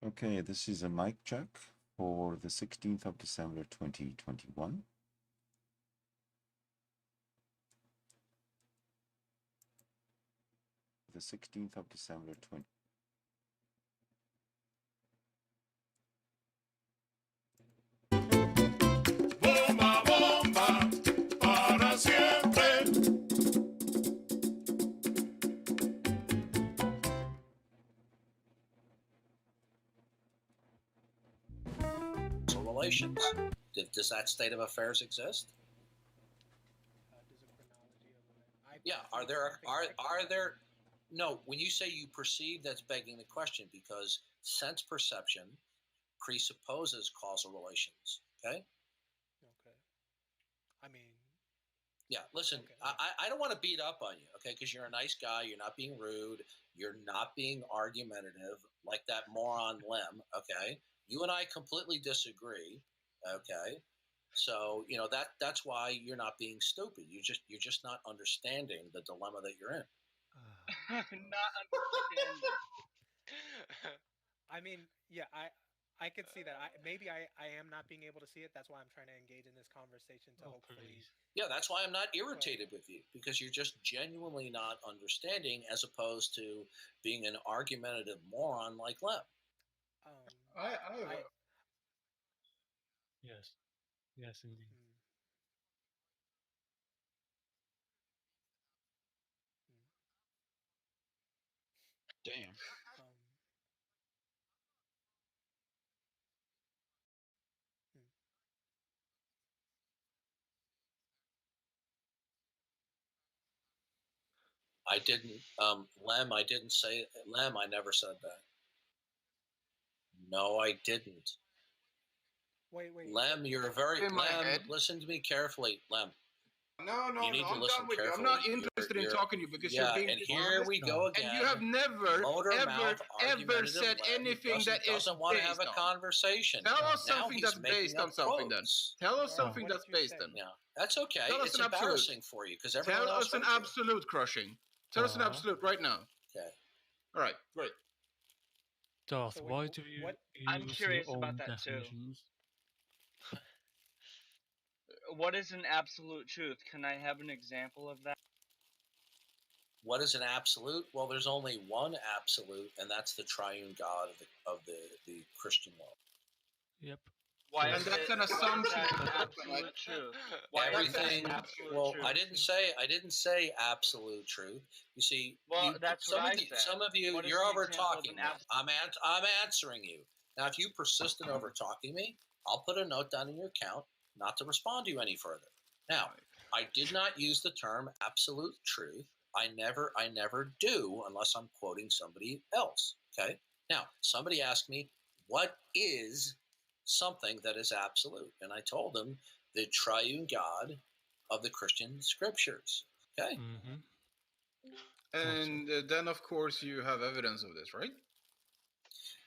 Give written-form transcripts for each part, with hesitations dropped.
Okay, this is a mic check for the 16th of December 2021. The 16th of December 20. Bomba, bomba, para siempre. Relations. Does that state of affairs exist? Yeah. Are there? No. When you say you perceive, that's begging the question, because sense perception presupposes causal relations. Okay. I mean, yeah. Listen, okay. I don't want to beat up on you, okay? Because you're a nice guy. You're not being rude. You're not being argumentative like that moron Lem. Okay. You and I completely disagree. Okay. So that's why you're not being stupid. You're just not understanding the dilemma that you're in. Not understanding. I mean, yeah, I could see that. Maybe I am not being able to see it. That's why I'm trying to engage in this conversation to hopefully. Yeah, that's why I'm not irritated with you, because you're just genuinely not understanding, as opposed to being an argumentative moron like Lem. Yes, indeed. Damn. I didn't, Lem. I didn't say Lem. I never said that. No, I didn't. Wait. Lem, you're very Lem. Listen to me carefully, Lem. No, you need to I'm listen done with you. carefully. I'm not interested in talking to you because you're being and here we go again. And you have never, ever said anything that doesn't want to have a conversation. Tell us something that's based on something then. Tell us something that's based on. Yeah, that's okay. It's embarrassing for you because everyone else. Tell us an absolute, Crushing. Tell us an absolute right now. Okay. All right, great. Darth, so why do you I'm curious about that definitions? Too. What is an absolute truth? Can I have an example of that? What is an absolute? Well, there's only one absolute, and that's the triune God of the Christian world. Yep. Why? And that's an assumption. Absolute truth. Everything. Well, truth? I didn't say absolute truth. You see. Well, that's what I said. Some of you, you're over talking me. I'm answering you. Now, if you persist in over talking me, I'll put a note down in your account not to respond to you any further. Now, I did not use the term absolute truth. I never do unless I'm quoting somebody else. Okay. Now, somebody asked me, what is something that is absolute? And I told them the triune God of the Christian scriptures. Okay. Mm-hmm. And then, of course, you have evidence of this, right?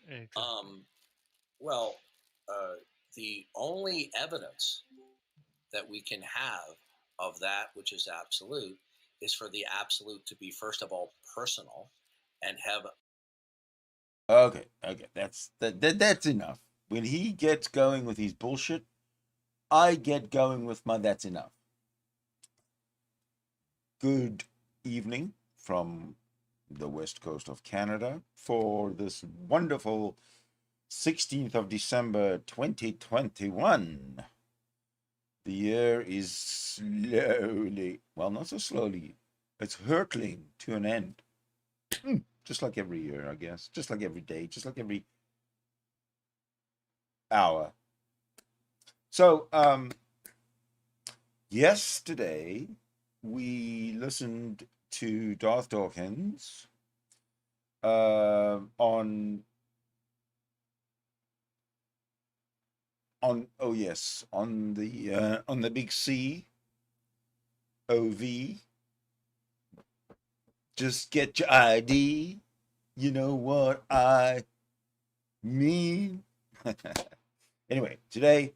Exactly. Well, the only evidence that we can have of that which is absolute is for the absolute to be, first of all, personal and have. Okay, that's enough. When he gets going with his bullshit, I get going with my that's enough. Good evening from the west coast of Canada for this wonderful 16th of December 2021. The year is slowly, well, not so slowly, it's hurtling to an end. Just like every year, I guess. Just like every day, just like every hour. So, yesterday we listened to Darth Dawkins on the big C OV. Just get your ID. You know what I mean. Anyway, today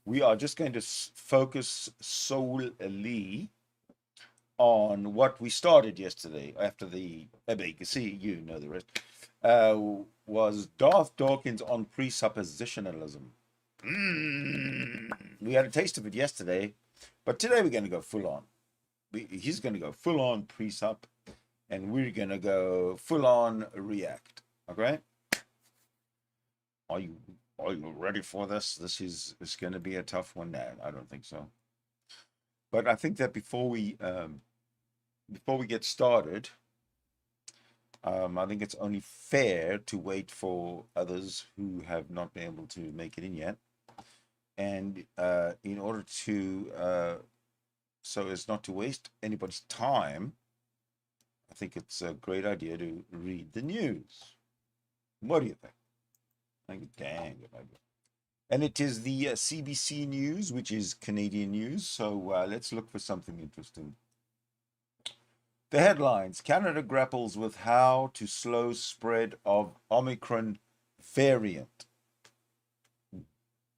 we are just going to focus solely on what we started yesterday after the big C. You know the rest. was Darth Dawkins on presuppositionalism. We had a taste of it yesterday, but today we're going to go full on. He's going to go full on presup, and we're going to go full on react. Okay? Are you ready for this? This is going to be a tough one. No, I don't think so. But I think that before we get started, I think it's only fair to wait for others who have not been able to make it in yet. And in order to, so as not to waste anybody's time, I think it's a great idea to read the news. What do you think? I think it's a dang good idea. And it is the CBC News, which is Canadian news. So let's look for something interesting. The headlines: Canada grapples with how to slow spread of Omicron variant.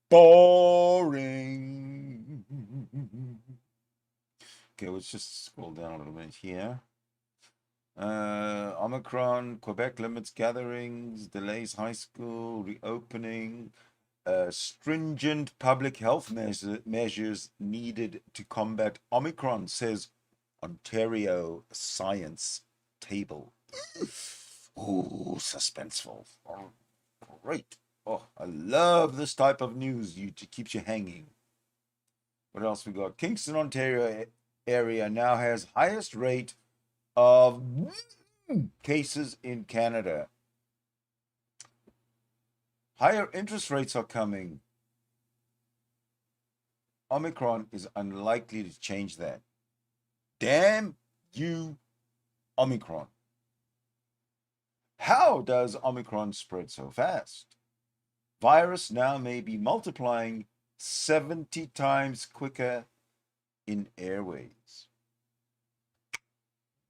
Boring. Okay, let's just scroll down a little bit here. Omicron, Quebec limits gatherings, delays high school reopening, stringent public health measures needed to combat Omicron, says Ontario Science Table. Ooh, suspenseful. Oh, great. Oh, I love this type of news. It keeps you hanging. What else we got? Kingston, Ontario area now has highest rate of cases in Canada. Higher interest rates are coming. Omicron is unlikely to change that. Damn you, Omicron. How does Omicron spread so fast? Virus now may be multiplying 70 times quicker in airways.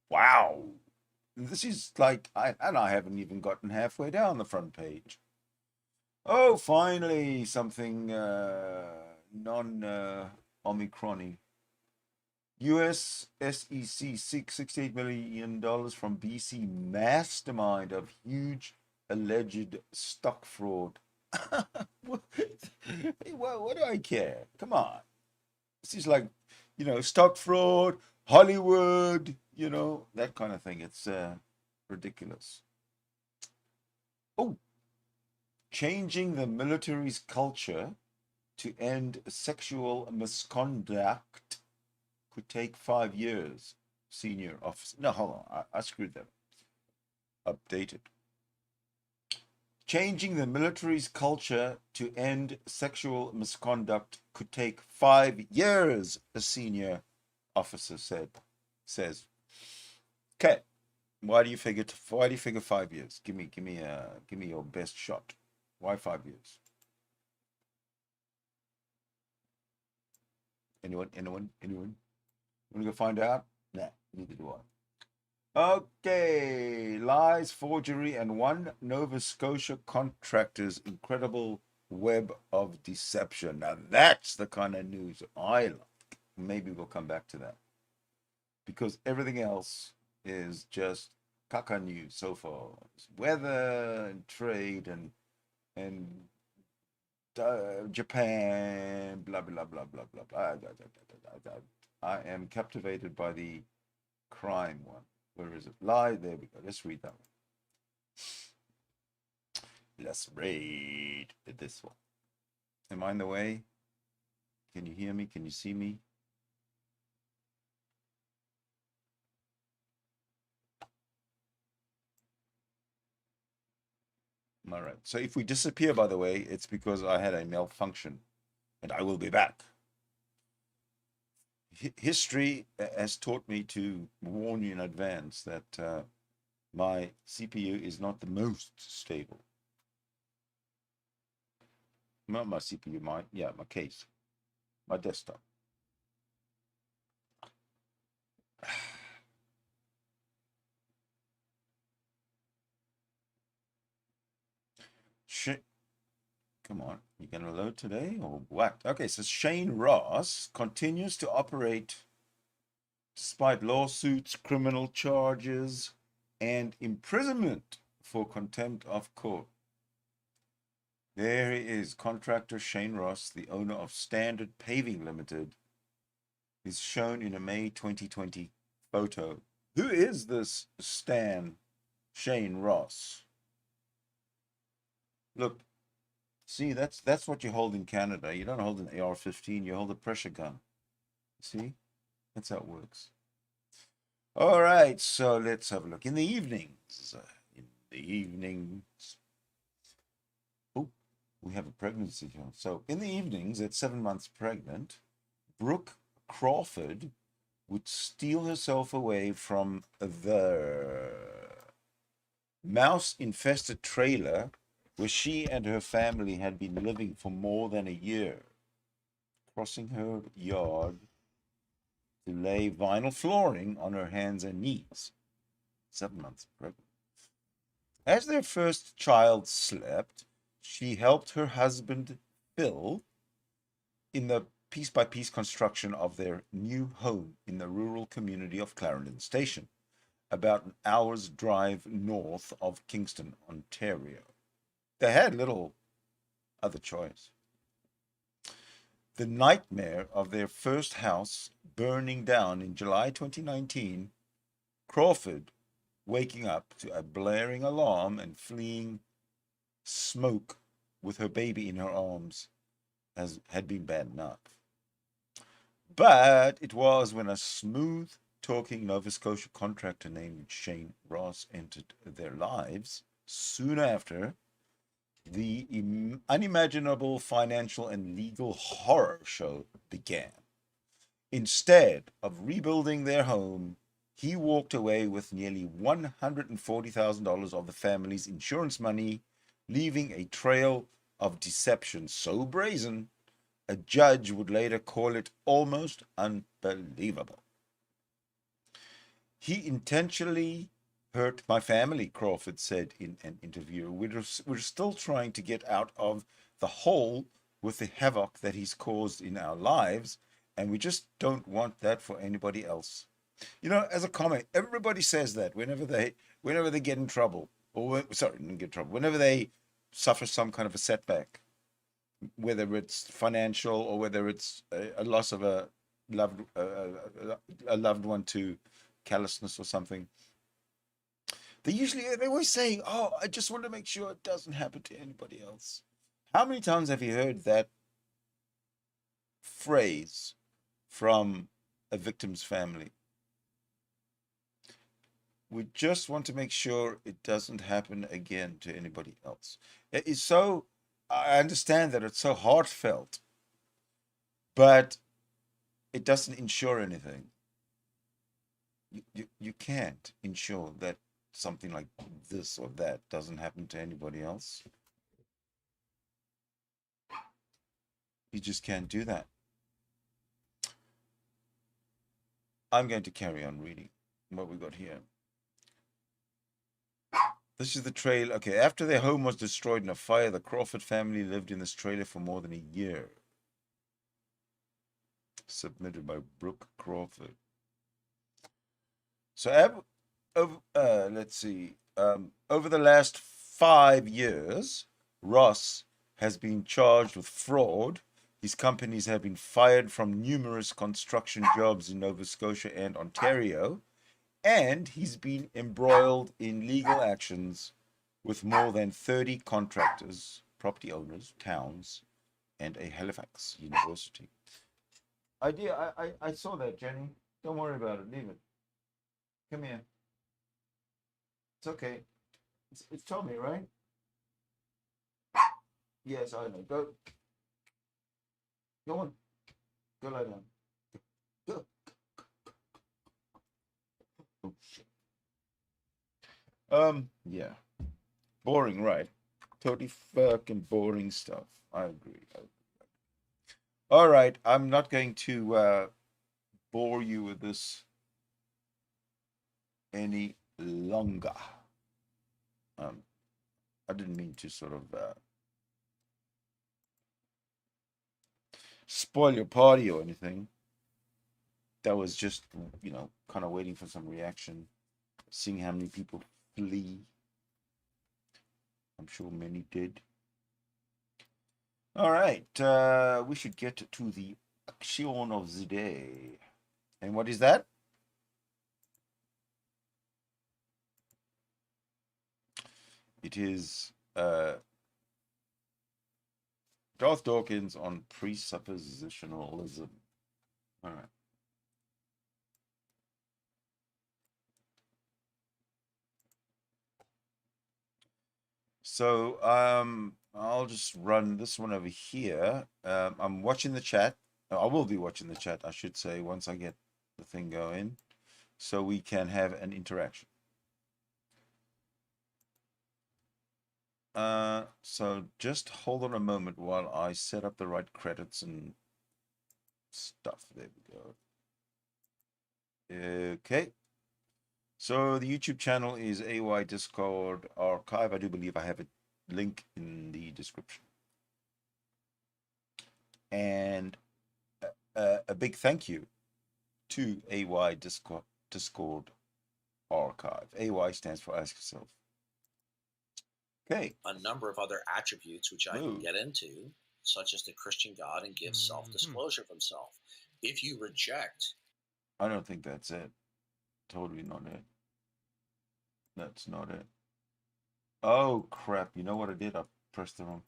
Wow. This is like, I haven't even gotten halfway down the front page. Oh, finally, something non-Omicron-y. U.S. SEC seeks $68 million from BC mastermind of huge alleged stock fraud. What do I care? Come on. This is like, stock fraud, Hollywood, that kind of thing. It's ridiculous. Oh, changing the military's culture to end sexual misconduct could take 5 years. Senior officer. No, hold on. I screwed that up. Updated. Changing the military's culture to end sexual misconduct could take 5 years, a senior officer says. Okay. Why do you figure 5 years? Give me your best shot. Why 5 years? Anyone? Want to go find out? Nah, neither do I. Okay, lies, forgery, and one Nova Scotia contractor's incredible web of deception. Now that's the kind of news I like. Maybe we'll come back to that. Because everything else is just caca news so far. It's weather and trade and Japan, blah, blah, blah, blah, blah, blah. I am captivated by the crime one. Where is it? Lie. There we go. Let's read that one. Let's read this one. Am I in the way? Can you hear me? Can you see me? All right. So if we disappear, by the way, it's because I had a malfunction, and I will be back. History has taught me to warn you in advance that my CPU is not the most stable. Not my CPU, my case, my desktop. Come on, you gonna load today or what? Okay, so Shane Ross continues to operate despite lawsuits, criminal charges, and imprisonment for contempt of court. There he is, contractor Shane Ross, the owner of Standard Paving Limited, is shown in a May 2020 photo. Who is this Shane Ross? Look, see, that's what you hold in Canada. You don't hold an AR-15, you hold a pressure gun. See? That's how it works. All right, so let's have a look. In the evenings, oh, we have a pregnancy here. So in the evenings, at 7 months pregnant, Brooke Crawford would steal herself away from the mouse-infested trailer where she and her family had been living for more than a year, crossing her yard to lay vinyl flooring on her hands and knees. 7 months pregnant. As their first child slept, she helped her husband Phil in the piece-by-piece construction of their new home in the rural community of Clarendon Station, about an hour's drive north of Kingston, Ontario. They had little other choice. The nightmare of their first house burning down in July 2019, Crawford waking up to a blaring alarm and fleeing smoke with her baby in her arms had been bad enough. But it was when a smooth-talking Nova Scotia contractor named Shane Ross entered their lives soon after the unimaginable financial and legal horror show began. Instead of rebuilding their home, he walked away with nearly $140,000 of the family's insurance money, leaving a trail of deception so brazen, a judge would later call it almost unbelievable. He intentionally hurt my family, Crawford said in an interview. We're still trying to get out of the hole with the havoc that he's caused in our lives, and we just don't want that for anybody else. You know, as a comment, everybody says that whenever they get in trouble, whenever they suffer some kind of a setback, whether it's financial or whether it's a loss of a loved one to callousness or something, they always say, "Oh, I just want to make sure it doesn't happen to anybody else." How many times have you heard that phrase from a victim's family? We just want to make sure it doesn't happen again to anybody else. It is so, I understand that it's so heartfelt, but it doesn't ensure anything. You can't ensure that something like this or that doesn't happen to anybody else. You just can't do that. I'm going to carry on reading what we got here. This is the trailer. Okay, after their home was destroyed in a fire, the Crawford family lived in this trailer for more than a year. Submitted by Brooke Crawford. So, let's see. Over the last 5 years, Ross has been charged with fraud. His companies have been fired from numerous construction jobs in Nova Scotia and Ontario, and he's been embroiled in legal actions with more than 30 contractors, property owners, towns, and a Halifax university. I saw that, Jenny. Don't worry about it. Leave it. Come here. It's okay. It's Tommy, right? Yes, I know. Go on. Go lie down. Go. Oh, shit. Yeah. Boring, right? Totally fucking boring stuff. I agree. All right, I'm not going to bore you with this any longer. I didn't mean to sort of spoil your party or anything. That was just, kind of waiting for some reaction, seeing how many people flee I'm sure many did. All right, we should get to the action of the day. And what is that? It is Darth Dawkins on presuppositionalism. All right. So I'll just run this one over here. I'm watching the chat. I will be watching the chat, I should say, once I get the thing going, so we can have an interaction. So just hold on a moment while I set up the right credits and stuff. There we go. Okay. So the YouTube channel is AY Discord Archive. I do believe I have a link in the description. And a big thank you to AY Discord Archive. AY stands for Ask Yourself. Okay. A number of other attributes which I can get into, such as the Christian God, and give self-disclosure of himself. If you reject... I don't think that's it. Totally not it. That's not it. Oh, crap. You know what I did? I pressed the wrong...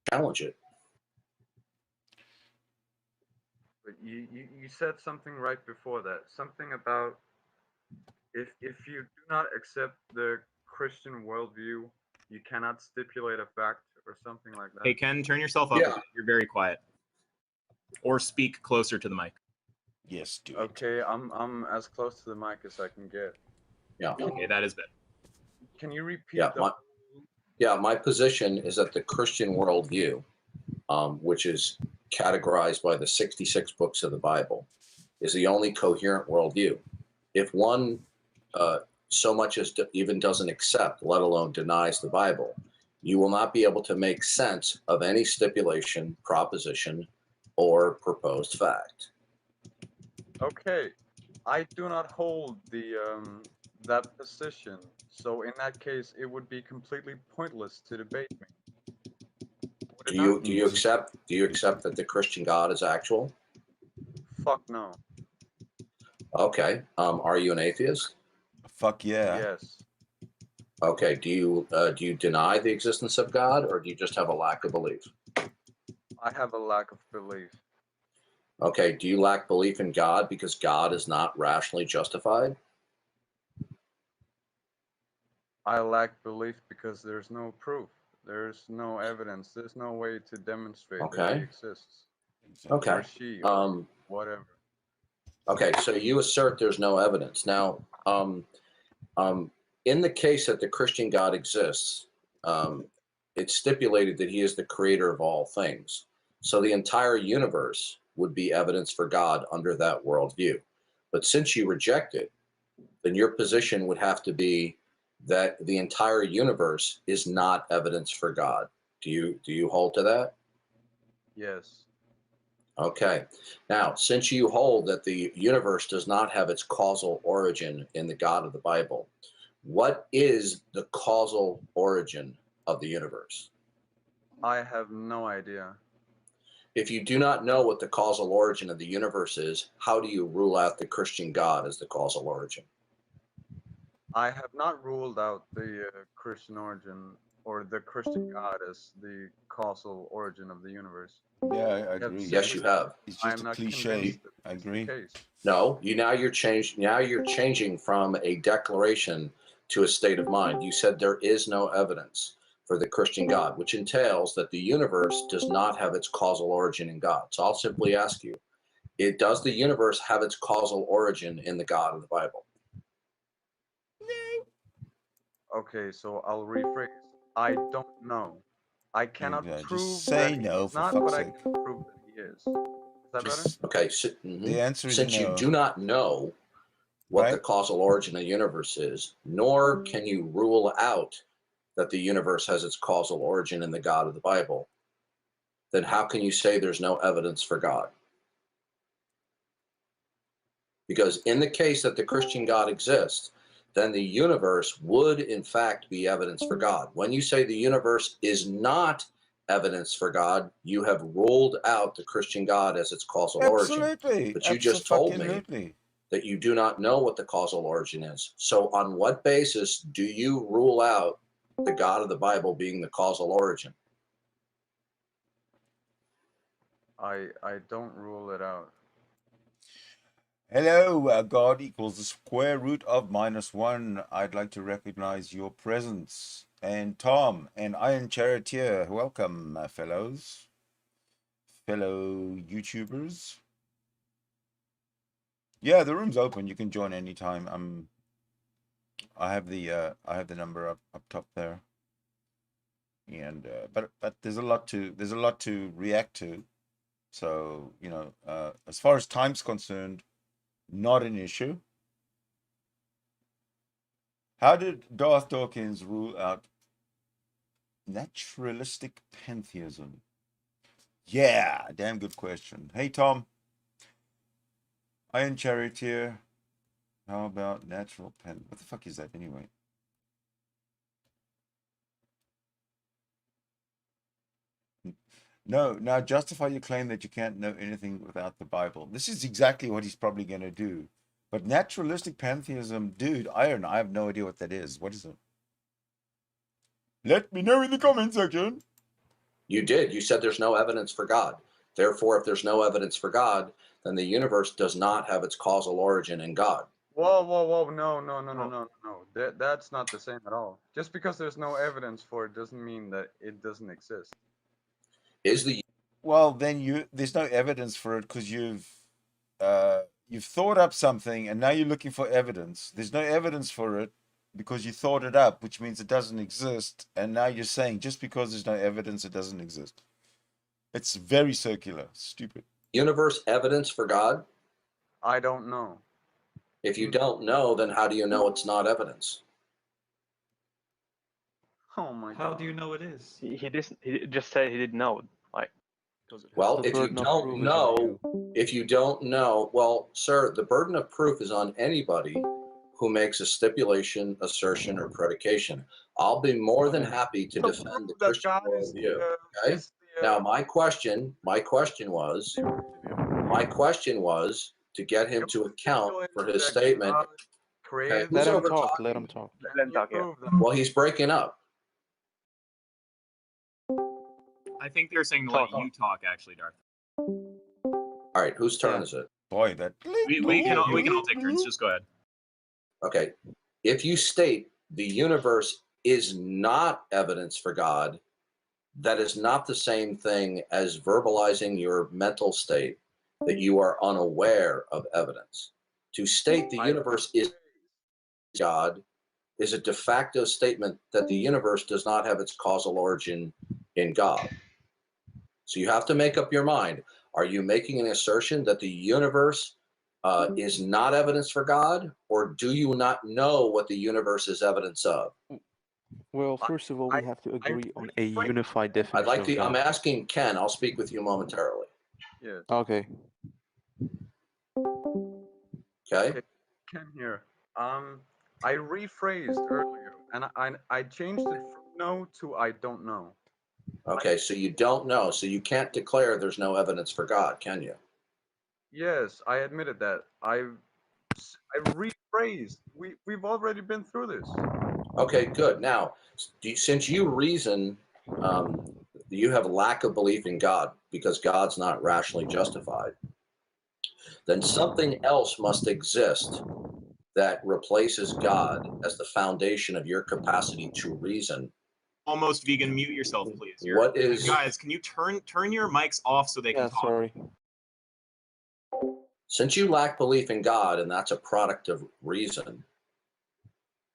Challenge it. But you said something right before that. Something about if you do not accept the Christian worldview, you cannot stipulate a fact or something like that. Hey, Ken, turn yourself up. Yeah. You're very quiet. Or speak closer to the mic. Yes, do it. Okay, I'm as close to the mic as I can get. Yeah. Okay, that is better. Can you repeat that? My position is that the Christian worldview, which is categorized by the 66 books of the Bible, is the only coherent worldview. If one so much as even doesn't accept, let alone denies the Bible, you will not be able to make sense of any stipulation, proposition, or proposed fact. Okay, I do not hold the that position, so in that case, it would be completely pointless to debate me. Do you accept that the Christian God is actual? Fuck no. Okay. Are you an atheist? Fuck yeah. Yes. Okay. Do you deny the existence of God, or do you just have a lack of belief? I have a lack of belief. Okay. Do you lack belief in God because God is not rationally justified? I lack belief because there's no proof. There's no evidence. There's no way to demonstrate that he exists. Okay. Or she, or whatever. Okay, so you assert there's no evidence. Now, in the case that the Christian God exists, it's stipulated that he is the creator of all things. So the entire universe would be evidence for God under that worldview. But since you reject it, then your position would have to be that the entire universe is not evidence for God. Do you hold to that? Yes. Okay. Now, since you hold that the universe does not have its causal origin in the God of the Bible, what is the causal origin of the universe? I have no idea. If you do not know what the causal origin of the universe is, how do you rule out the Christian God as the causal origin? I have not ruled out the Christian origin or the Christian God as the causal origin of the universe. Yeah, I agree. Yes, you have. It's just a cliche. I agree. No, you're changing from a declaration to a state of mind. You said there is no evidence for the Christian God, which entails that the universe does not have its causal origin in God. So I'll simply ask you, does the universe have its causal origin in the God of the Bible? Okay, so I'll rephrase. I don't know. I cannot prove just say that no, he's for not, fuck's but I sake. can prove that he is. Is that better? Okay. The answer is since no. you do not know what the causal origin of the universe is, nor can you rule out that the universe has its causal origin in the God of the Bible, then how can you say there's no evidence for God? Because in the case that the Christian God exists, then the universe would in fact be evidence for God. When you say the universe is not evidence for God, you have ruled out the Christian God as its causal origin. Absolutely. But you just told me Absolutely. that you do not know what the causal origin is. So on what basis do you rule out the God of the Bible being the causal origin? I don't rule it out. Hello, God equals the square root of -1. I'd like to recognize your presence. And Tom and Iron Charioteer, welcome, fellows. Fellow YouTubers. Yeah, the room's open. You can join anytime. I have the number up top there. And but there's a lot to react to. So, you know, as far as time's concerned, not an issue. How did Darth Dawkins rule out naturalistic pantheism? Yeah, damn good question. Hey, Tom. Iron Charioteer. How about natural pen? What the fuck is that anyway? No, now justify your claim that you can't know anything without the Bible. This is exactly what he's probably going to do. But naturalistic pantheism, dude, I have no idea what that is. What is it? Let me know in the comment section. You did. You said there's no evidence for God. Therefore, if there's no evidence for God, then the universe does not have its causal origin in God. Whoa, no. That's not the same at all. Just because there's no evidence for it doesn't mean that it doesn't exist. Well, then there's no evidence for it because you've thought up something and now you're looking for evidence. There's no evidence for it because you thought it up, which means it doesn't exist. And now you're saying just because there's no evidence, it doesn't exist. It's very circular. Stupid. Universe evidence for God? I don't know. If you don't know, then how do you know it's not evidence? Oh my God. How do you know it is? He just said he didn't know. Like, well, if you don't know, well, sir, the burden of proof is on anybody who makes a stipulation, assertion, or predication. I'll be more than happy to defend the Christian worldview. Okay. Now, my question was to get him to account for his statement. Okay, let him talk. Let him talk. Let him talk. Yeah. Well, he's breaking up. I think they're saying to let you talk, actually, Darth. All right, whose turn is it? Boy, that we can all take turns. Just go ahead. Okay, if you state the universe is not evidence for God, that is not the same thing as verbalizing your mental state that you are unaware of evidence. To state the universe is God is a de facto statement that the universe does not have its causal origin in God. So you have to make up your mind. Are you making an assertion that the universe is not evidence for God, or do you not know what the universe is evidence of? Well, first of all, we have to agree on a unified definition of God. I'm asking Ken. I'll speak with you momentarily. Yes. Okay. Okay. Ken here. I rephrased earlier, and I changed it from no to I don't know. Okay, so you don't know, so you can't declare there's no evidence for God, can you? Yes, I admitted that. I rephrased. We've already been through this. Okay, good. Now, since you reason, you have a lack of belief in God because God's not rationally justified, then something else must exist that replaces God as the foundation of your capacity to reason. Almost vegan, mute yourself, please. What is... Guys, can you turn your mics off so they can talk? Sorry. Since you lack belief in God, and that's a product of reason,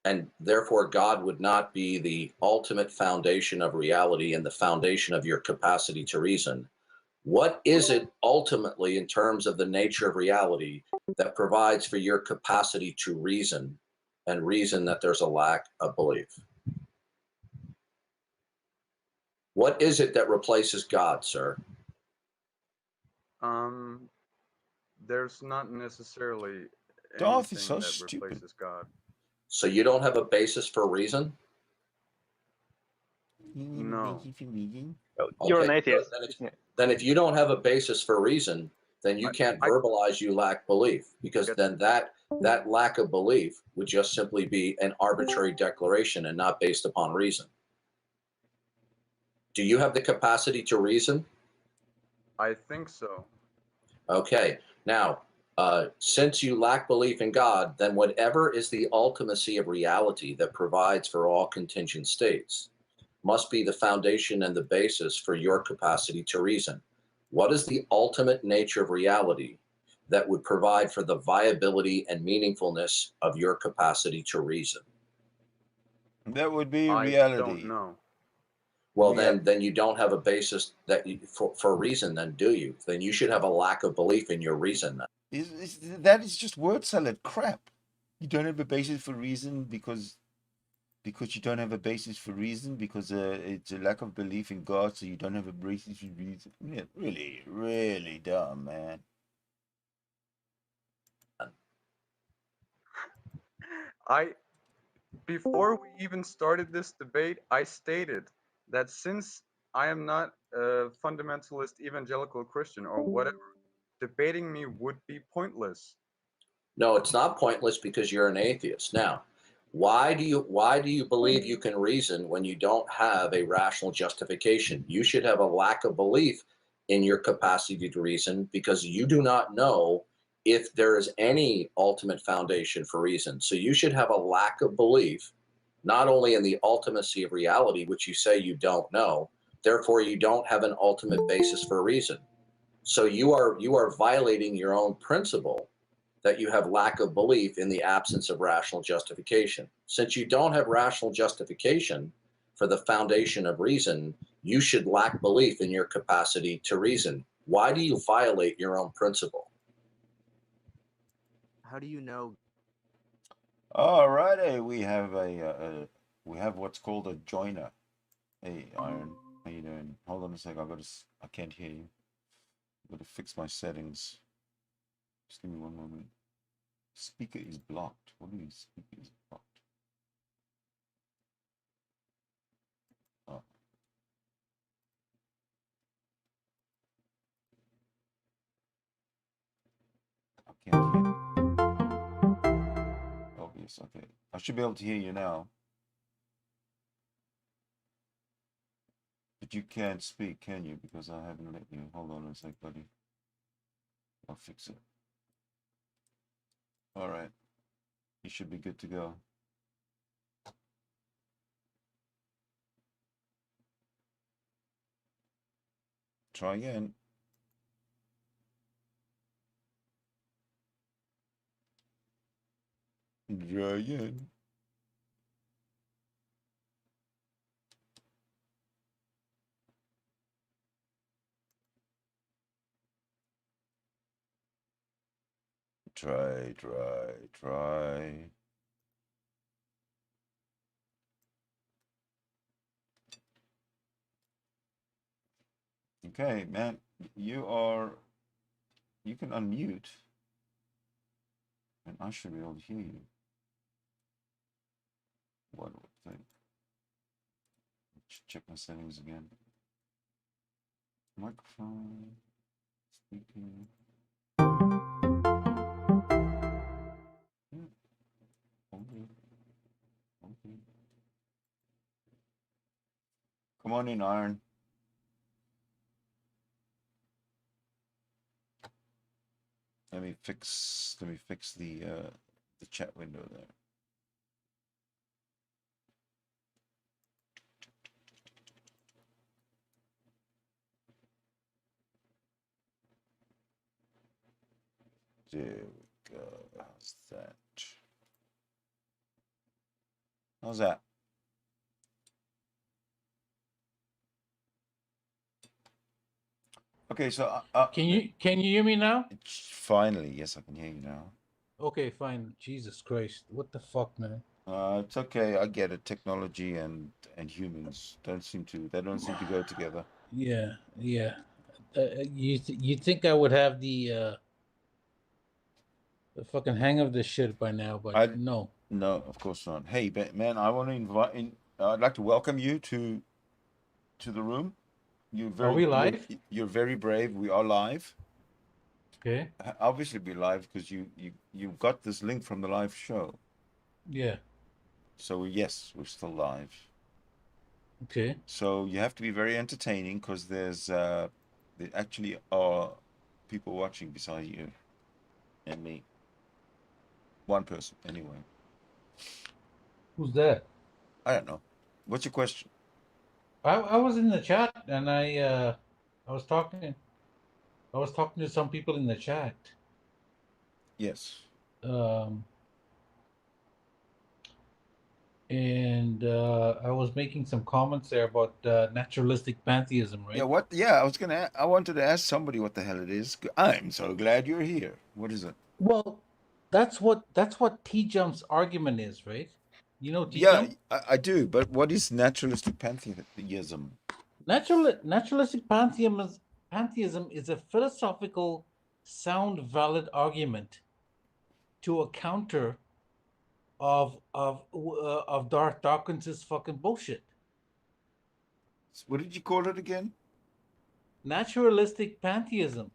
and therefore God would not be the ultimate foundation of reality and the foundation of your capacity to reason, what is it ultimately in terms of the nature of reality that provides for your capacity to reason and reason that there's a lack of belief? What is it that replaces God, sir? There's not necessarily Darth is anything so that stupid. replaces God. So you don't have a basis for reason? No. You're an Okay, atheist. Then if you don't have a basis for reason, then you can't verbalize you lack belief, because then that lack of belief would just simply be an arbitrary declaration and not based upon reason. Do you have the capacity to reason? I think so. Okay, now, since you lack belief in God, then whatever is the ultimacy of reality that provides for all contingent states must be the foundation and the basis for your capacity to reason. What is the ultimate nature of reality that would provide for the viability and meaningfulness of your capacity to reason? That would be I reality. don't know. Well, then you don't have a basis that for reason, then, do you? Then you should have a lack of belief in your reason. That is just word salad crap. You don't have a basis for reason because you don't have a basis for reason, because it's a lack of belief in God, so you don't have a basis for reason. Yeah, really, really dumb, man. Before we even started this debate, I stated that since I am not a fundamentalist evangelical Christian or whatever, debating me would be pointless. No, it's not pointless because you're an atheist. Now, why do you believe you can reason when you don't have a rational justification? You should have a lack of belief in your capacity to reason because you do not know if there is any ultimate foundation for reason. So you should have a lack of belief, not only in the ultimacy of reality, which you say you don't know, therefore you don't have an ultimate basis for reason. So you are violating your own principle that you have lack of belief in the absence of rational justification. Since you don't have rational justification for the foundation of reason, you should lack belief in your capacity to reason. Why do you violate your own principle? How do you know? All righty, we have what's called a joiner. Hey, Iron, how you doing? Hold on a sec. I can't hear you. I've got to fix my settings. Just give me one moment. Speaker is blocked. What do you mean speaker is blocked? Oh. I can't hear. Obvious, okay. I should be able to hear you now. But you can't speak, can you? Because I haven't let you. Hold on a sec, buddy. I'll fix it. All right. You should be good to go. Try again. Try again. Try. Okay, man, you can unmute, and I should be able to hear you. What would think? Check my settings again. Microphone, speaking. Okay. Come on in, Iron. Let me fix the chat window there. There we go. How's that? How's that? Okay, so can you hear me now? Finally, yes, I can hear you now. Okay, fine. Jesus Christ, what the fuck, man? It's okay. I get it. Technology and humans don't seem to go together. Yeah. You think I would have the fucking hang of this shit by now, but no. No, of course not. Hey, man, I want to invite in. I'd like to welcome you to the room. Are we live? You're very brave. We are live. Okay. Obviously, be live because you got this link from the live show. Yeah. So yes, we're still live. Okay. So you have to be very entertaining because there actually are people watching beside you and me. One person, anyway. Who's that? I don't know. What's your question? I was in the chat and I was talking to some people in the chat. Yes. And I was making some comments there about naturalistic pantheism, right? Yeah, what? Yeah, I wanted to ask somebody what the hell it is. I'm so glad you're here. What is it? Well, that's what T-Jump's argument is, right? You know Yeah, T-Jump? I do, but what is naturalistic pantheism? Naturalistic pantheism is a philosophical, sound, valid argument to a counter of Darth Dawkins' fucking bullshit. What did you call it again? Naturalistic pantheism.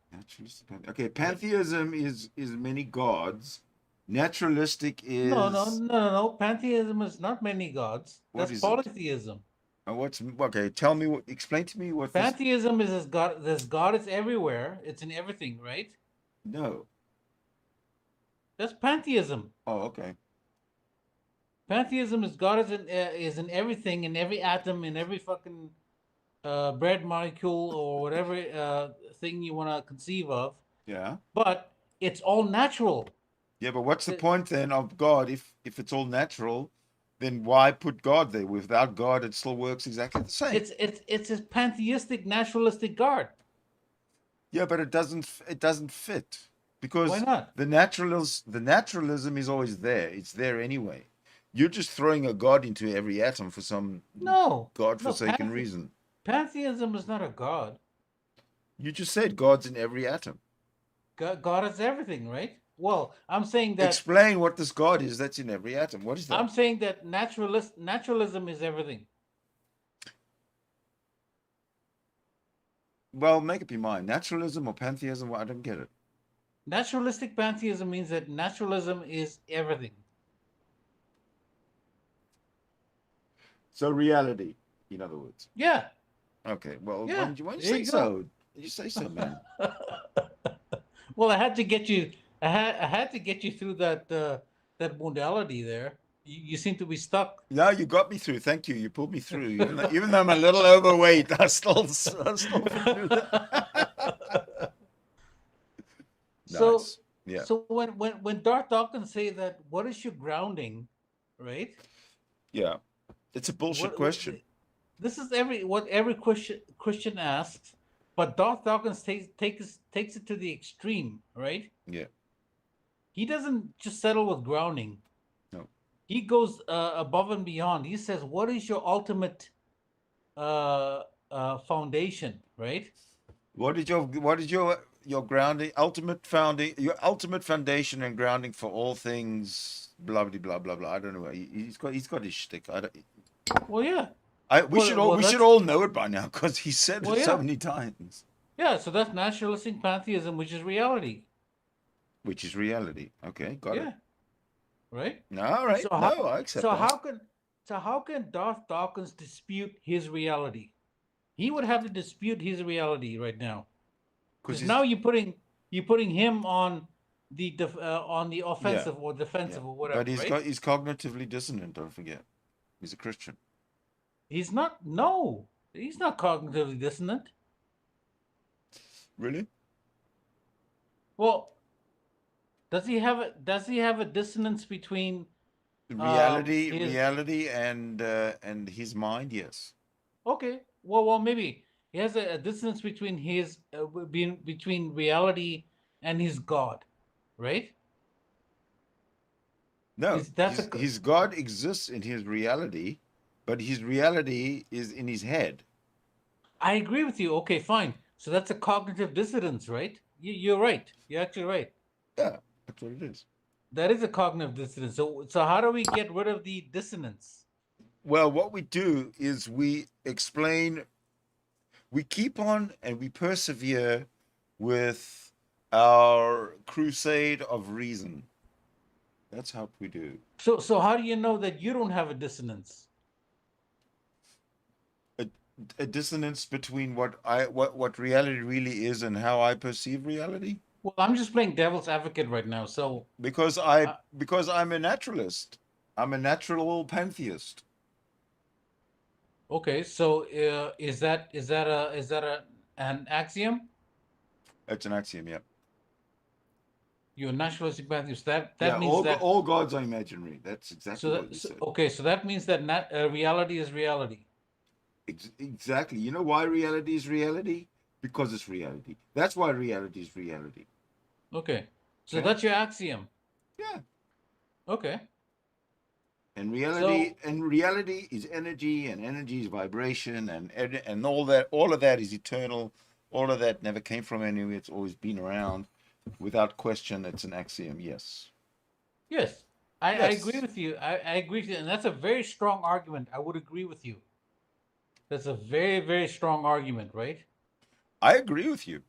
Okay, pantheism is many gods. Naturalistic is No. Pantheism is not many gods. What That's is it? polytheism. Okay? Tell me explain to me what Pantheism is God is everywhere. It's in everything, right? No. That's pantheism. Oh, okay. Pantheism is God is in everything, in every atom, in every fucking bread molecule or whatever thing you want to conceive of. Yeah. But it's all natural. Yeah, but what's the point then of God if it's all natural? Then why put God there? Without God, it still works exactly the same. It's a pantheistic, naturalistic God. Yeah, but it doesn't fit because why not? The naturalism is always there. It's there anyway. You're just throwing a God into every atom for some godforsaken reason. Pantheism is not a God. You just said God's in every atom. God is everything, right? Well, I'm saying that. Explain what this God is that's in every atom. What is that? I'm saying that naturalism is everything. Well, make up your mind. Naturalism or pantheism? Well, I don't get it. Naturalistic pantheism means that naturalism is everything. So reality, in other words. Yeah. Okay. Well, yeah. why don't you say so? You say so, man. Well, I had to get you. I had to get you through that modality there. You seem to be stuck. No, you got me through. Thank you. You pulled me through. Even though I'm a little overweight, I still through that. So, nice. Yeah. So when Darth Dawkins say that, what is your grounding, right? Yeah, it's a bullshit question. This is what every Christian asks, but Darth Dawkins takes it to the extreme, right? Yeah. He doesn't just settle with grounding. No. He goes above and beyond. He says, "What is your ultimate foundation?" Right? What is your grounding, your ultimate foundation and grounding for all things? Blah blah blah blah. I don't know. He's got his shtick. Well, yeah. We should all know it by now because he said it so many times. Yeah. So that's naturalistic pantheism, which is reality. Which is reality. Okay, got it. Right? All right. I accept that. So how can Darth Dawkins dispute his reality? He would have to dispute his reality right now. Because now you're putting him on the offensive or defensive or whatever. But he's cognitively dissonant, don't forget. He's a Christian. He's not cognitively dissonant. Really? Well, does he have a dissonance between reality and his mind? Yes. Okay. Well, maybe he has a dissonance between between reality and his God, right? No, his God exists in his reality, but his reality is in his head. I agree with you. Okay, fine. So that's a cognitive dissonance, right? You're right. You're actually right. Yeah, that's what it is. That is a cognitive dissonance. So how do we get rid of the dissonance? Well, what we do is we explain, we keep on and we persevere with our crusade of reason. That's how we do. So how do you know that you don't have a dissonance? A dissonance between what reality really is and how I perceive reality? Well, I'm just playing devil's advocate right now. So because I'm a naturalist. I'm a natural pantheist. Okay, so is that an axiom? It's an axiom, yeah. You're a naturalistic pantheist. That yeah, means that all gods are imaginary. That's exactly what you said. Okay, so that means that reality is reality. Exactly. You know why reality is reality? Because it's reality. That's why reality is reality. Okay. So that's your axiom. Yeah. Okay. And reality is energy, and energy is vibration, and all of that is eternal. All of that never came from anywhere. It's always been around. Without question, it's an axiom. Yes. Yes. I agree with you. I agree with you. And that's a very strong argument. I would agree with you. That's a very, very strong argument, right? I agree with you.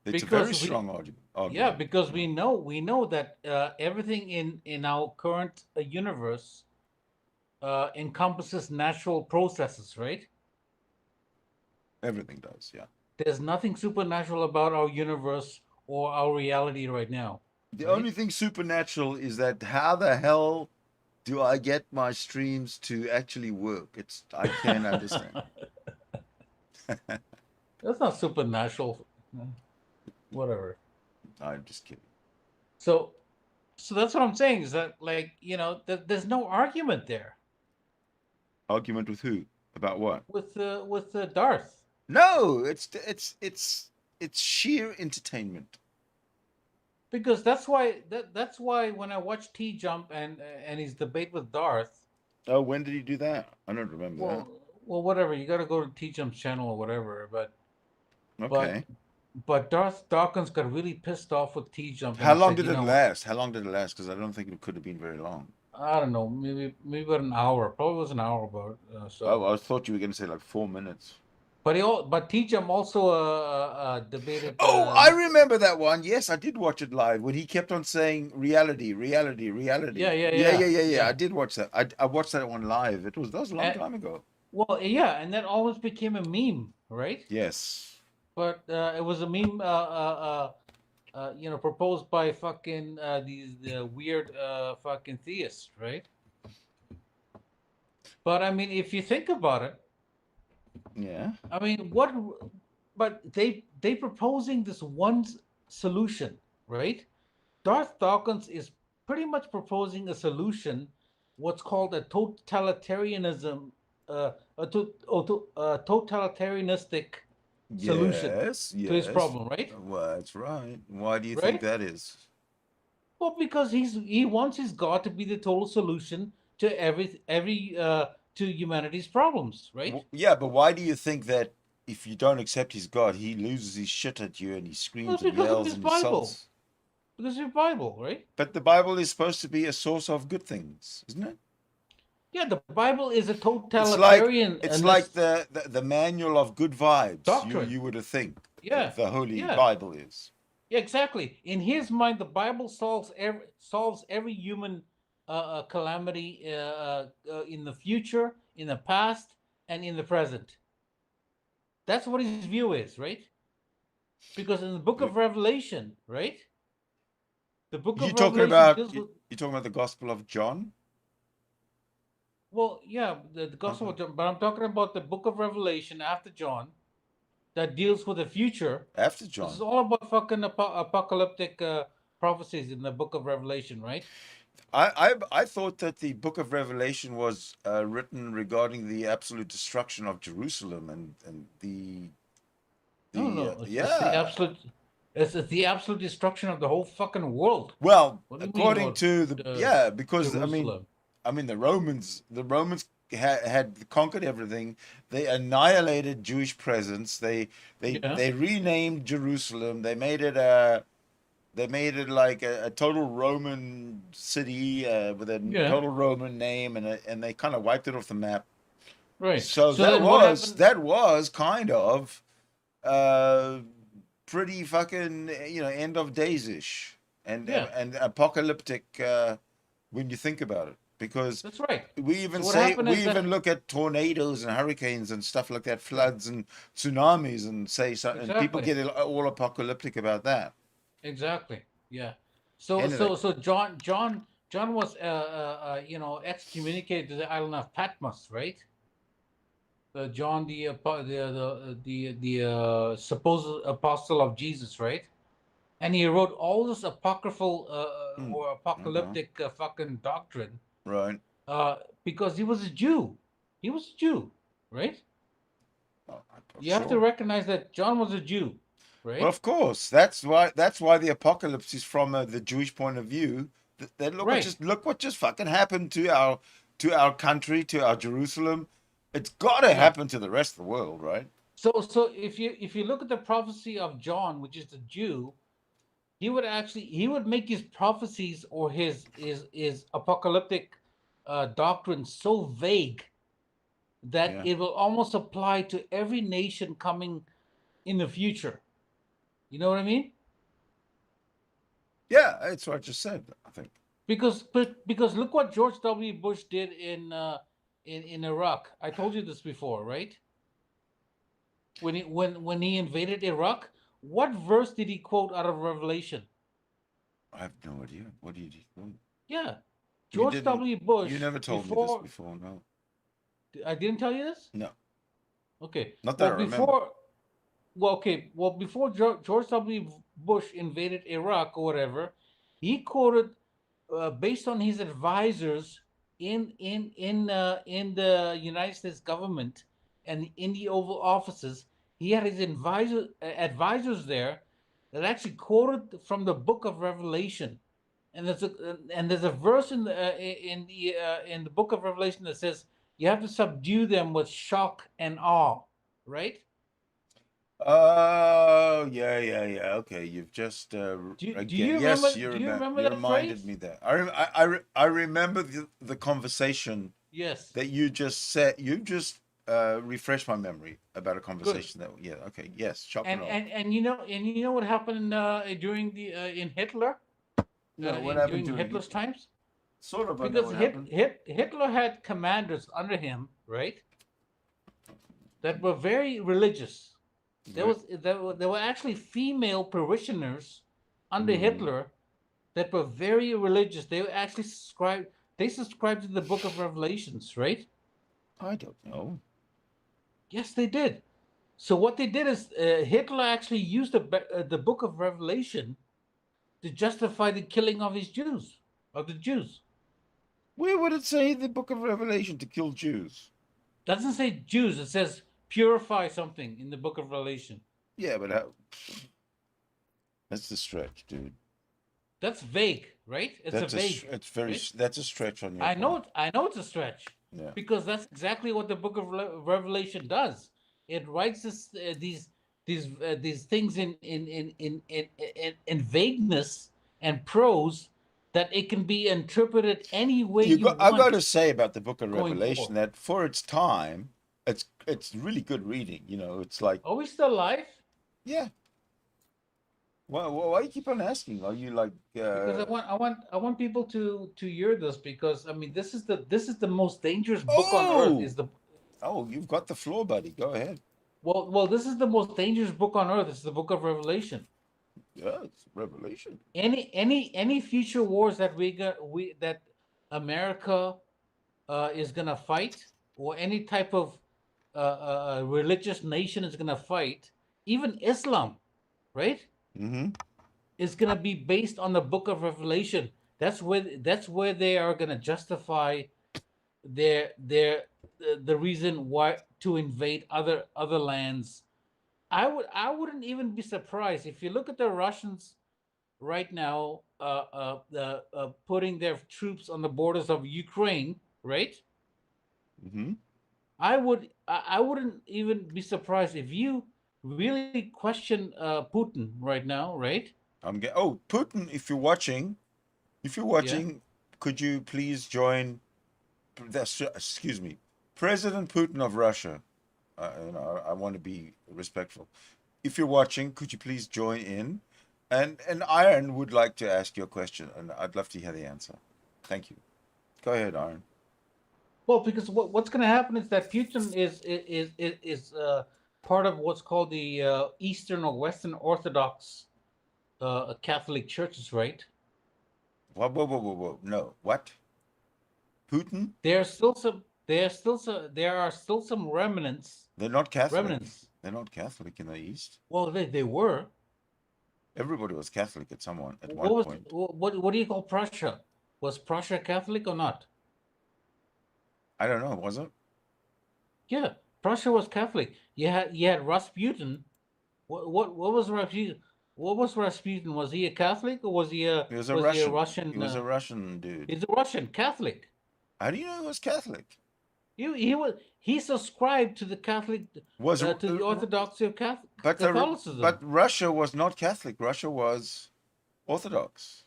It's a very strong argument. Yeah, because we know that everything in our current universe encompasses natural processes, right? Everything does, yeah. There's nothing supernatural about our universe or our reality right now. The only thing supernatural is that how the hell do I get my streams to actually work? I can't understand. That's not supernatural. Whatever. I'm just kidding. So that's what I'm saying, is that, like, there's no argument there. Argument with who? About what? With Darth. No, it's sheer entertainment. Because that's why when I watch T Jump and his debate with Darth. Oh, when did he do that? I don't remember that. Well, whatever. You got to go to T Jump's channel or whatever. But okay. But Darth Dawkins got really pissed off with T Jump. How long did it last? How long did it last? Because I don't think it could have been very long. I don't know. Maybe about an hour. Probably was an hour about. I thought you were going to say like 4 minutes. But T Jump also debated. Oh, I remember that one. Yes, I did watch it live when he kept on saying reality, reality, reality. Yeah. I did watch that. I watched that one live. That was a long time ago. Well, yeah, and that almost became a meme, right? Yes. But it was a meme, proposed by fucking these weird fucking theists, right? But I mean, if you think about it, yeah. I mean, but they proposing this one solution, right? Darth Dawkins is pretty much proposing a solution, what's called a totalitarianism, totalitarianistic solution to his problem, right? Well, that's right. Why do you think that is? Well, because he wants his God to be the total solution to every to humanity's problems, right? Well, yeah, but why do you think that if you don't accept his God, he loses his shit at you and he screams and yells and insults? Because of your Bible, right? But the Bible is supposed to be a source of good things, isn't it? Yeah, the Bible is a totalitarian. It's like the manual of good vibes. Doctrine. You would think. Yeah. The Holy Bible is. Yeah, exactly. In his mind, the Bible solves every human calamity in the future, in the past, and in the present. That's what his view is, right? Because in the Book of Revelation, right? The Book of Revelation. You're talking about the Gospel of John? Well, yeah, the Gospel of John, but I'm talking about the Book of Revelation after John, that deals with the future. After John. This is all about fucking apocalyptic prophecies in the Book of Revelation, right? I thought that the Book of Revelation was written regarding the absolute destruction of Jerusalem and the no, it's the absolute destruction of the whole fucking world. Well, according to because Jerusalem. I mean the Romans had conquered everything. They annihilated Jewish presence. They renamed Jerusalem. They made it They made it like a total Roman city with a total Roman name, and they kind of wiped it off the map. Right. So, So that was kind of pretty fucking end of days ish and apocalyptic when you think about it, because that's right. We even look at tornadoes and hurricanes and stuff like that, floods and tsunamis, and say so, and people get all apocalyptic about that. Exactly. Yeah. So John was excommunicated to the island of Patmos, right? John, the supposed apostle of Jesus, right? And he wrote all this apocryphal or apocalyptic fucking doctrine, right? Because he was a Jew. He was a Jew, right? You have to recognize that John was a Jew, right? Well, of course, that's why the apocalypse is from the Jewish point of view. That look what just fucking happened to our country, to our Jerusalem. It's got to happen to the rest of the world, right? So if you look at the prophecy of John, which is the Jew, he would make his prophecies or his apocalyptic doctrine so vague that it will almost apply to every nation coming in the future. You know what I mean? Yeah, that's what I just said, I think. Because look what George W. Bush did in Iraq. I told you this before, right? When he invaded Iraq, what verse did he quote out of Revelation? I have no idea. What did he quote? Yeah, George W. Bush. You never told me this before, no. I didn't tell you this? No. Okay. Not that I remember. Before George W. Bush invaded Iraq or whatever, he quoted based on his advisors in the United States government and in the Oval Offices. He had his advisors there that actually quoted from the Book of Revelation, and there's a verse in the Book of Revelation that says you have to subdue them with shock and awe, right? Oh, yeah. Okay, you've just do you remember, yes, you remember reminded phrase? me that. I remember the conversation. Yes. That you just said. You just refreshed my memory about a conversation. Good. Yes, shock and you know what happened during the in Hitler? No, what happened during Hitler's times? Sort of. Because Hitler had commanders under him, right? That were very religious. There were actually female parishioners under Hitler that were very religious. They were actually subscribed to the Book of Revelations, right? I don't know. Yes, they did. So what they did is Hitler actually used the Book of Revelation to justify the killing of the Jews. Where would it say the Book of Revelation to kill Jews? Doesn't say Jews. It says purify something in the Book of Revelation. Yeah, but that's the stretch, dude. That's vague, right? It's vague. It's very. Right? That's a stretch on your. I know it's a stretch. Yeah. Because that's exactly what the Book of Revelation does. It writes these things in vagueness and prose that it can be interpreted any way you want. I've got to say about the Book of Revelation that for its time, it's really good reading. You know, it's like. Are we still alive? Yeah. Well, why do you keep on asking? Are you like? Because I want people to hear this, because I mean this is the most dangerous book on earth. Oh, you've got the floor, buddy. Go ahead. Well, this is the most dangerous book on earth. It's the Book of Revelation. Yeah, it's Revelation. Any future wars that that America is gonna fight, or any type of religious nation is gonna fight, even Islam, right? Mm-hmm. Is gonna be based on the Book of Revelation. That's where they are gonna justify the reason why to invade other lands. I wouldn't even be surprised if you look at the Russians right now, putting their troops on the borders of Ukraine, right? Mm-hmm. I wouldn't even be surprised if you really question Putin right now, right? Oh, Putin, if you're watching, could you please join? Excuse me, President Putin of Russia. I want to be respectful. If you're watching, could you please join in? And Iron would like to ask you a question, and I'd love to hear the answer. Thank you. Go ahead, Iron. Well, because what's going to happen is that Putin is part of what's called the Eastern or Western Orthodox Catholic churches, right? Whoa. No, what? Putin? There are still some remnants. They're not Catholic. Remnants. They're not Catholic in the East. Well, they were. Everybody was Catholic at one point. What do you call Prussia? Was Prussia Catholic or not? I don't know. Was it? Yeah, Prussia was Catholic. You had Rasputin. What was Rasputin? What was Rasputin? Was he a Catholic or was he a? He was a Russian. He was a Russian dude. He's a Russian Catholic. How do you know he was Catholic? He subscribed to the Catholic to the Orthodoxy of Catholicism. But Russia was not Catholic. Russia was Orthodox.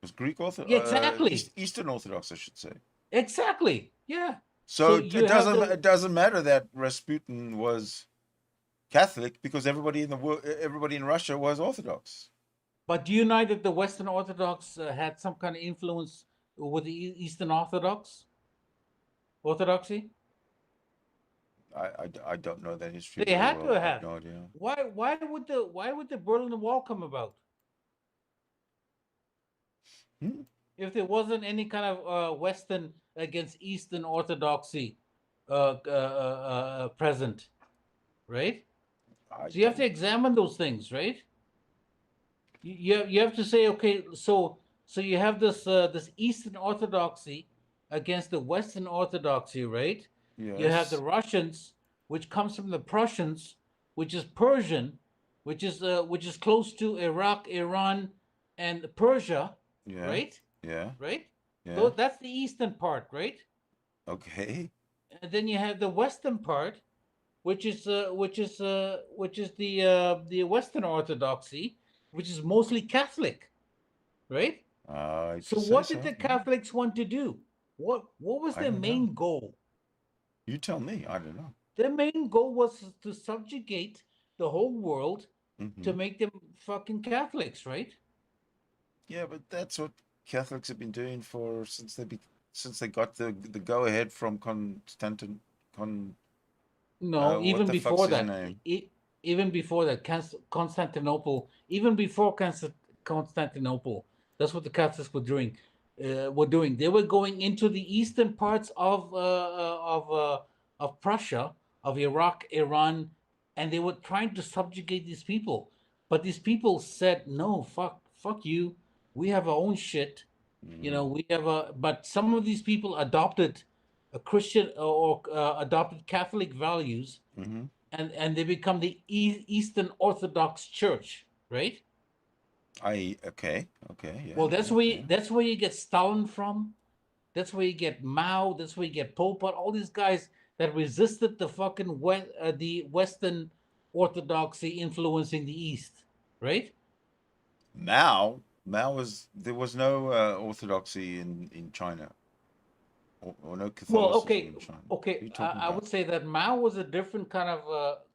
It was Greek Orthodox. Exactly. Eastern Orthodox, I should say. Exactly. Yeah. So it doesn't matter that Rasputin was Catholic because everybody in Russia was Orthodox. But do you know that the Western Orthodox had some kind of influence with the Eastern Orthodoxy? I don't know that history. They had to have. No idea. Why would the Berlin Wall come about? If there wasn't any kind of Western against Eastern Orthodoxy present, right? So you have to examine those things, right? You have to say, okay, so you have this Eastern Orthodoxy against the Western Orthodoxy, right? Yes. You have the Russians, which comes from the Prussians, which is Persian, which is close to Iraq, Iran, and Persia, right? Yeah. Right? Yeah. So that's the eastern part, right? Okay. And then you have the western part, which is the Western Orthodoxy, which is mostly Catholic, right? So what did the Catholics want to do? What was their main goal? You tell me. I don't know. Their main goal was to subjugate the whole world to make them fucking Catholics, right? Yeah, but that's what Catholics have been doing since they got the go ahead from even before that. Even before that, Constantinople. Even before Constantinople, that's what the Catholics were doing. They were going into the eastern parts of Prussia, of Iraq, Iran, and they were trying to subjugate these people. But these people said, "No, fuck you. We have our own shit." You know, but some of these people adopted a Christian or adopted Catholic values, and they become the Eastern Orthodox Church, right? Okay. Yeah, well, that's where you get Stalin from. That's where you get Mao. That's where you get Pol Pot. All these guys that resisted the fucking the Western Orthodoxy influencing the East, right? Mao there was no orthodoxy in China, or no Catholicism in China. Okay. I would say that Mao was a different kind of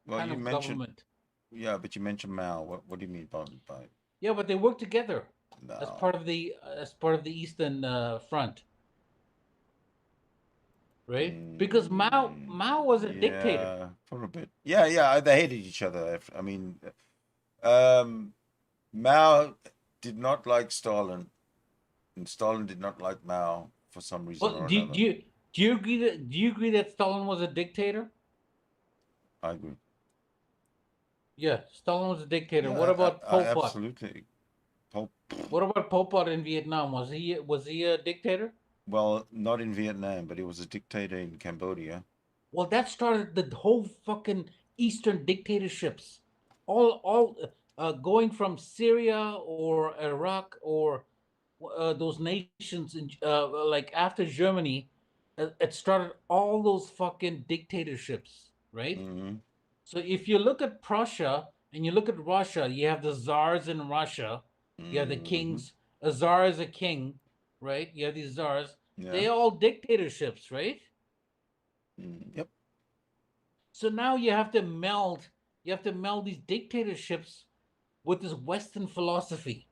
government. Yeah, but you mentioned Mao. What do you mean by? Yeah, but they worked together No. as part of the Eastern Front, right? Because Mao was a dictator. For a bit. Yeah. They hated each other. I mean, Mao did not like Stalin, and Stalin did not like Mao for some reason or another. Do you agree that Stalin was a dictator? I agree. Yeah, Stalin was a dictator. What about Pol Pot? Absolutely. What about Pol Pot in Vietnam? Was he a dictator? Well, not in Vietnam, but he was a dictator in Cambodia. Well, that started the whole fucking Eastern dictatorships. All going from Syria or Iraq or those nations in, like after Germany, it started all those fucking dictatorships, right? Mm-hmm. So if you look at Prussia and you look at Russia, you have the czars in Russia, you have the Mm-hmm. kings. A czar is a king, right? You have these czars. Yeah. They're all dictatorships, right? Yep. So now you have to meld these dictatorships with this Western philosophy.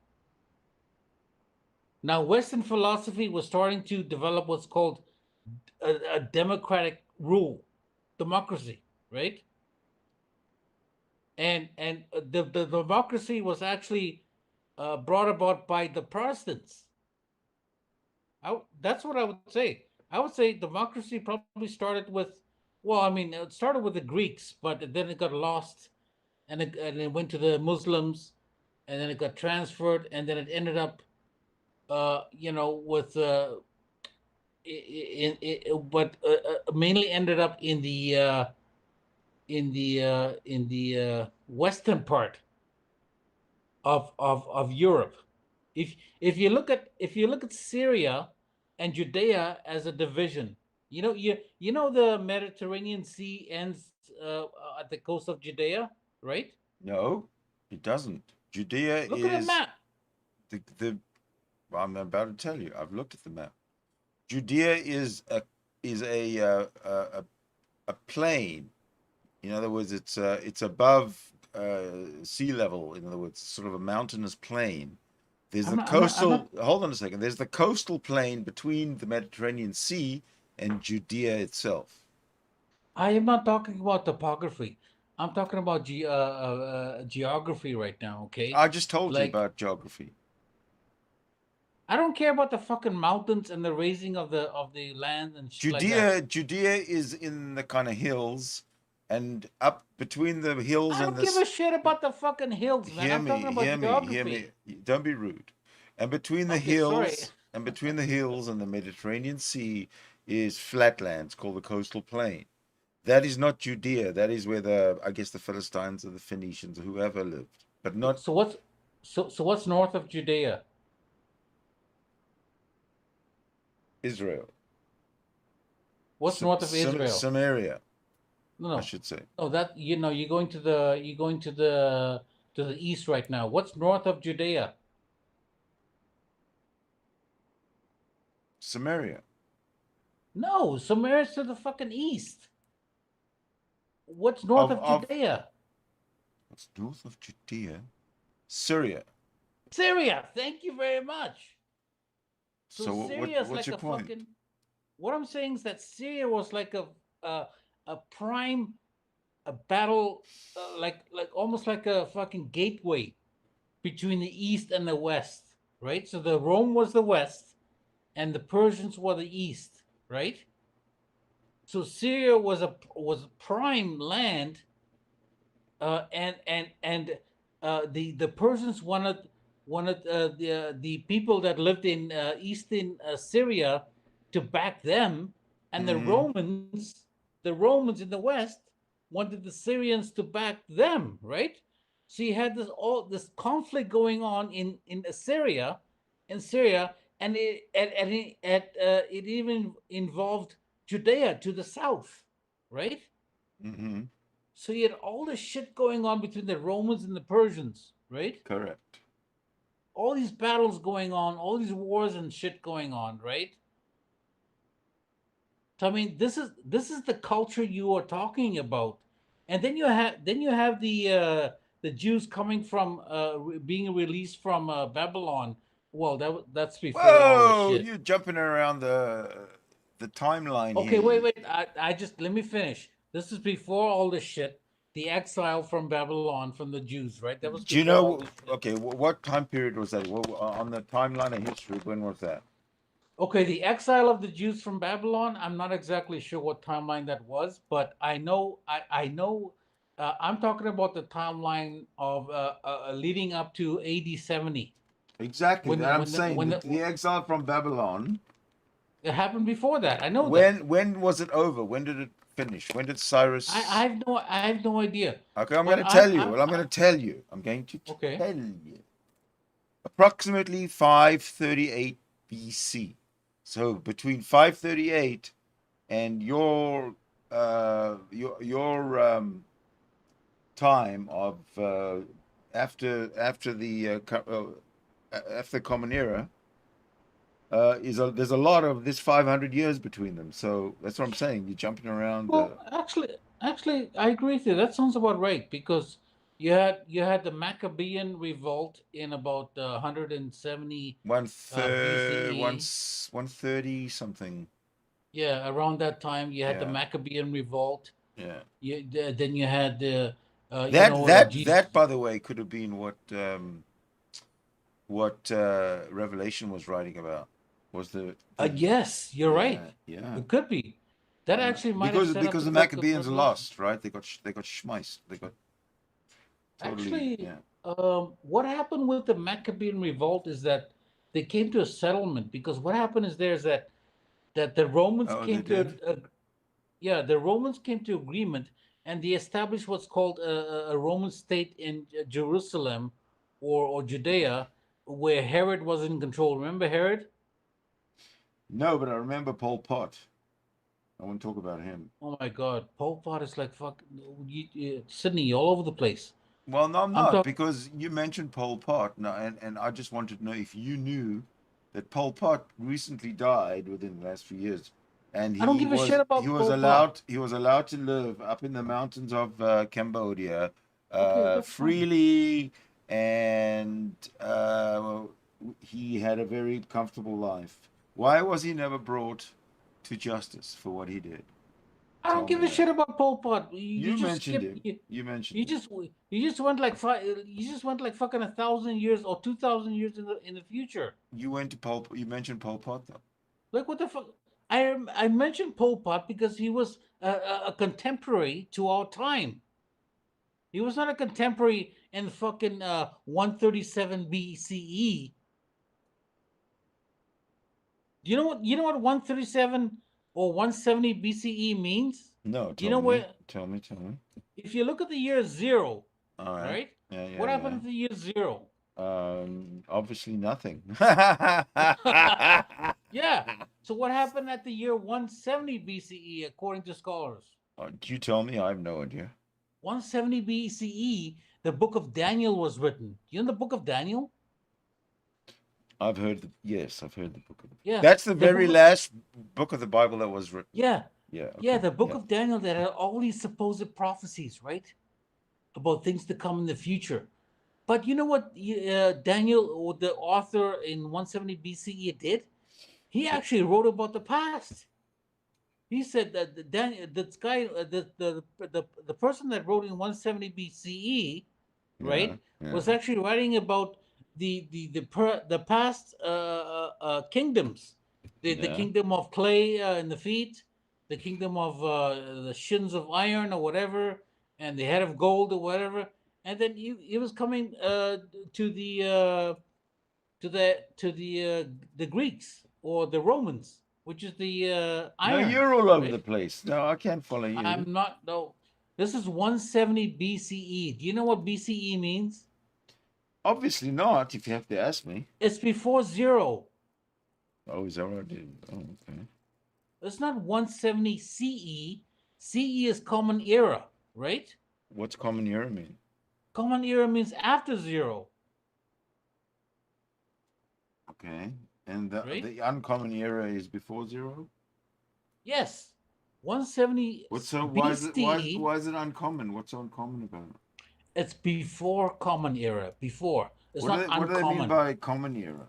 Now, Western philosophy was starting to develop what's called a democratic rule, democracy, right? And the democracy was actually brought about by the Protestants. That's what I would say. I would say democracy probably started with, well, I mean, it started with the Greeks, but then it got lost, and it went to the Muslims, and then it got transferred, and then it ended up, with but mainly ended up in the western part of Europe. If you look at Syria and Judea as a division, you know the Mediterranean Sea ends at the coast of Judea, right? No, it doesn't. Judea Look is at the map. the I'm about to tell you. I've looked at the map. Judea is a plain. In other words, it's above sea level. In other words, sort of a mountainous plain. There's the coastal. Hold on a second. There's the coastal plain between the Mediterranean Sea and Judea itself. I am not talking about topography. I'm talking about geography right now. Okay. I just told you about geography. I don't care about the fucking mountains and the raising of the land and shit like that. Judea is in the kind of hills, and up between the hills I and don't give a shit about the fucking hills, man. I'm talking about geography. Hear me. Don't be rude. And between the hills and the Mediterranean Sea is flatlands called the coastal plain. That is not Judea. That is where I guess the Philistines or the Phoenicians or whoever lived. But not. So what's north of Judea? Israel. What's north of Israel? Samaria. No, I should say. No, that you're going to the east right now. What's north of Judea? Samaria. No, Samaria's to the fucking east. What's north of Judea? What's north of Judea? Syria. Syria. Thank you very much. So Syria is what's like your point? fucking. What I'm saying is that Syria was like a prime battle, like almost like a fucking gateway between the east and the west, right? So the Rome was the west, and the Persians were the east, right? So Syria was a prime land, and the Persians wanted the people that lived in eastern Syria to back them, and the Romans in the west wanted the Syrians to back them, right? So you had this conflict going on in Syria, and it even involved Judea to the south, right? Mm-hmm. So you had all this shit going on between the Romans and the Persians, right? Correct. All these battles going on, all these wars and shit going on, right? So I mean, this is the culture you are talking about, and then you have the Jews coming from being released from Babylon. Well, that's before all the shit. You're jumping around the timeline. Okay, here. wait. I just let me finish. This is before all this shit. The exile from Babylon from the Jews, right? That was. Do you know? Okay, what time period was that? On the timeline of history, when was that? Okay, the exile of the Jews from Babylon. I'm not exactly sure what timeline that was, but I know. I know. I'm talking about the timeline of leading up to AD 70. Exactly. I'm saying the exile from Babylon. It happened before that. I know. When was it over? When did it finish? When did Cyrus? I have no idea. Okay, I'm going to tell you. I'm going to tell you. I'm going to tell you. Approximately 538 BC. So between 538 and your time of after the Common Era there's a lot of this 500 years between them. So that's what I'm saying. You're jumping around. Well, actually, I agree with you. That sounds about right because you had the Maccabean revolt in about 170 BCE. 130 something. Yeah, around that time you had the Maccabean revolt. Yeah. Then you had the that by the way could have been what Revelation was writing about. Was the yes, you're right. Yeah, it could be. That actually might have set because up the Maccabeans lost, right? They got schmeiced. They got totally. Actually, what happened with the Maccabean revolt is that they came to a settlement because what happened is that the Romans came to the Romans came to agreement and they established what's called a Roman state in Jerusalem or Judea where Herod was in control. Remember Herod? No, but I remember Pol Pot. I want to talk about him. Oh my God, Pol Pot is like Sydney all over the place. Well, no, I'm not because you mentioned Pol Pot, and I just wanted to know if you knew that Pol Pot recently died within the last few years, and I don't give a shit about he was allowed to live up in the mountains of Cambodia freely, and he had a very comfortable life. Why was he never brought to justice for what he did? I don't give a shit about Pol Pot. You mentioned him. You mentioned. You just went like fucking 1,000 years or 2,000 years in the future. You went to You mentioned Pol Pot though. Like what the fuck? I mentioned Pol Pot because he was a contemporary to our time. He was not a contemporary in fucking 137 BCE. You know what 137 or 170 BCE means? No, tell me. If you look at the year 0, all right? Yeah, what happened at the year 0? Obviously nothing. Yeah. So what happened at the year 170 BCE according to scholars? Do you tell me? I have no idea. 170 BCE, the book of Daniel was written. You know the book of Daniel? I've heard the book of Yeah. That's the very last book of the Bible that was written. Yeah. Yeah. Okay. Yeah, the book of Daniel that had all these supposed prophecies, right? About things to come in the future. But you know what Daniel, or the author in 170 BCE did? He actually wrote about the past. He said that the person that wrote in 170 BCE, right, was actually writing about the past kingdoms, the kingdom of clay in the feet, the kingdom of the shins of iron or whatever, and the head of gold or whatever, and then he was coming to the Greeks or the Romans, which is the iron. No, you're all over the place. No, I can't follow you. I'm not. No, this is 170 BCE. Do you know what BCE means? Obviously not, if you have to ask me. It's before 0. Oh, is that what I did? Oh, okay. It's not 170 CE. CE is Common Era, right? What's Common Era mean? Common Era means after 0. Okay. And the Uncommon Era is before 0? Yes. 170 why is it uncommon? What's so uncommon about it? It's before Common Era. Before. It's not uncommon. What do they mean by Common Era?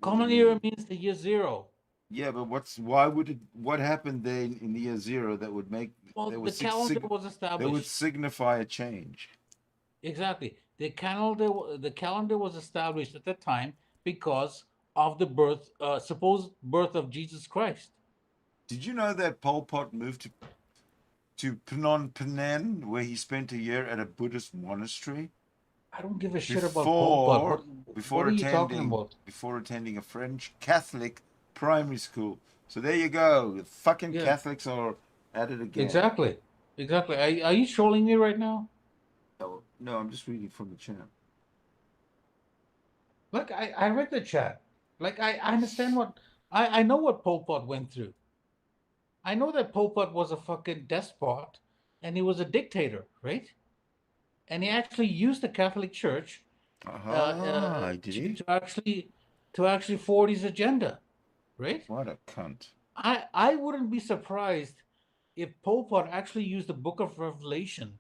Common Era means the year 0. Yeah, but what happened then in the year 0 that would make the calendar was established. That would signify a change. Exactly. The calendar was established at that time because of the supposed birth of Jesus Christ. Did you know that Pol Pot moved to Phnom Penh, where he spent a year at a Buddhist monastery? I don't give a shit about Pol Pot. What are you talking about? Before attending a French Catholic primary school. So there you go. The fucking Catholics are at it again. Exactly. Are you trolling me right now? No, I'm just reading from the chat. Look, I read the chat. Like, I understand I know what Pol Pot went through. I know that Pol Pot was a fucking despot and he was a dictator, right? And he actually used the Catholic Church did he? to actually forward his agenda, right? What a cunt. I wouldn't be surprised if Pol Pot actually used the Book of Revelation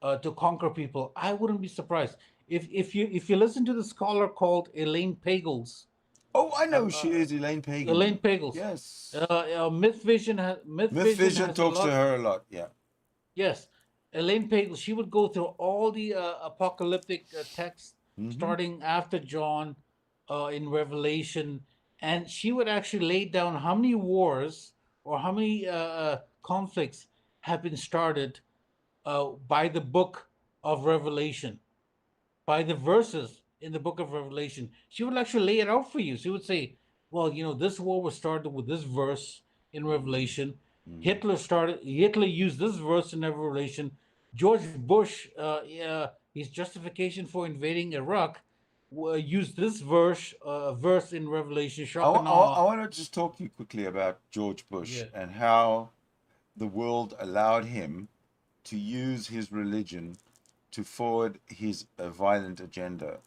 to conquer people. I wouldn't be surprised if you listen to the scholar called Elaine Pagels. Oh, I know she is Elaine Pagan. Elaine Pagels. Yes. Myth Vision talks to her a lot. Yeah. Yes, Elaine Pagels. She would go through all the apocalyptic texts starting after John in Revelation, and she would actually lay down how many wars or how many conflicts have been started by the book of Revelation, by the verses in the book of Revelation. She would actually lay it out for you. She would say, well, this war was started with this verse in Revelation. Hitler used this verse in Revelation. George Bush, his justification for invading Iraq, used this verse in Revelation. I want to just talk to you quickly about George Bush and how the world allowed him to use his religion to forward his violent agenda.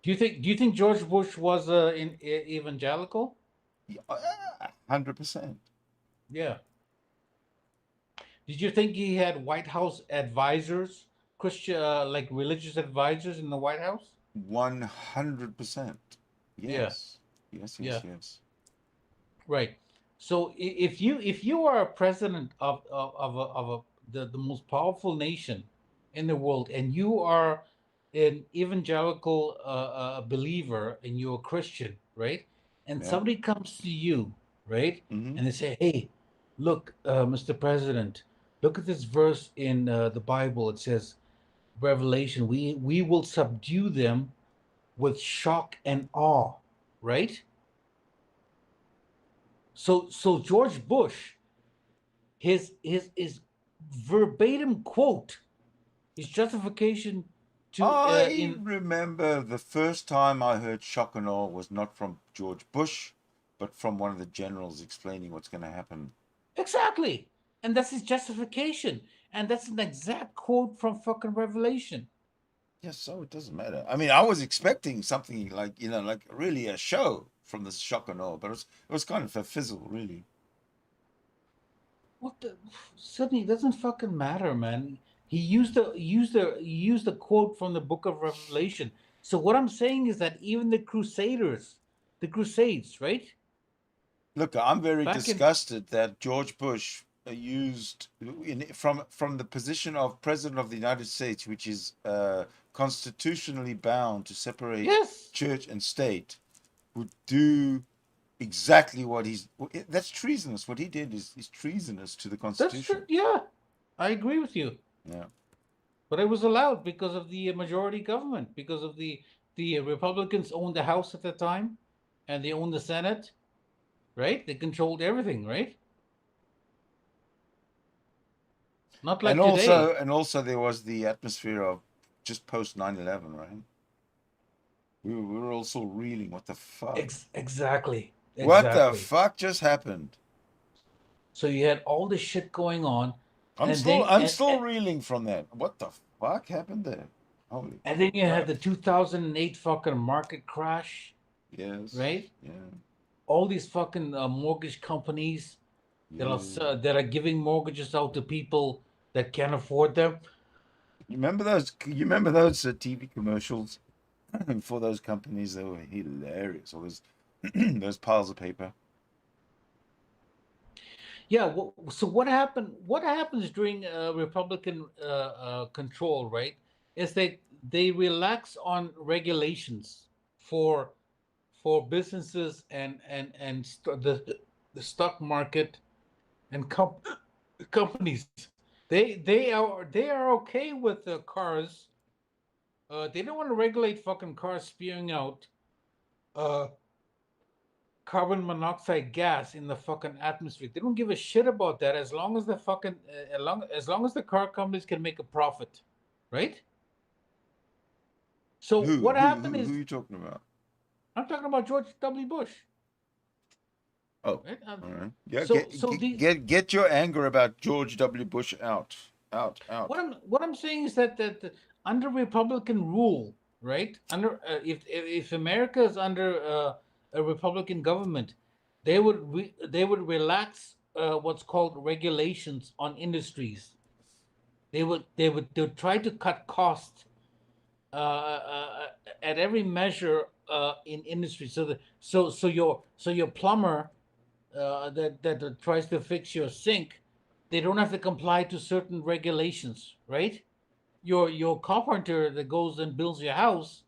Do you think George Bush was evangelical? 100%. Yeah. Did you think he had White House advisors, Christian like religious advisors in the White House? 100%. Yes. Yeah. Yes. Right. So if you are a president of the most powerful nation in the world, and you are an evangelical believer and you're a Christian, right? And somebody comes to you, right? And they say, hey, look, Mr. President, look at this verse in the Bible. It says, Revelation, we will subdue them with shock and awe, right? So George Bush, his verbatim quote, his justification to I remember the first time I heard shock and awe was not from George Bush, but from one of the generals explaining what's going to happen. Exactly. And that's his justification. And that's an exact quote from fucking Revelation. Yes, so it doesn't matter. I mean, I was expecting something like, like really a show from this shock and awe, but it was kind of a fizzle, really. What the Sydney, it doesn't fucking matter, man. He used the quote from the book of Revelation. So what I'm saying is that even the Crusades, right? Look, I'm very disgusted that George Bush used from the position of president of the United States, which is constitutionally bound to separate church and state, would do exactly what that's treasonous. What he did is treasonous to the Constitution. That's true. Yeah, I agree with you. Yeah. But it was allowed because of the majority government, because of the Republicans owned the House at the time, and they owned the Senate, right? They controlled everything, right? Not like today. And also there was the atmosphere of just post 9/11, right? We were also reeling. What the fuck? Exactly. What the fuck just happened? So you had all this shit going on. I'm still reeling from that. What the fuck happened there? Holy. And then you had the 2008 fucking market crash. Yes. Right. Yeah. All these fucking mortgage companies that are giving mortgages out to people that can't afford them. You remember those TV commercials for those companies? They were hilarious. All those piles of paper. Yeah. So what happened? What happens during Republican control, right? Is that they relax on regulations for businesses and the stock market and companies. They are okay with the cars. They don't want to regulate fucking cars spewing out carbon monoxide gas in the fucking atmosphere. They don't give a shit about that as long as the fucking as long as the car companies can make a profit, right? So what happened is, who are you talking about? I'm talking about George W. Bush. Oh, Right? all right. Yeah, So get your anger about George W. Bush out. What I'm saying is that under Republican rule, right? Under if America is under a Republican government, they would relax what's called regulations on industries. They would try to cut costs at every measure in industry. So your plumber that tries to fix your sink, they don't have to comply to certain regulations, right? Your carpenter that goes and builds your house,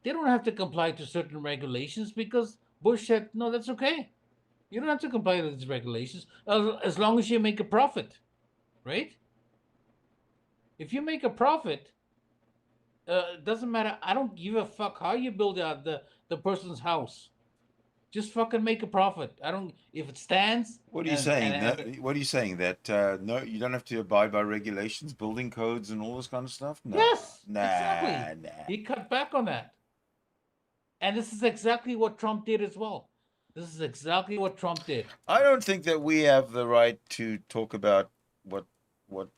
they don't have to comply to certain regulations because Bush said no, that's okay. You don't have to comply to these regulations as long as you make a profit, right? If you make a profit, doesn't matter. I don't give a fuck how you build out the person's house. Just fucking make a profit. I don't if it stands. What are you saying? What are you saying? That no, you don't have to abide by regulations, building codes, and all this kind of stuff? No. Yes, Nah, exactly. nah. He cut back on that. And this is exactly what Trump did as well. This is exactly what Trump did. I don't think that we have the right to talk about what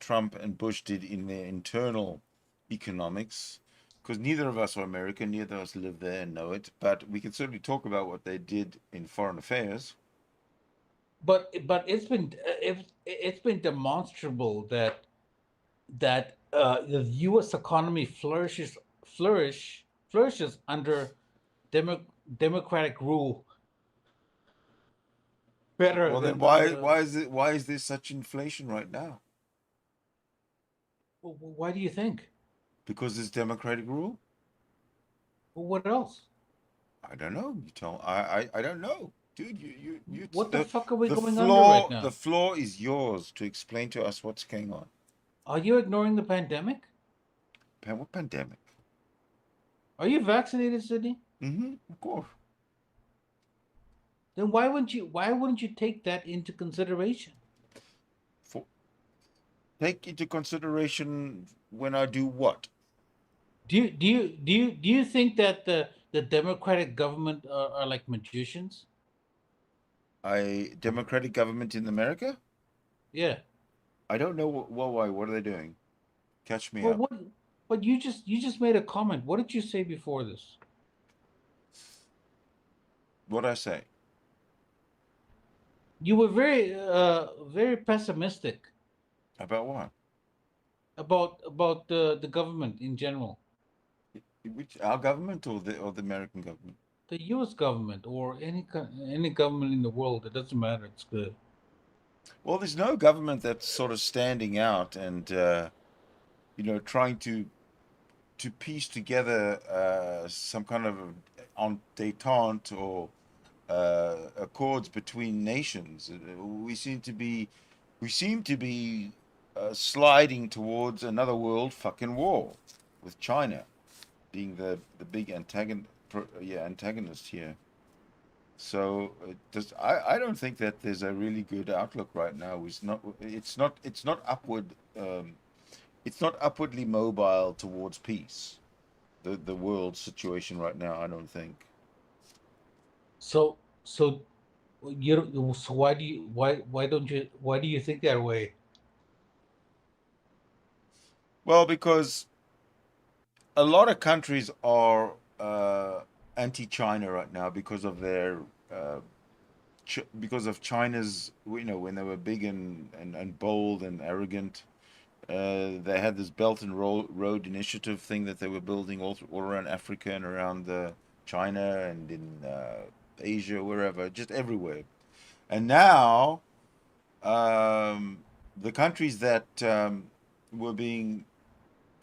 Trump and Bush did in their internal economics, because neither of us are American, neither of us live there and know it. But we can certainly talk about what they did in foreign affairs. But it's been demonstrable that the U.S. economy flourishes under democratic rule better. Well, then why is there such inflation right now? Well, why do you think? Because there's democratic rule. Well, what else? I don't know. You tell. I don't know, dude. You. What the fuck are we going under right now? The floor is yours to explain to us what's going on. Are you ignoring the pandemic? What pandemic? Are you vaccinated, Sydney? Mm-hmm. Of course. Then why wouldn't you take that into consideration? Take into consideration when I do what? Do you think that the democratic government are like magicians? Democratic government in America? Yeah. I don't know why. What are they doing? Catch me up. But you just made a comment. What did you say before this? What'd I say? You were very pessimistic. About what? About the government in general. Which our government or the American government? The U.S. government or any government in the world. It doesn't matter. It's good. Well, there's no government that's sort of standing out and trying to piece together some kind of entente or accords between nations. We seem to be sliding towards another world fucking war, with China being the big antagonist here. So I don't think that there's a really good outlook right now. It's not upwardly mobile towards peace. The world situation right now, I don't think. So why do you think that way? Well, because a lot of countries are anti-China right now because of their because of China's, when they were big and bold and arrogant. They had this Belt and Road Initiative thing that they were building all around Africa and around China and in Asia, wherever, just everywhere. And now the countries that were being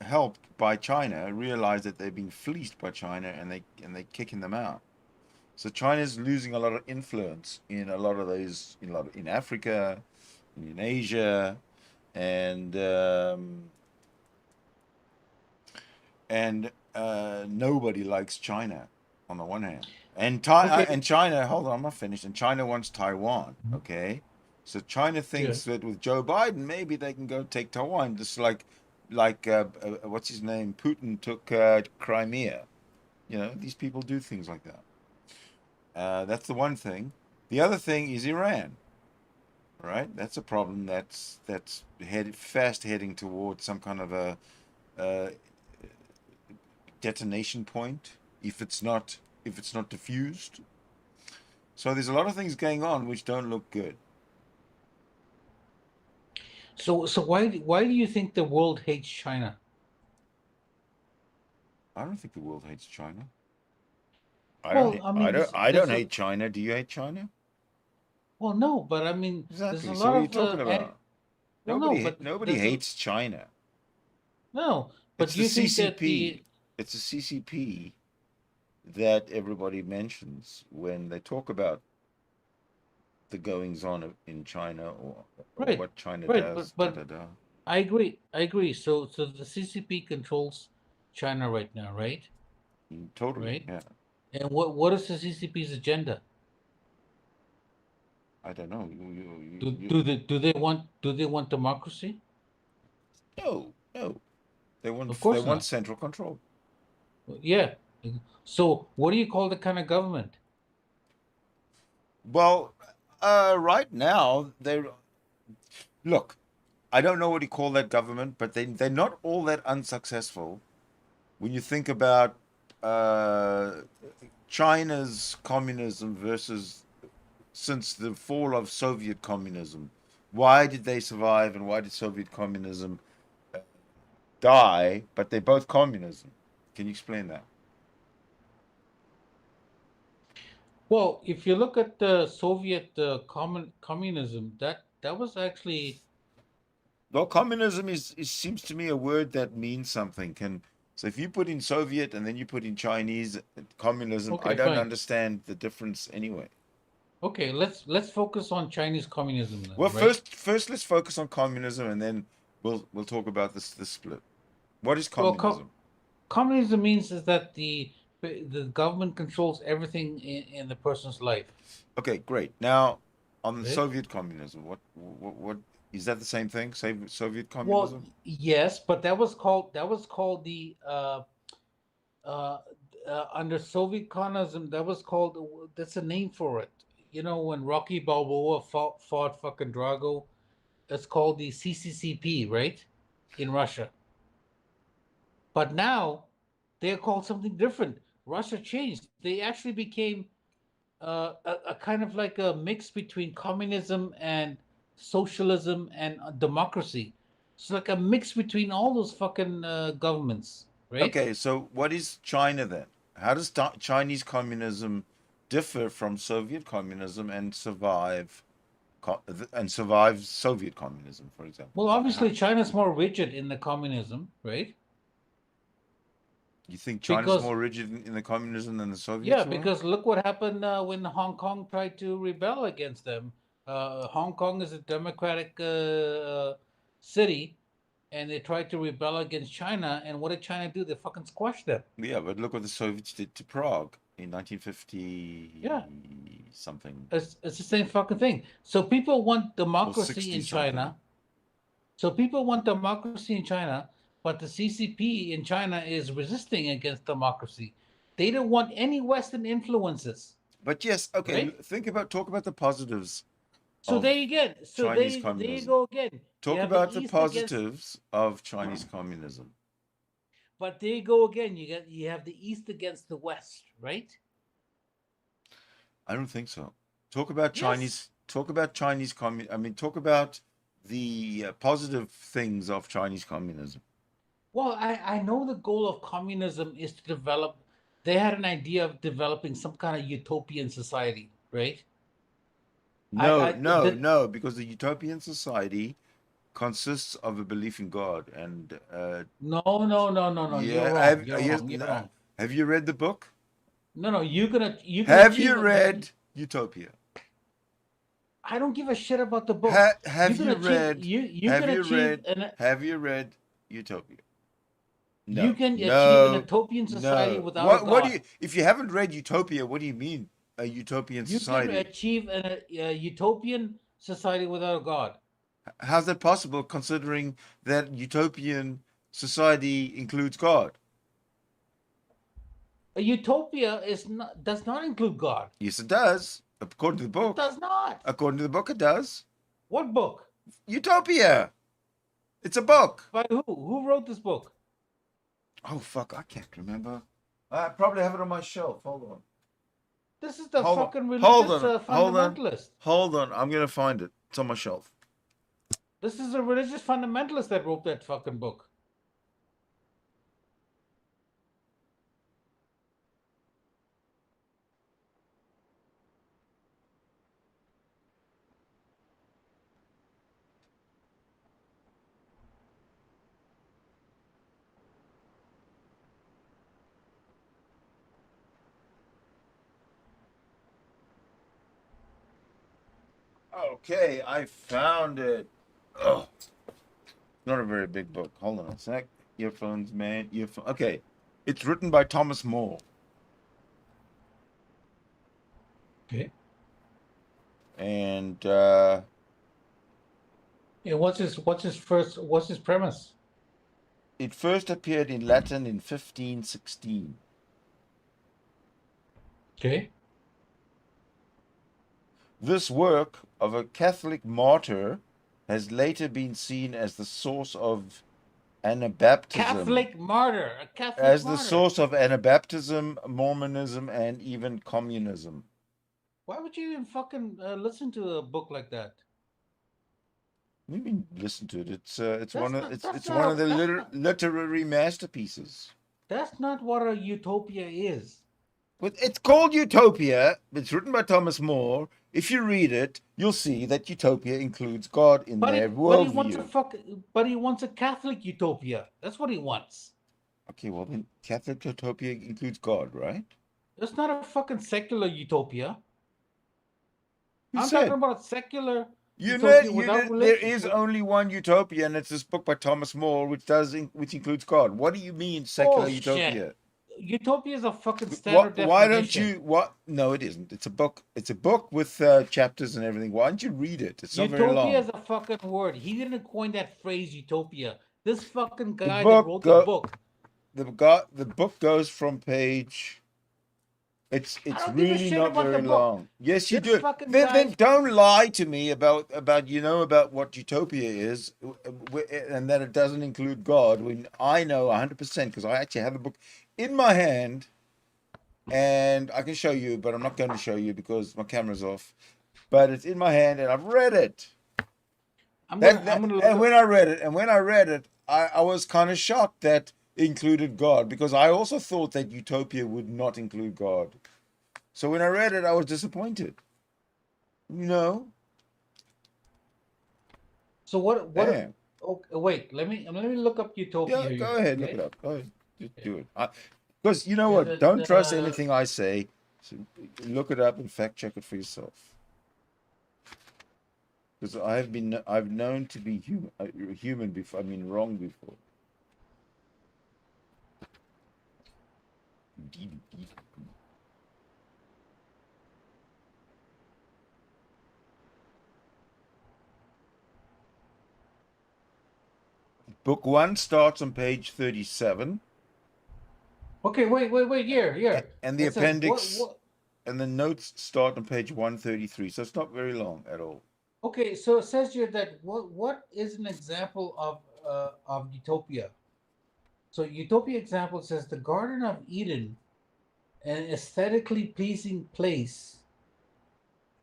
helped by China realize that they're being fleeced by China, and they're kicking them out. So China's losing a lot of influence in a lot of those, in Africa, in Asia, and nobody likes China on the one hand. And China, hold on, I'm not finished. And China wants Taiwan, okay? So China thinks that with Joe Biden, maybe they can go take Taiwan, just like what's his name? Putin took Crimea. These people do things like that. That's the one thing. The other thing is Iran, right? That's a problem that's fast heading towards some kind of a detonation point if it's not diffused. So there's a lot of things going on which don't look good. So why do you think the world hates China? I don't think the world hates China. I don't hate China. Do you hate China? Well, no, but I mean, exactly. There's a so lot what are you of, talking about? Nobody there's hates China. No, but It's you the think that CCP. It's the CCP that everybody mentions when they talk about the goings on in China or what China does. But I agree. So the CCP controls China right now, right? Totally. Right? Yeah. And what is the CCP's agenda? I don't know. Do they want democracy? No. They want Of course not. central control. Yeah. So what do you call the kind of government? Well, right now look. I don't know what you call that government, but they're not all that unsuccessful. When you think about China's communism versus since the fall of Soviet communism, why did they survive and why did Soviet communism die? But they're both communism. Can you explain that? Well, if you look at the Soviet communism, that was actually. Well, communism seems to me a word that means something. So if you put in Soviet and then you put in Chinese communism, Okay, I don't fine. understand the difference anyway. Okay, let's focus on Chinese communism then. Well, right? first let's focus on communism and then we'll talk about this split. What is communism? Well, communism means is that the government controls everything in the person's life. Okay, great. Now, on Right? Soviet communism, what is that the same thing? Soviet communism? Well, yes, but that was called the under Soviet communism. That was called, that's a name for it. You know, when Rocky Balboa fought fucking Drago, it's called the CCCP, right? In Russia. But now they're called something different. Russia changed. They actually became a kind of like a mix between communism and socialism and democracy. It's like a mix between all those fucking governments, right? Okay, so what is China then? How does Chinese communism differ from Soviet communism and survive Soviet communism, for example? Well, obviously China's more rigid in the communism, right? You think China's more rigid in the communism than the Soviets? Yeah, because look what happened when Hong Kong tried to rebel against them. Hong Kong is a democratic city, and they tried to rebel against China. And what did China do? They fucking squashed them. Yeah, but look what the Soviets did to Prague in 1950. Yeah, something. It's the same fucking thing. So people want democracy in China. So people want democracy in China, but the CCP in China is resisting against democracy. They don't want any Western influences. But yes, okay. Right? Talk about the positives. So there you go. So there you go again. Talk about the positives of Chinese communism. But there you go again. You have the East against the West, right? I don't think so. Talk about Chinese. Talk about Chinese talk about the positive things of Chinese communism. Well, I know the goal of communism is to develop. They had an idea of developing some kind of utopian society, right? No, because the utopian society consists of a belief in God and. No. Yeah, you're wrong. Have you read the book? No. You have you read Utopia? I don't give a shit about the book. Have you read Utopia? No. You can achieve an utopian society without God. If you haven't read Utopia, what do you mean a utopian society? You can achieve a utopian society without God. How's that possible, considering that utopian society includes God? A utopia does not include God. Yes, it does. According to the book. It does not. According to the book, it does. What book? Utopia. It's a book. By who? Who wrote this book? Oh, fuck. I can't remember. I probably have it on my shelf. Hold on. This is the Hold fucking on. religious fundamentalist. Hold on. I'm going to find it. It's on my shelf. This is a religious fundamentalist that wrote that fucking book. Okay, I found it. Oh, not a very big book. Hold on a sec. Earphones, man. Okay, it's written by Thomas More. Okay. And yeah, what's his premise? It first appeared in Latin in 1516. Okay. This work of a Catholic martyr has later been seen as the source of Anabaptism. Catholic martyr, a Catholic as martyr. the source of Anabaptism, Mormonism, and even communism. Why would you even fucking listen to a book like that? What do you mean listen to it? It's one of the literary masterpieces. That's not what a utopia is. But it's called Utopia. It's written by Thomas More. If you read it, you'll see that Utopia includes God in their worldview. But he wants a Catholic utopia. That's what he wants. Okay, well then Catholic utopia includes God, right? That's not a fucking secular utopia. Who I'm said? talking about a secular There is only one utopia, and it's this book by Thomas More, which includes God. What do you mean secular utopia? Shit. Utopia is a fucking standard definition. Why don't you? No, it isn't. It's a book. It's a book with chapters and everything. Why don't you read it? It's not very long. Utopia is a fucking word. He didn't coin that phrase, utopia. This fucking guy that wrote the book. The book goes from page. It's really not very long. Yes, you do. Then don't lie to me about what utopia is, and that it doesn't include God. When I know 100% because I actually have the book in my hand, and I can show you, but I'm not going to show you because my camera's off. But it's in my hand, and I've read it. When I read it, I was kind of shocked that it included God, because I also thought that utopia would not include God. So when I read it, I was disappointed. You know. So what? Okay, wait, let me look up utopia. Yeah, go ahead, look it up. Go ahead. Just do it. Because you know what? Don't trust anything I say. So look it up and fact check it for yourself. Because I've known to be human before. I mean, wrong before. Book 1 starts on page 37. Okay, wait, here. And the appendix and the notes start on page 133, so it's not very long at all. Okay, so it says here that what is an example of utopia? So utopia example says the Garden of Eden, an aesthetically pleasing place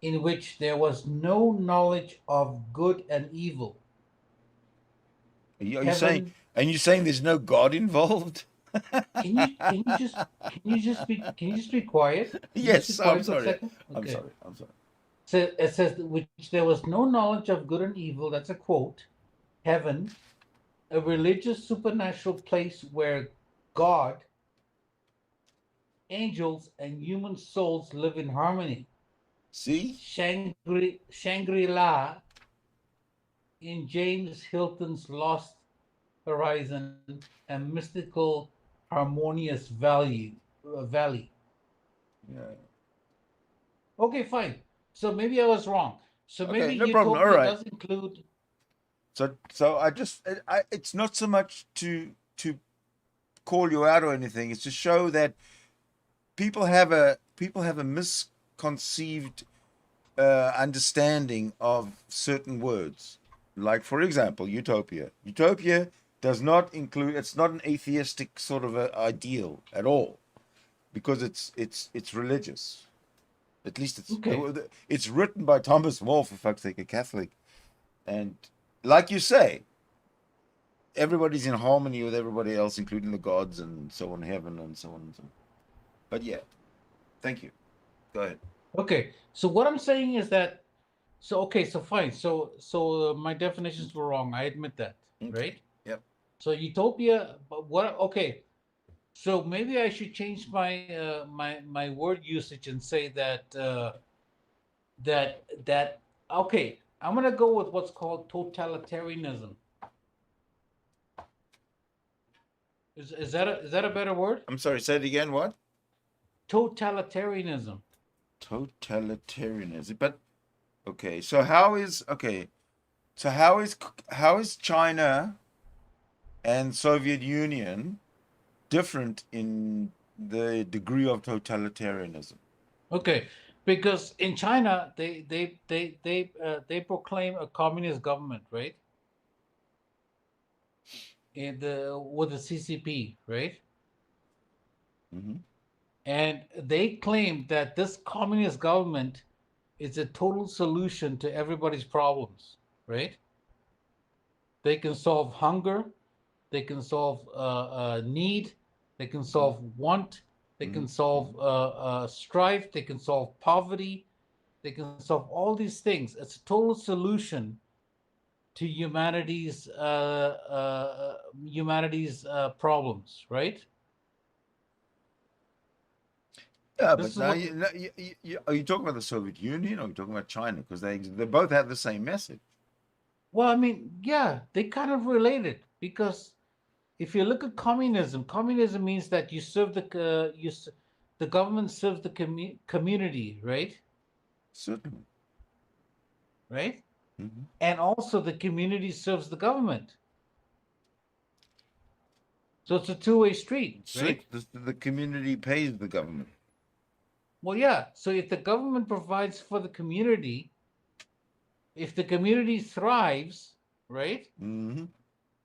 in which there was no knowledge of good and evil. Are you saying there's no God involved? Can you just be quiet? Yes, I'm sorry. Okay. I'm sorry. So it says which there was no knowledge of good and evil. That's a quote. Heaven, a religious supernatural place where God, angels, and human souls live in harmony. See? Shangri-La in James Hilton's Lost Horizon, a mystical, harmonious valley. Yeah. Okay, fine. So maybe I was wrong. So maybe no problem. All right. does include. So it's not so much to call you out or anything. It's to show that people have a misconceived understanding of certain words. Like, for example, utopia. Utopia does not include, it's not an atheistic sort of a ideal at all, because it's religious. At least it's written by Thomas More, for fuck's sake, a Catholic. And like you say, everybody's in harmony with everybody else, including the gods and so on, heaven and so on and so on. But yeah, thank you. Go ahead. Okay, so what I'm saying is that, so fine. So my definitions were wrong. I admit that, right? Yep. So utopia, but what? Okay, so maybe I should change my my word usage and say that that okay. I'm gonna go with what's called totalitarianism. Is that a better word? I'm sorry, say it again. What? Totalitarianism. Totalitarianism. But okay, so how is China and Soviet Union different in the degree of totalitarianism? Okay, because in China they proclaim a communist government, right? In the with the CCP, right? Mm-hmm. And they claim that this communist government is a total solution to everybody's problems, right? They can solve hunger, they can solve need, they can solve want, they can solve strife, they can solve poverty, they can solve all these things. It's a total solution to humanity's problems, right? Yeah, but now are you talking about the Soviet Union or are you talking about China? Because they both have the same message. Well, I mean, yeah, they kind of related, because if you look at communism, communism means that you serve the government serves the community, right? Certainly. Right? Mm-hmm. And also the community serves the government. So it's a two-way street, right? The community pays the government. Well, yeah. So if the government provides for the community, if the community thrives, right? Mm-hmm.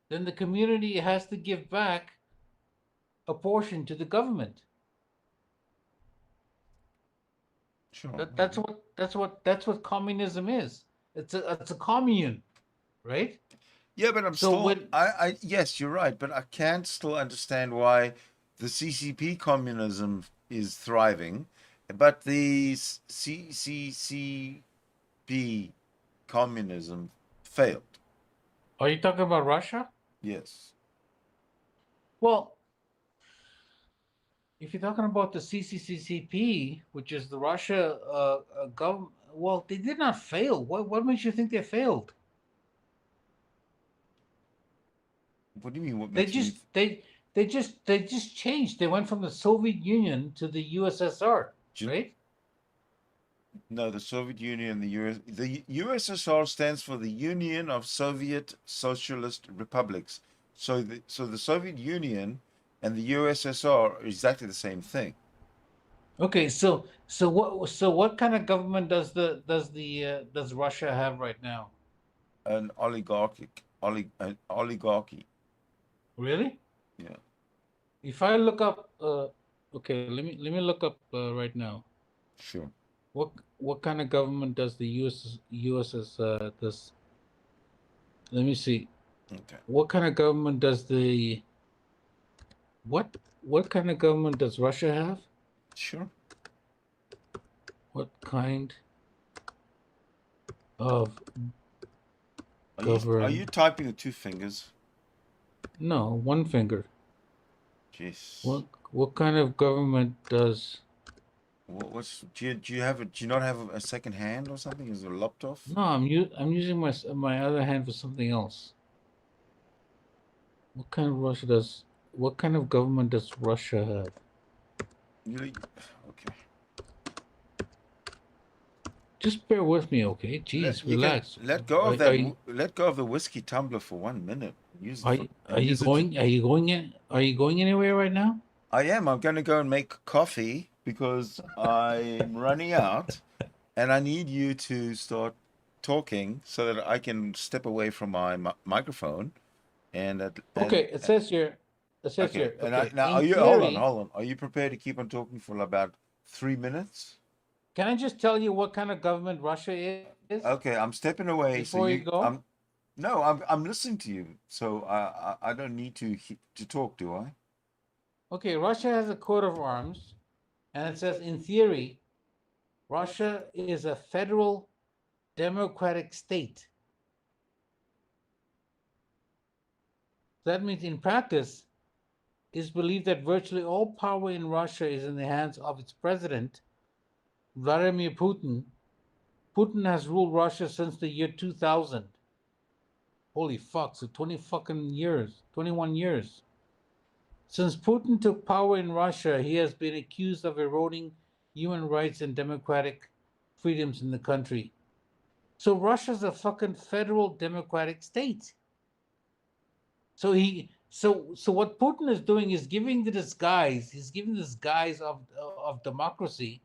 Then the community has to give back a portion to the government. Sure. That's what communism is. It's a commune, right? Yeah, but yes, you're right, but I can't still understand why the CCP communism is thriving, but the CCCP communism failed. Are you talking about Russia? Yes. Well, if you're talking about the CCCP, which is the Russia government, well, they did not fail. What makes you think they failed? What do you mean? What They makes just changed. They went from the Soviet Union to the USSR, right? No, the Soviet Union, the USSR stands for the Union of Soviet Socialist Republics. So the Soviet Union and the USSR are exactly the same thing. Okay, so what kind of government does Russia have right now? An oligarchy. Really? Yeah. If I look up, okay, let me look up right now. Sure. What kind of government does the USS does? Let me see. Okay. What kind of government does what kind of government does Russia have? Sure. What kind of Are you typing with two fingers? No, one finger. Jeez. What kind of government does? Do you not have a second hand or something? Is it lopped off? No, I'm using my other hand for something else. What kind of government does Russia have? Okay. Just bear with me, okay? Jeez, relax. Let go of the whiskey tumbler for 1 minute. Are you going anywhere right now? I am. I'm going to go and make coffee because I'm running out, and I need you to start talking so that I can step away from my microphone. And okay, it says here. It says okay. here. And Okay, now, in are you theory, hold on? Are you prepared to keep on talking for about 3 minutes? can I just tell you what kind of government Russia is? Okay, I'm stepping away. Before you go. I'm listening to you, so I don't need to talk, do I? Okay, Russia has a coat of arms, and it says in theory, Russia is a federal democratic state. That means in practice, it's believed that virtually all power in Russia is in the hands of its president, Vladimir Putin. Putin has ruled Russia since the year 2000. Holy fuck, so 20 fucking years, 21 years. Since Putin took power in Russia, he has been accused of eroding human rights and democratic freedoms in the country. So Russia's a fucking federal democratic state. So what Putin is doing is giving the disguise. He's giving this guise of democracy.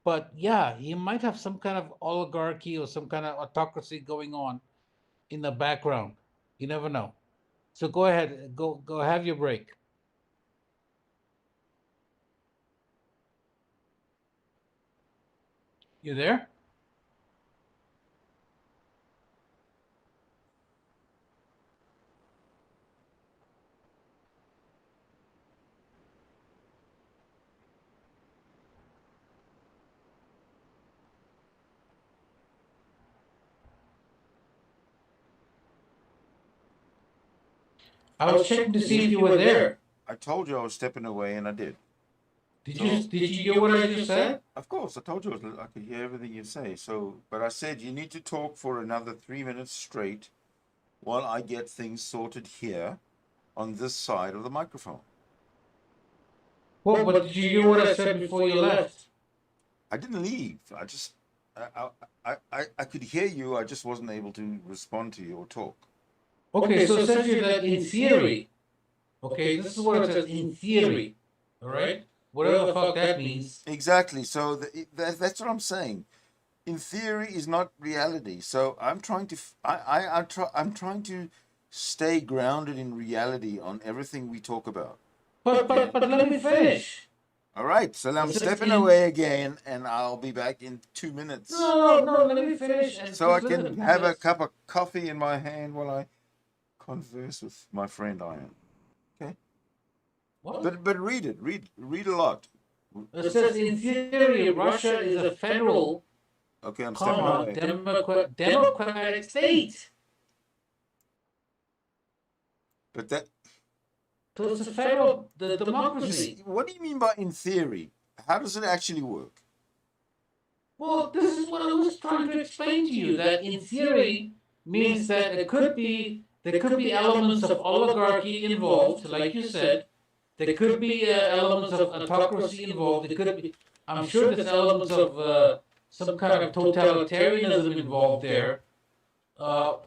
But yeah, he might have some kind of oligarchy or some kind of autocracy going on in the background. You never know. So go ahead, go have your break. You there? I was checking to see if you were there. I told you I was stepping away, and I did. Did you hear what I just said? Of course, I told you I could hear everything you say. So, but I said you need to talk for another 3 minutes straight while I get things sorted here on this side of the microphone. Well, but did you hear what I said before you left? I didn't leave. I just I could hear you. I just wasn't able to respond to you or talk. Okay, so it says here that in theory, okay, this is what it says in theory, all right? Whatever the fuck that means. Exactly. So that's what I'm saying. In theory is not reality. So I'm trying to I'm trying to stay grounded in reality on everything we talk about. But let me finish. All right, so I'm stepping away again, and I'll be back in 2 minutes. No, let me finish. So I can have a cup of coffee in my hand while I converse with my friend Ian. Okay. What? But read it. Read a lot. It says in theory, Russia is a federal, okay, I'm stepping away. democratic state. But that. So it's a federal democracy. What do you mean by in theory? How does it actually work? Well, this is what I was trying to explain to you. That in theory means that there could be elements of oligarchy involved, like you said. There could be elements of autocracy involved. There could be, I'm sure there's elements of some kind of totalitarianism involved there. I'll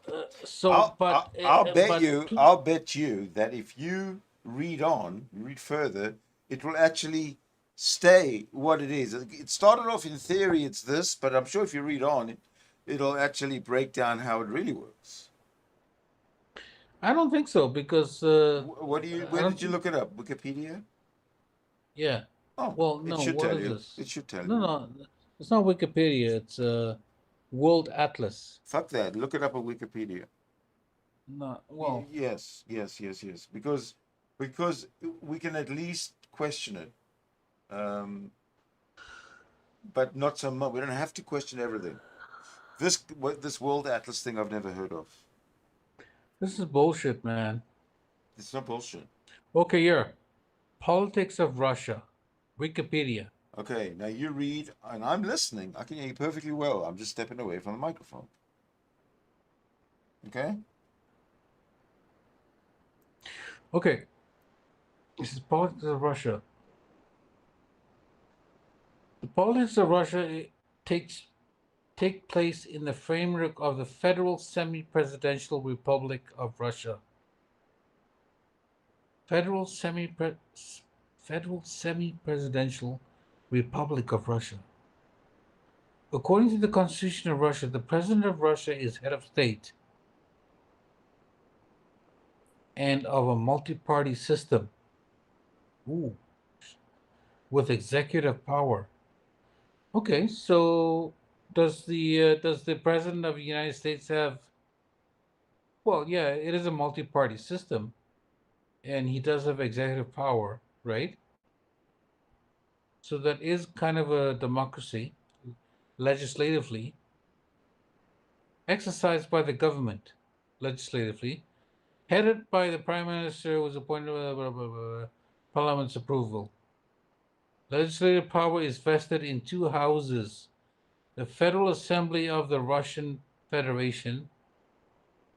bet you that if you read further, it will actually stay what it is. It started off in theory, it's this, but I'm sure if you read on, it'll actually break down how it really works. I don't think so, because where did you look it up? Wikipedia? Yeah. Oh, well, no. What is this? It should tell you. No, it's not Wikipedia. It's World Atlas. Fuck that. Look it up on Wikipedia. No, well. Yes. Because we can at least question it, but not so much. We don't have to question everything. This World Atlas thing I've never heard of. This is bullshit, man. It's not bullshit. Okay, here. Politics of Russia. Wikipedia. Okay, now you read, and I'm listening. I can hear you perfectly well. I'm just stepping away from the microphone. Okay? Okay. This is politics of Russia. The politics of Russia take place in the framework of the Federal Semi-Presidential Republic of Russia. Federal Semi-Presidential Republic of Russia. according to the Constitution of Russia, the president of Russia is head of state and of a multi-party system. Ooh. With executive power. Okay, so does the president of the United States have? Well, yeah, it is a multi-party system, and he does have executive power, right? So that is kind of a democracy, legislatively, exercised by the government, legislatively, headed by the prime minister, who was appointed with parliament's approval. Legislative power is vested in two houses: the Federal Assembly of the Russian Federation,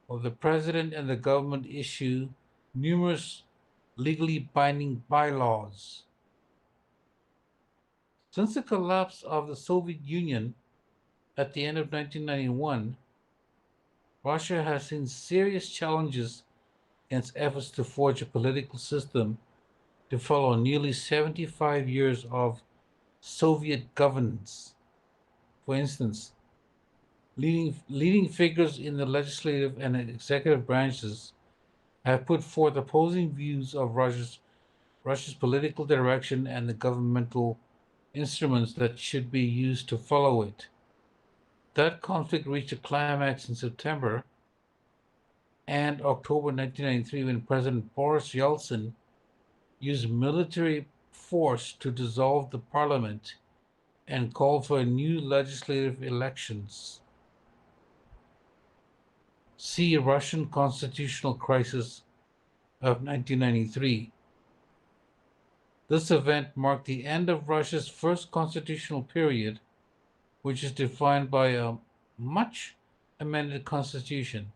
or the president and the government issue numerous legally binding bylaws. Since the collapse of the Soviet Union at the end of 1991, Russia has seen serious challenges in its efforts to forge a political system to follow nearly 75 years of Soviet governance. For instance, leading figures in the legislative and executive branches have put forth opposing views of Russia's political direction and the governmental instruments that should be used to follow it. That conflict reached a climax in September and October 1993 when President Boris Yeltsin used military force to dissolve the parliament and called for new legislative elections. See Russian constitutional crisis of 1993. This event marked the end of Russia's first constitutional period, which is defined by a much amended constitution.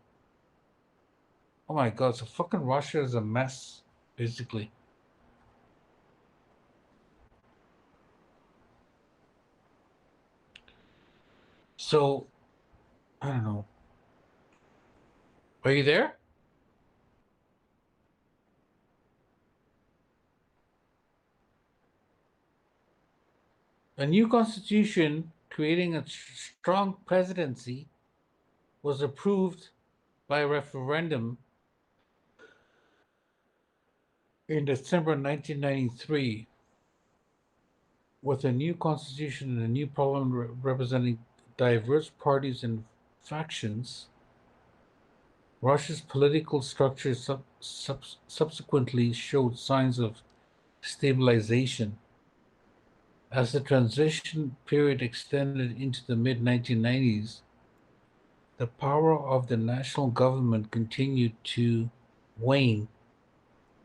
Oh my God, so fucking Russia is a mess, basically. So, I don't know. Are you there? A new constitution creating a strong presidency was approved by referendum in December 1993. With a new constitution and a new parliament representing diverse parties and factions, Russia's political structure subsequently showed signs of stabilization. As the transition period extended into the mid-1990s, the power of the national government continued to wane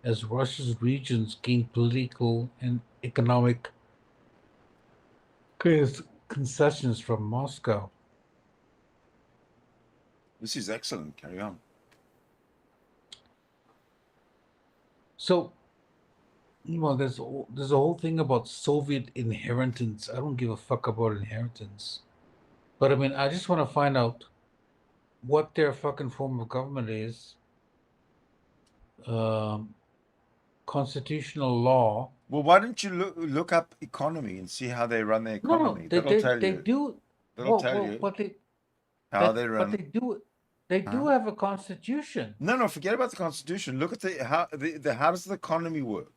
as Russia's regions gained political and economic concessions from Moscow. This is excellent. Carry on. So, there's a whole thing about Soviet inheritance. I don't give a fuck about inheritance. But I mean, I just want to find out what their fucking form of government is. Constitutional law. Well, why don't you look up economy and see how they run their economy? No, That'll tell they you. do. That'll tell you how they run. But they do have a constitution. No, forget about the constitution. Look at how does the economy work,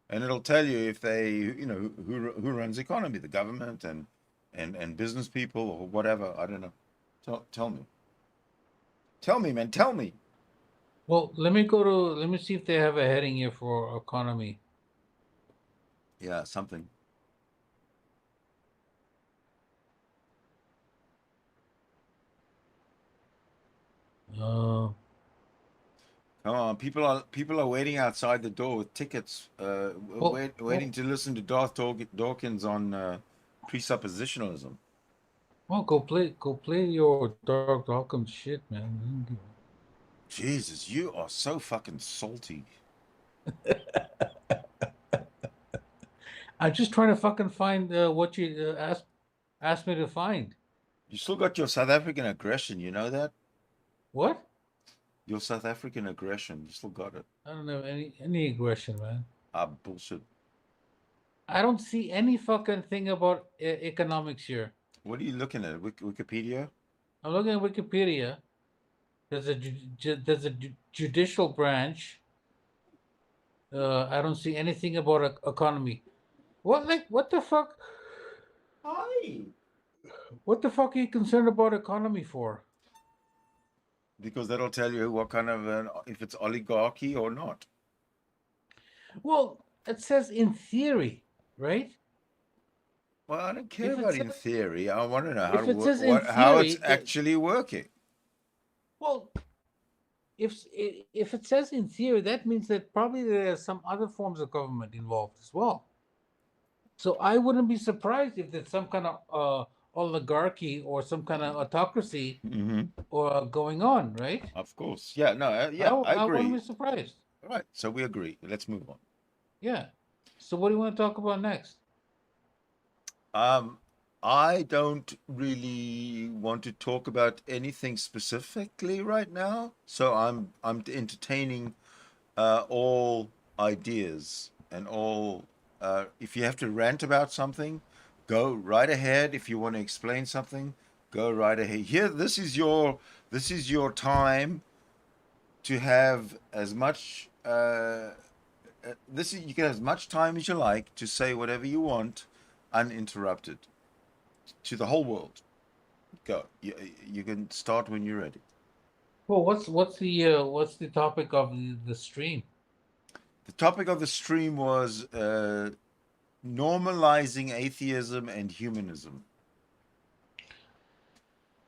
and it'll tell you if they, who runs the economy, the government and business people or whatever. I don't know. Tell me, man. Tell me. Well, let me see if they have a heading here for economy. Yeah, something. Come on, people are waiting outside the door with tickets, waiting to listen to Darth Dawkins on presuppositionalism. Well, go play your Darth Dawkins shit, man. Jesus, you are so fucking salty. I'm just trying to fucking find what you asked me to find. You still got your South African aggression, you know that? What? Your South African aggression, you still got it. I don't have any aggression, man. Bullshit. I don't see any fucking thing about economics here. What are you looking at? Wikipedia? I'm looking at Wikipedia. There's a judicial branch. I don't see anything about economy. What the fuck? Hi. What the fuck are you concerned about economy for? Because that'll tell you what kind of if it's oligarchy or not. Well, it says in theory, right? Well, I don't care about in theory. I want to know how it's actually working. Well, if it says in theory, that means that probably there are some other forms of government involved as well. So I wouldn't be surprised if there's some kind of oligarchy or some kind of autocracy or going on, right? Of course. Yeah, no, I agree. I wouldn't be surprised. All right, so we agree. Let's move on. Yeah. So what do you want to talk about next? I don't really want to talk about anything specifically right now, so I'm entertaining all ideas and all. If you have to rant about something, go right ahead. If you want to explain something, go right ahead. Here, this is your time to have as much. You can have as much time as you like to say whatever you want, uninterrupted, to the whole world. Go. You can start when you're ready. Well, what's the topic of the stream? The topic of the stream was normalizing atheism and humanism.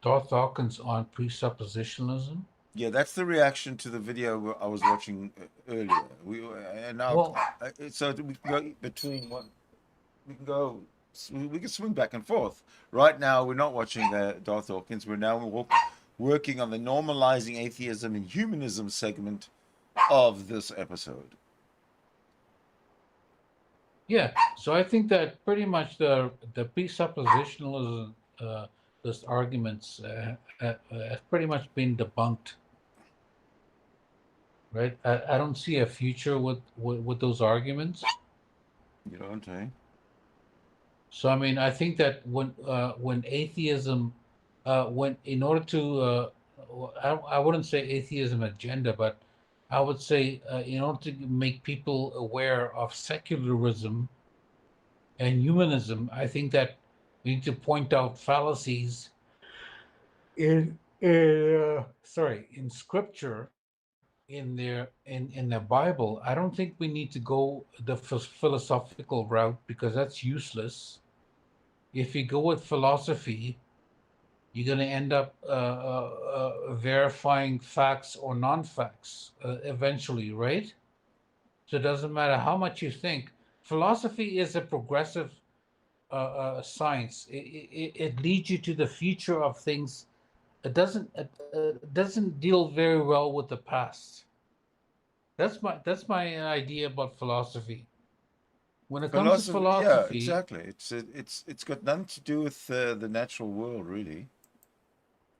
Darth Dawkins on presuppositionalism. Yeah, that's the reaction to the video I was watching earlier. So we can go between one. We can go. We can swing back and forth. Right now, we're not watching Darth Dawkins. We're now working on the normalizing atheism and humanism segment of this episode. Yeah, so I think that pretty much the presuppositionalism those arguments have pretty much been debunked. Right? I don't see a future with those arguments. You don't, eh? So I mean, I think that when atheism, when in order to, I wouldn't say atheism agenda, but I would say in order to make people aware of secularism and humanism, I think that we need to point out fallacies in scripture, in the Bible. I don't think we need to go the philosophical route because that's useless. If you go with philosophy, you're going to end up verifying facts or non-facts eventually, right? So it doesn't matter how much you think. Philosophy is a progressive science. It leads you to the future of things. It doesn't deal very well with the past. That's my idea about philosophy. When it comes to philosophy, yeah, exactly. It's got nothing to do with the natural world, really.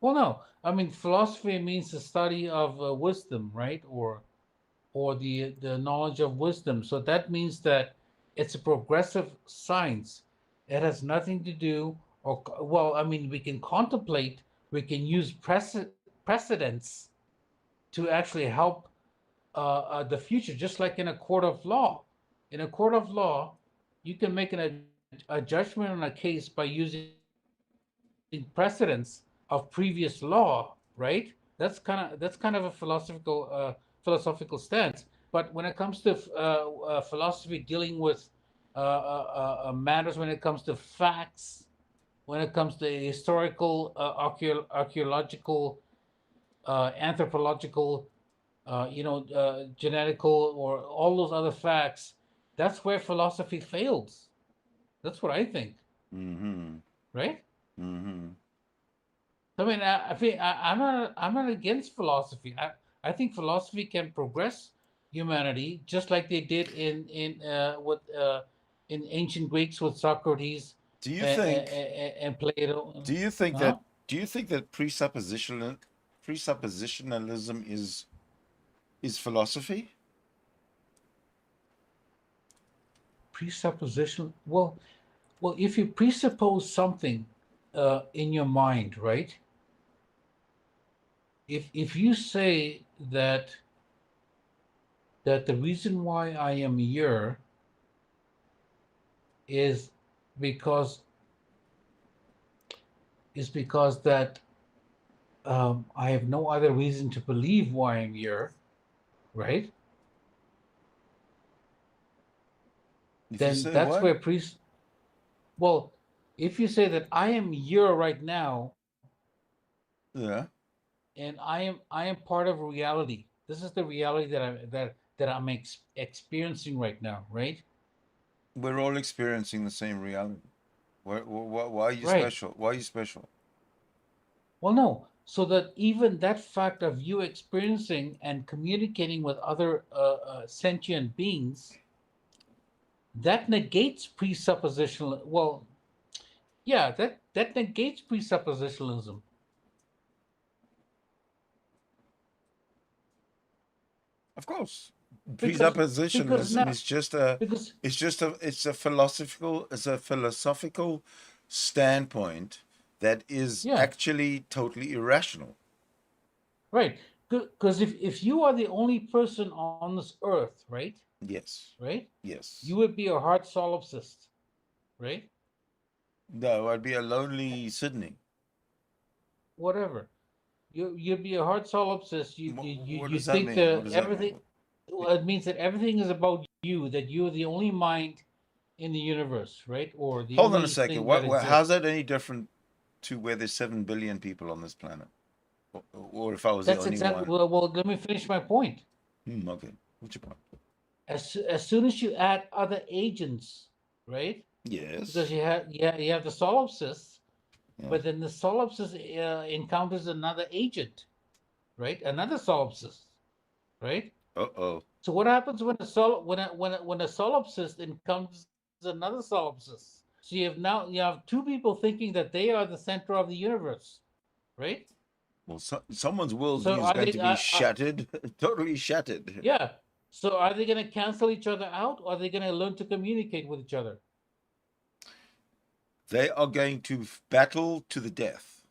Well, no. I mean, philosophy means the study of wisdom, right? Or the knowledge of wisdom. So that means that it's a progressive science. It has nothing to do, I mean, we can contemplate, we can use precedents to actually help the future, just like in a court of law. In a court of law, you can make a judgment on a case by using precedents of previous law, right? That's kind of a philosophical stance. But when it comes to philosophy dealing with matters, when it comes to facts, when it comes to historical, archaeological, anthropological, genetical, or all those other facts, that's where philosophy fails. That's what I think. Mm-hmm. Right? Mm-hmm. I mean, I'm not against philosophy. I think philosophy can progress humanity just like they did in ancient Greeks with Socrates. Do you think and Plato? Do you think that presuppositionalism is philosophy? Presupposition. Well, if you presuppose something, in your mind, right? If you say that the reason why I am here is because that I have no other reason to believe why I'm here, right? If then you say that's what? where well, if you say that I am here right now, Yeah. and I am part of reality. This is the reality that I'm experiencing right now, right? We're all experiencing the same reality. Why are you Right. special? Why are you special? Well, no. So that even that fact of you experiencing and communicating with other sentient beings, that negates presuppositional. Well, yeah, that negates presuppositionalism. Of course. Because Presuppositionalism now is just because it's a philosophical standpoint that is yeah, actually totally irrational. right. Because if you are the only person on this earth, right? Yes. Right? Yes. You would be a hard solipsist, right? No, I'd be a lonely Sydney. Whatever. You'd be a hard solipsist. What You does that think mean? What that does that everything. mean? Well, it means that everything is about you. That you're the only mind in the universe, right? Or the Hold on a only second. thing that How's exists. that any different to where there's 7 billion people on this planet? Or if I was the That's only exactly. one? Well, let me finish my point. Okay. What's your point? As soon as you add other agents, right? Because Yes. you have the solipsist, Yeah. but then the solipsist encounters another agent, right? Another solipsist, right? Uh-oh. So what happens when a solipsist encounters another solipsist? So you have two people thinking that they are the center of the universe, right? Well, someone's worldview So is are going they? to be shattered, totally shattered. Yeah. So are they going to cancel each other out, or are they going to learn to communicate with each other? They are going to battle to the death.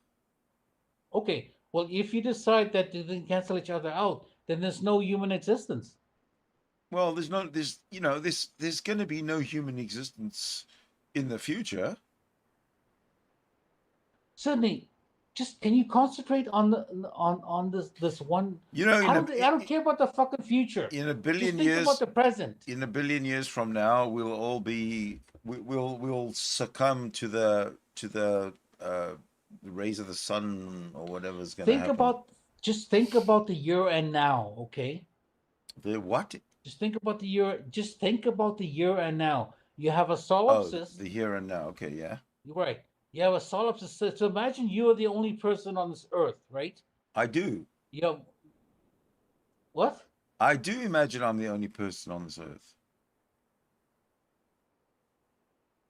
Okay. Well, if you decide that they can cancel each other out, then there's no human existence. Well, there's going to be no human existence in the future. Sydney, just can you concentrate on this one? I don't care about the fucking future. In a billion just think years, about the present. In a billion years from now, we'll succumb to the rays of the sun or whatever's going to happen. Just think about the here and now, okay? The what? Just think about the year. Just think about the here and now. You have a solipsist. Oh, the here and now. Okay, yeah. You're right. You have a solipsist. So imagine you are the only person on this earth, right? I do. Yeah. What? I do imagine I'm the only person on this earth.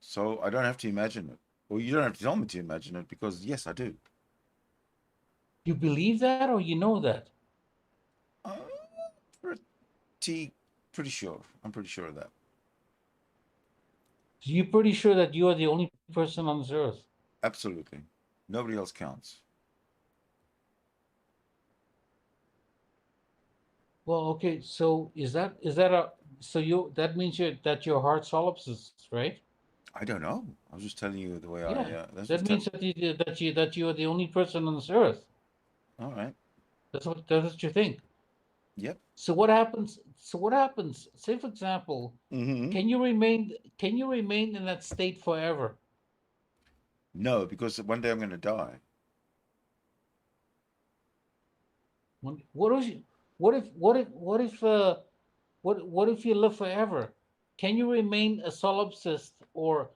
So I don't have to imagine it. Or you don't have to tell me to imagine it, because yes, I do. You believe that, or you know that? Pretty sure. I'm pretty sure of that. So you're pretty sure that you are the only person on this earth? Absolutely. Nobody else counts. Well, okay. So that that means that you're hard solipsist, right? I don't know. I was just telling you the way yeah. That means that you are the only person on this earth. All right. That's what you think. Yep. So what happens? Say, for example, can you remain in that state forever? No, because one day I'm going to die. What if you live forever? Can you remain a solipsist or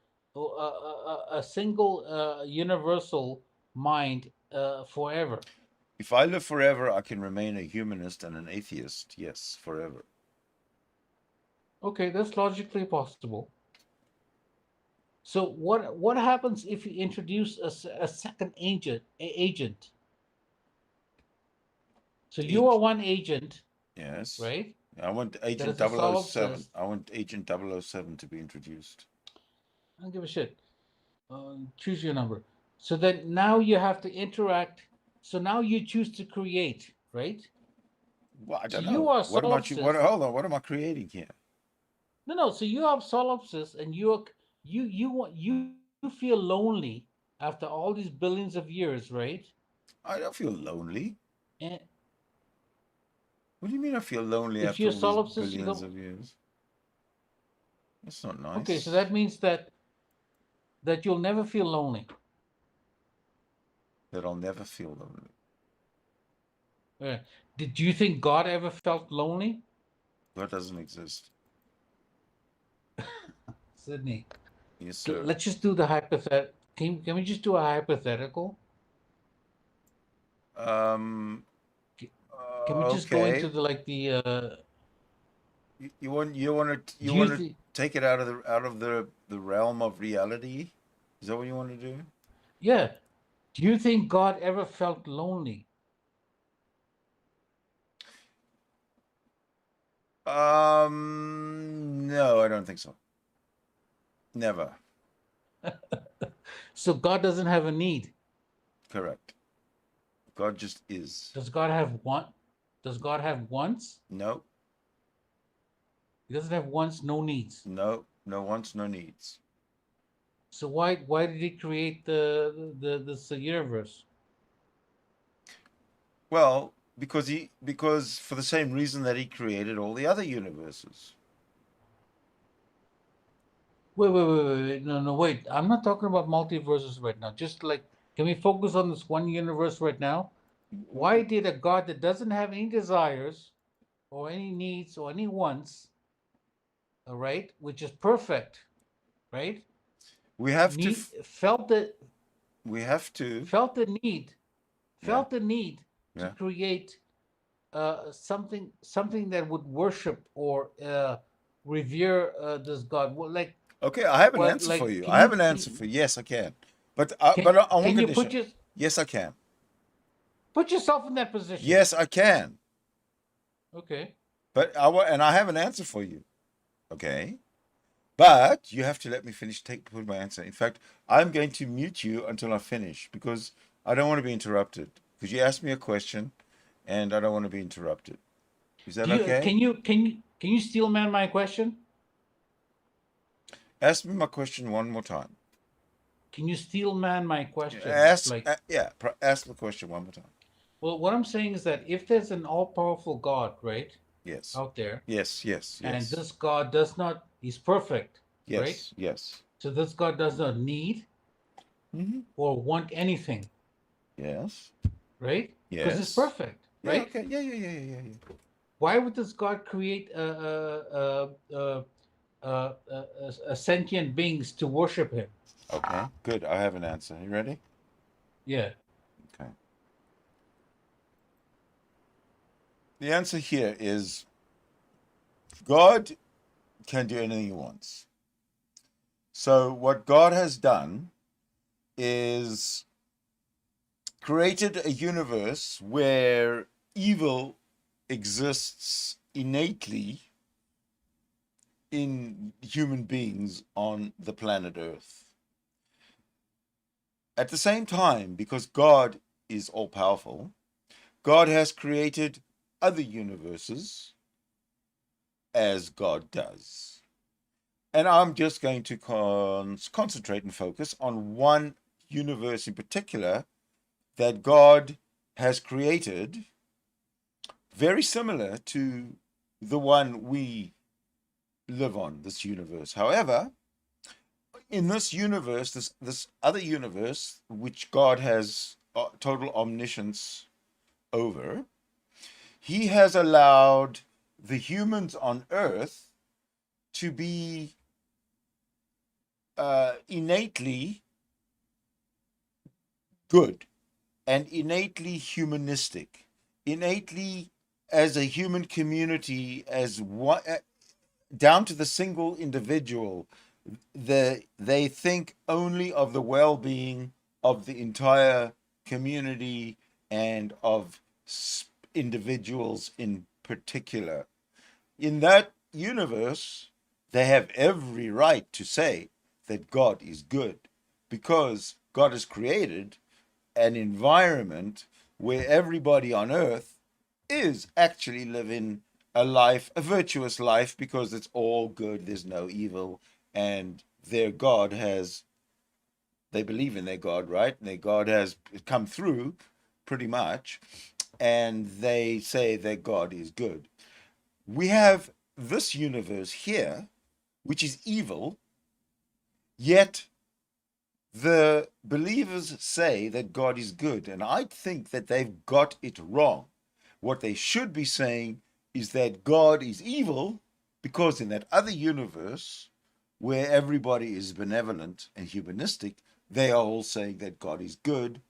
a single universal mind forever? If I live forever, I can remain a humanist and an atheist. Yes, forever. Okay, that's logically possible. So what happens if you introduce a second agent? So you are one agent. Yes. Right? I want Agent 007. I want Agent 007 to be introduced. I don't give a shit. Choose your number. So then now you have to interact. So now you choose to create, right? Well, I So don't you know. are What am I? solipsist. Hold on. What am I creating here? No. So you are solipsist, and you feel lonely after all these billions of years, right? I don't feel lonely. And What do you mean I feel lonely if after you're all these solipsist, you billions don't. of years? That's not Okay, so nice. that means that you'll never feel lonely. That I'll never feel lonely. Did you think God ever felt lonely? God doesn't exist. Sydney. Yes, sir. Let's just do the hypothetical. Can we just do a hypothetical? Can we just go into the you want to take it out of the realm of reality? Is that what you want to do? Yeah. Do you think God ever felt lonely? No, I don't think so. Never. So God doesn't have a need. Correct. God just is. Does God have want? Does God have wants? No. He doesn't have wants, no needs. No wants, no needs. So why did he create this universe? Well, because for the same reason that he created all the other universes. Wait. No, wait. I'm not talking about multiverses right now. Just like, can we focus on this one universe right now? Why did a God that doesn't have any desires or any needs or any wants, all right, which is perfect, right? We have to felt the need to create something that would worship or revere this God. Well, like, okay, I have an answer for you. I have an answer for you. Yes, I can. But on one condition. Yes, I can. Put yourself in that position. Yes, I can. Okay. But I have an answer for you. Okay. But you have to let me finish put my answer. In fact, I'm going to mute you until I finish because I don't want to be interrupted. Because you asked me a question and I don't want to be interrupted. Is that okay? Can you steel man my question? Ask me my question one more time. Can you steel man my question? Ask the question one more time. Well, what I'm saying is that if there's an all-powerful God, right? Yes. Out there. Yes. And this God does not, he's perfect. Yes. Right? Yes. So this God does not need or want anything. Yes. Right? Yes. Because it's perfect. Right? Okay. Yeah. Why would this God create sentient beings to worship him? Okay, good. I have an answer. You ready? Yeah. Okay. The answer here is God can do anything he wants. So what God has done is created a universe where evil exists innately in human beings on the planet Earth. At the same time, because God is all-powerful, God has created other universes as God does. And I'm just going to concentrate and focus on one universe in particular that God has created, very similar to the one we live on, this universe. However, in this universe, this other universe, which God has total omniscience over, he has allowed the humans on Earth to be innately good and innately humanistic, innately as a human community, as one, down to the single individual. They think only of the well-being of the entire community and of individuals in particular. In that universe, they have every right to say that God is good, because God has created an environment where everybody on earth is actually living a life, a virtuous life, because it's all good, there's no evil, and their God has, they believe in their God, right? And their God has come through pretty much, and they say that God is good. We have this universe here, which is evil, yet the believers say that God is good, and I think that they've got it wrong. What they should be saying is that God is evil, because in that other universe where everybody is benevolent and humanistic, they are all saying that God is good,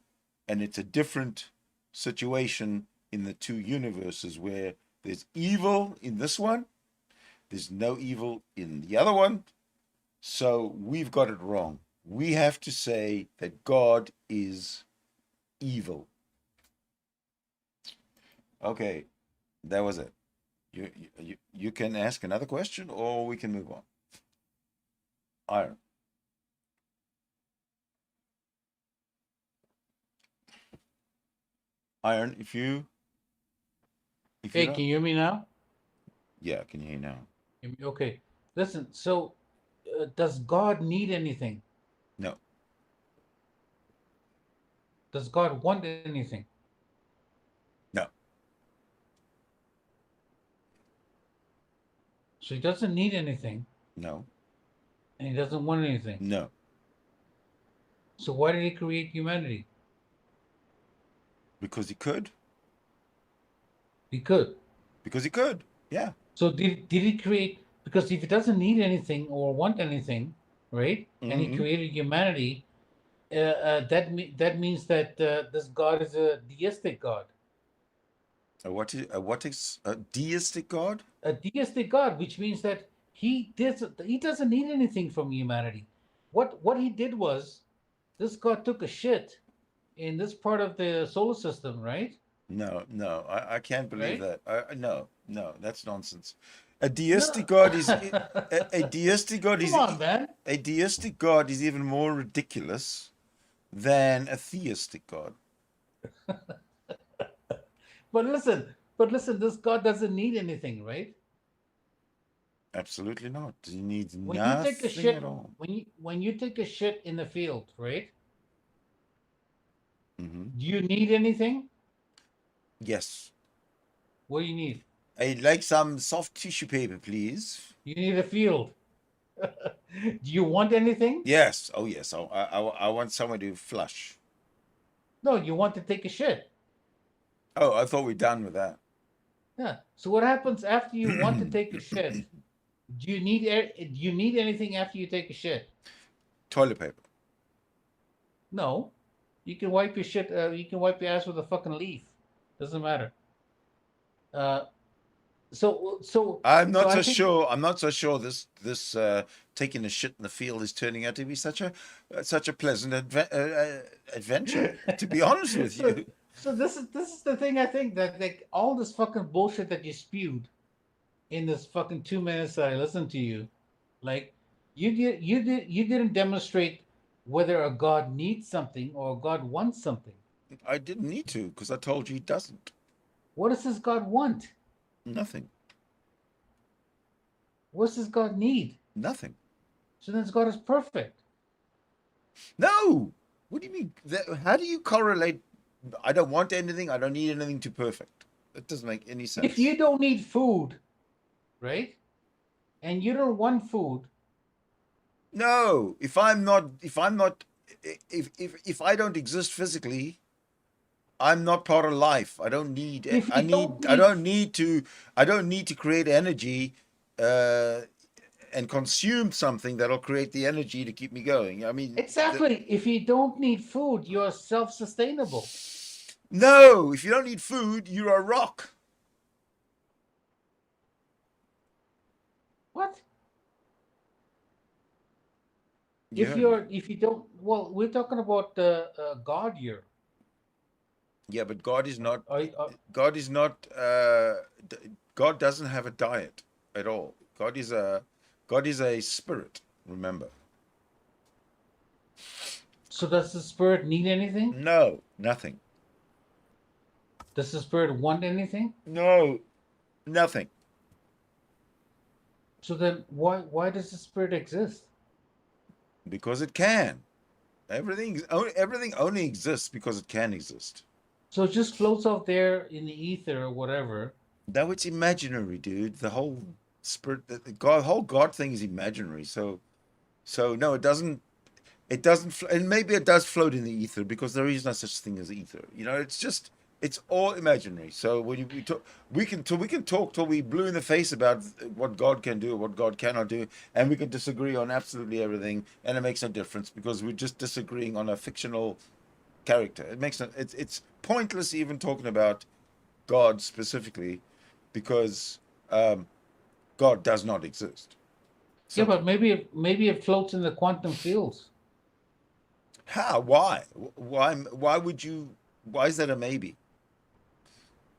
and it's a different situation in the two universes where there's evil in this one, there's no evil in the other one. So we've got it wrong. We have to say that God is evil. Okay, that was it. You can ask another question, or we can move on. Iron. Iron, if you Hey, can you hear me now? Yeah, can you hear now? Okay. Listen, so does God need anything? No. Does God want anything? No. So he doesn't need anything. No. And he doesn't want anything. No. So why did he create humanity? Because he could. He could. Because he could. Yeah. So did he create, because if he doesn't need anything or want anything, right? And he created humanity, that means that this God is a deistic God. What is a deistic God? A deistic God, which means that he doesn't need anything from humanity. What he did was, this God took a shit in this part of the solar system, right? No, I can't believe Right? that. No, that's nonsense. A deistic God is a deistic God is. Come on, man. A deistic God is even more ridiculous than a theistic God. But listen, this God doesn't need anything, right? Absolutely not. He needs When nothing you take a shit, at all. when you take a shit in the field, right? Mm-hmm. Do you need anything? Yes. What do you need? I'd like some soft tissue paper, please. You need a field. Do you want anything? Yes. Oh, yes. I want someone to flush. No, you want to take a shit. Oh, I thought we're done with that. Yeah. So what happens after you want to take a shit? Do you need anything after you take a shit? Toilet paper. No. You can wipe your shit. You can wipe your ass with a fucking leaf. Doesn't matter. So I'm not so sure. I'm not so sure this taking a shit in the field is turning out to be such a pleasant adventure. To be honest with you. So this is the thing. I think that like all this fucking bullshit that you spewed in this fucking 2 minutes that I listened to you, like you didn't demonstrate whether a God needs something or a God wants something. I didn't need to, because I told you he doesn't. What does this God want? Nothing. What does this God need? Nothing. So then this God is perfect. No. What do you mean? How do you correlate? I don't want anything. I don't need anything to perfect. That doesn't make any sense. If you don't need food, right, and you don't want food. No. If I don't exist physically, I'm not part of life. I don't need. I don't need to create energy, and consume something that'll create the energy to keep me going. I mean, exactly. If you don't need food, you're self-sustainable. No, if you don't need food, you're a rock. What? Yeah. If you don't, well, we're talking about God here. Yeah, but God is not. God is not. God doesn't have a diet at all. God is a spirit. Remember. So does the spirit need anything? No, nothing. Does the spirit want anything? No, nothing. So then why does the spirit exist? Because it can. Everything only exists because it can exist. So it just floats out there in the ether or whatever. No, it's imaginary, dude. The whole spirit, the whole God thing is imaginary. So no, it doesn't. It doesn't, and maybe it does float in the ether because there is no such thing as ether. It's all imaginary. So when we talk, we can talk till we blue in the face about what God can do, what God cannot do, and we can disagree on absolutely everything, and it makes no difference because we're just disagreeing on a fictional character. It makes no, it's pointless even talking about God specifically because God does not exist. So, yeah, but maybe it floats in the quantum fields. How? Why? Why would you? Why is that a maybe?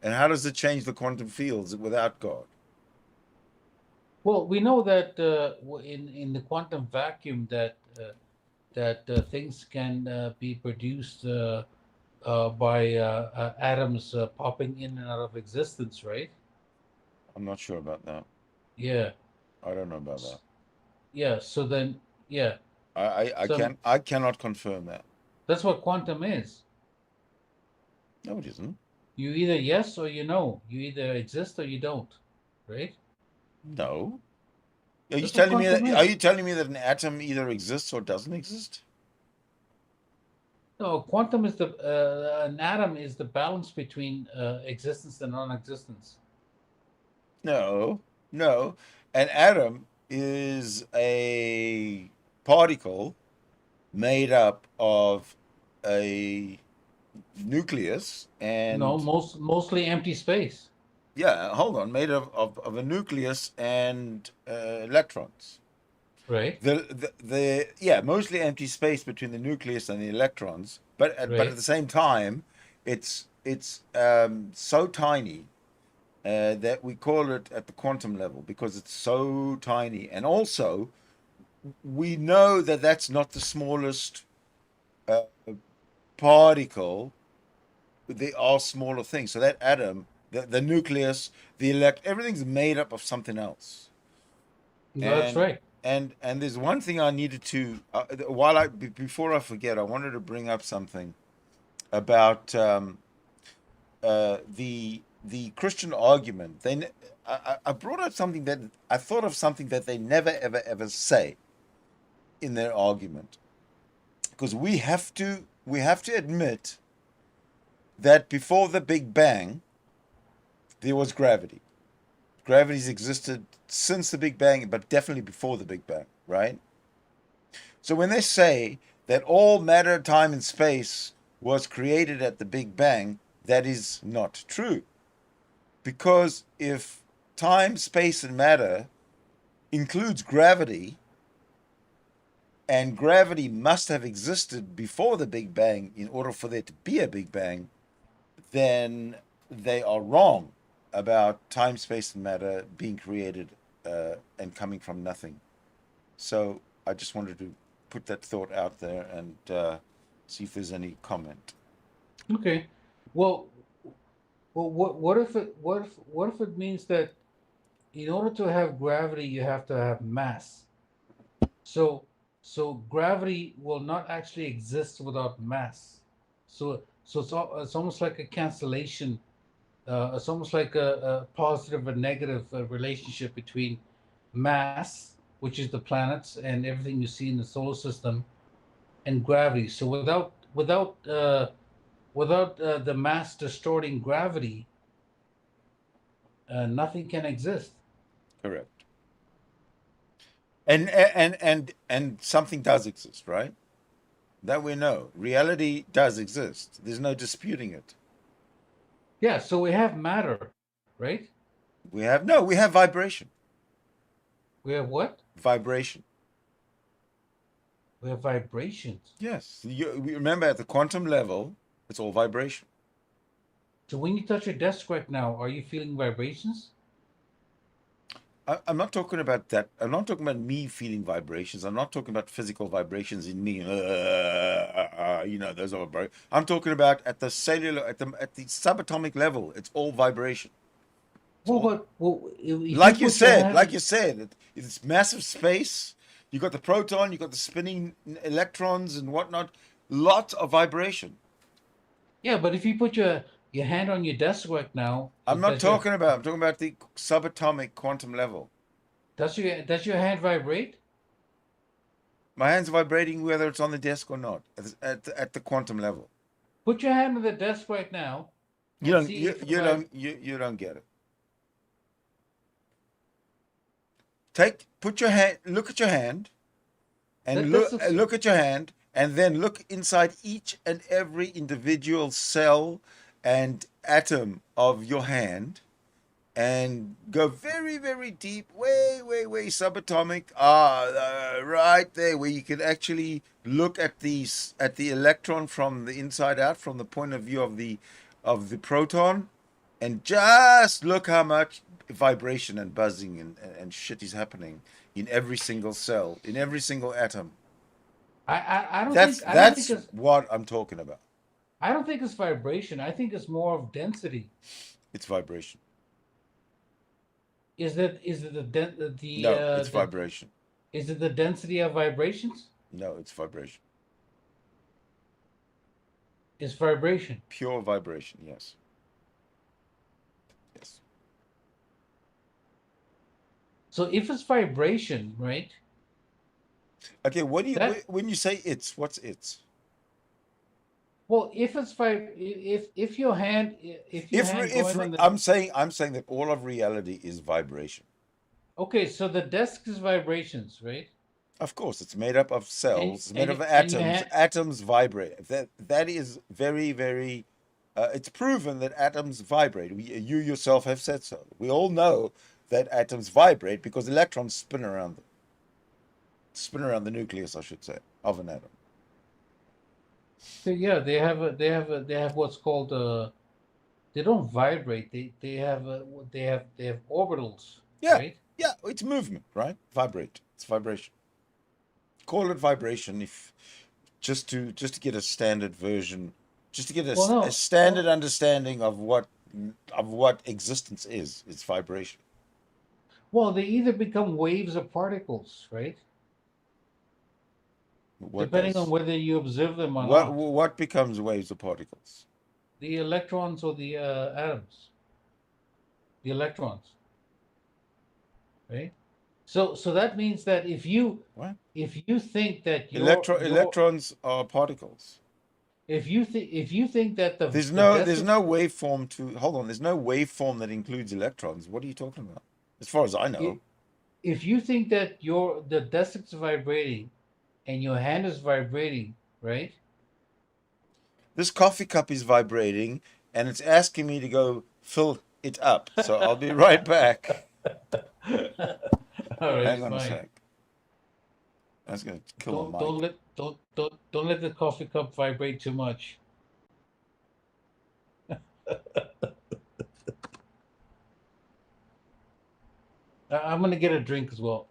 And how does it change the quantum fields without God? Well, we know that in the quantum vacuum that things can be produced by atoms popping in and out of existence, right? I'm not sure about that. Yeah. I don't know about that. Yeah. So then, yeah. I cannot confirm that. That's what quantum is. No, it isn't. You either yes or you no. You either exist or you don't, right? No. Are you telling me that an atom either exists or doesn't exist? No, quantum is an atom is the balance between existence and non-existence. No. An atom is a particle made up of a nucleus and mostly empty space. Yeah, hold on, made of a nucleus and electrons. Right. Mostly empty space between the nucleus and the electrons, but at the same time, it's so tiny that we call it at the quantum level because it's so tiny, and also we know that that's not the smallest particle. There are smaller things. So that atom, the nucleus, everything's made up of something else. That's right. And there's one thing I needed to before I forget, I wanted to bring up something about the Christian argument. I brought up something that I thought of something that they never ever say in their argument, because we have to admit that before the Big Bang there was gravity. Gravity's existed since the Big Bang, but definitely before the Big Bang, right? So when they say that all matter, time, and space was created at the Big Bang, that is not true. Because if time, space, and matter includes gravity, and gravity must have existed before the Big Bang in order for there to be a Big Bang, then they are wrong about time, space, and matter being created and coming from nothing. So I just wanted to put that thought out there and see if there's any comment. Okay. Well, what if it means that in order to have gravity you have to have mass? So gravity will not actually exist without mass. So it's almost like a cancellation. It's almost like a positive and negative relationship between mass, which is the planets and everything you see in the solar system, and gravity. So without the mass distorting gravity, nothing can exist. Correct. And something does exist, right? That we know. Reality does exist. There's no disputing it. Yeah, so we have matter, right? We have vibration. We have what? Vibration. We have vibrations. Yes. We remember at the quantum level, it's all vibration. So when you touch your desk right now, are you feeling vibrations? I'm not talking about that. I'm not talking about me feeling vibrations. I'm not talking about physical vibrations in me. Those are I'm talking about at the cellular, at the subatomic level. It's all vibration. Like you said, it's massive space. You got the proton, you got the spinning electrons and whatnot. Lots of vibration. Yeah, but if you put your hand on your desk right now, I'm talking about the subatomic quantum level. Does your hand vibrate? My hand's vibrating whether it's on the desk or not at the quantum level. Put your hand on the desk right now. You don't get it. Put your hand, look at your hand, and look at your hand, and then look inside each and every individual cell and atom of your hand, and go very, very deep, way, way, way subatomic. Right there, where you can actually look at the electron from the inside out, from the point of view of the proton, and just look how much vibration and buzzing and shit is happening in every single cell, in every single atom. That's what I'm talking about. I don't think it's vibration. I think it's more of density. It's vibration. Is it No, it's vibration. Is it the density of vibrations? No, it's vibration. It's vibration. Pure vibration, yes. Yes. So if it's vibration, right? Okay, when you say it's, what's it's? Well, if it's if your hand I'm saying that all of reality is vibration. Okay, so the desk is vibrations, right? Of course, it's made up of cells, it's made up of atoms. Atoms vibrate. That is very, very. It's proven that atoms vibrate. You yourself have said so. We all know that atoms vibrate because electrons spin around them. Spin around the nucleus, I should say, of an atom. So yeah, they have what's called they don't vibrate. They have orbitals. Yeah, right? Yeah, it's movement, right? Vibrate. It's vibration. Call it vibration if just to get a standard version, just to get a standard understanding of what existence is. It's vibration. Well, they either become waves or particles, right? Depending on whether you observe them or not. What becomes waves or particles? The electrons or the atoms. The electrons. Right? So that means that if you think that electrons are particles. If you think that there's no waveform to hold on, there's no waveform that includes electrons. What are you talking about? As far as I know. If you think that the desk is vibrating and your hand is vibrating, right? This coffee cup is vibrating and it's asking me to go fill it up. So I'll be right back. All right, hang on a sec. That's gonna kill the mic. Don't let the coffee cup vibrate too much. I'm gonna get a drink as well.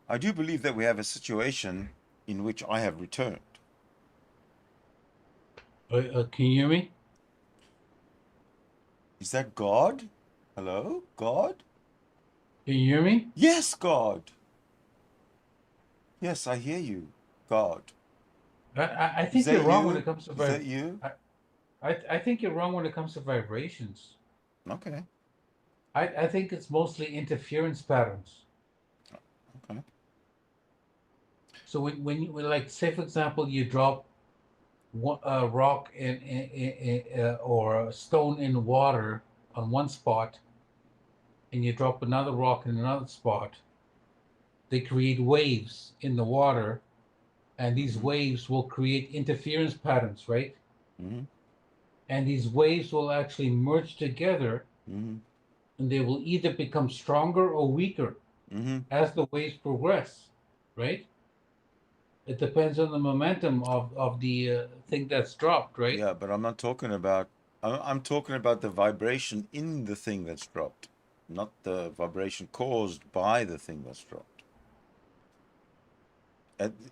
I do believe that we have a situation in which I have returned. Can you hear me? Is that God? Hello? God? Can you hear me? Yes, God. Yes, I hear you. God. I think you're wrong when it comes to Is that you? I think you're wrong when it comes to vibrations. Okay. I think it's mostly interference patterns. Okay. So when you like, say for example, you drop a rock or a stone in water on one spot, and you drop another rock in another spot, they create waves in the water, and these waves will create interference patterns, right? Mm-hmm. And these waves will actually merge together, Mm-hmm. and they will either become stronger or weaker as the waves progress, right? It depends on the momentum of the thing that's dropped, right? Yeah, but I'm not talking about. I'm talking about the vibration in the thing that's dropped, not the vibration caused by the thing that's dropped.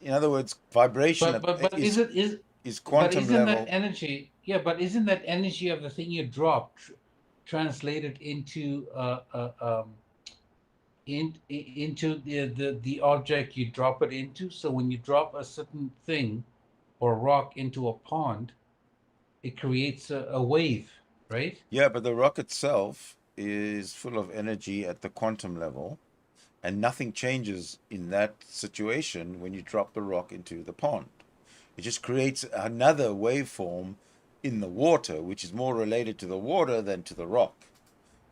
In other words, vibration But is quantum isn't level. that energy? Yeah, but isn't that energy of the thing you dropped translated into into the object you drop it into? So when you drop a certain thing or rock into a pond, it creates a wave, right? Yeah, but the rock itself is full of energy at the quantum level, and nothing changes in that situation when you drop the rock into the pond. It just creates another waveform in the water, which is more related to the water than to the rock.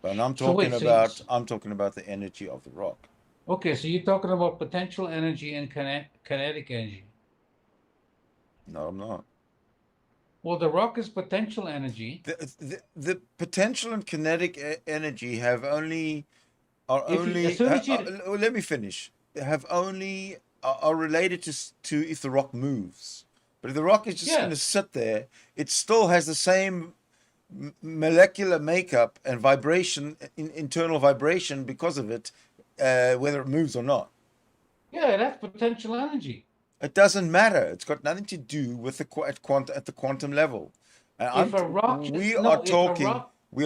But I'm talking about the energy of the rock. Okay, so you're talking about potential energy and kinetic energy. No, I'm not. Well, the rock is potential energy. The potential and kinetic energy have only let me finish. Are related to if the rock moves. But if the rock is just going to sit there, it still has the same molecular makeup and vibration, internal vibration because of it, whether it moves or not. Yeah, that's potential energy. It doesn't matter. It's got nothing to do with at the quantum level. We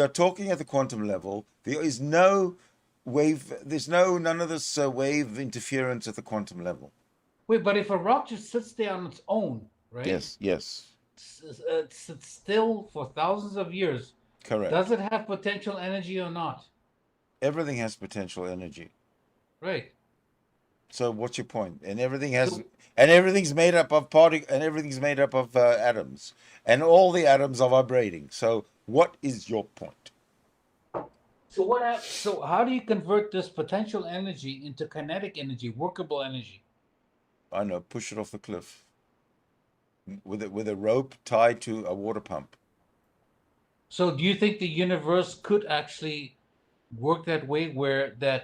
are talking at the quantum level. There is no wave. There's none of this wave interference at the quantum level. Wait, but if a rock just sits there on its own, right? Yes. Sits still for thousands of years. Correct. Does it have potential energy or not? Everything has potential energy. Right. So what's your point? And everything's made up of atoms, and all the atoms are vibrating. So what is your point? So how do you convert this potential energy into kinetic energy, workable energy? I know, push it off the cliff with a rope tied to a water pump. So do you think the universe could actually work that way, where the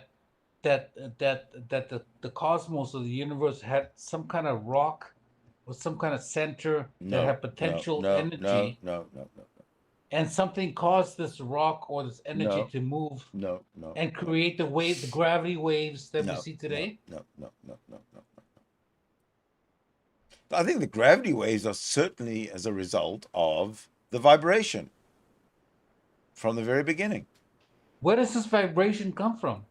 cosmos of the universe had some kind of rock or some kind of center that had potential energy? No. And something caused this rock or this energy to move and create the gravity waves that we see today? No. I think the gravity waves are certainly as a result of the vibration from the very beginning. Where does this vibration come from?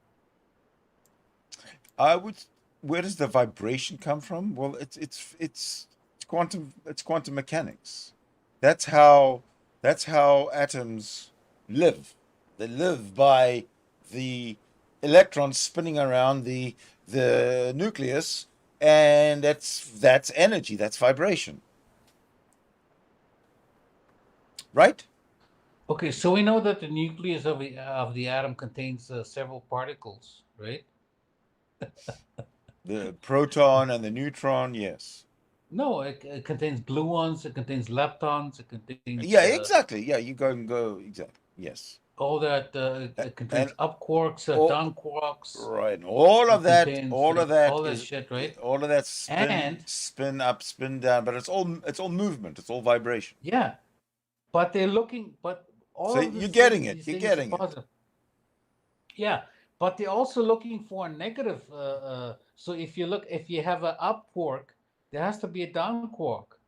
Where does the vibration come from? Well, it's quantum mechanics. That's how atoms live. They live by the electrons spinning around the nucleus, and that's energy, that's vibration. Right? Okay, so we know that the nucleus of the atom contains several particles, right? The proton and the neutron, yes. No, it contains gluons, it contains leptons, it contains... Yeah, exactly. Yeah, you go exactly. Yes. All that, it contains up quarks, down quarks. Right, and all of that shit, right? All of that spin up, spin down, but it's all movement, it's all vibration. Yeah, but they're looking, you're getting it. Yeah, but they're also looking for a negative. So if you have an up quark, there has to be a down quark.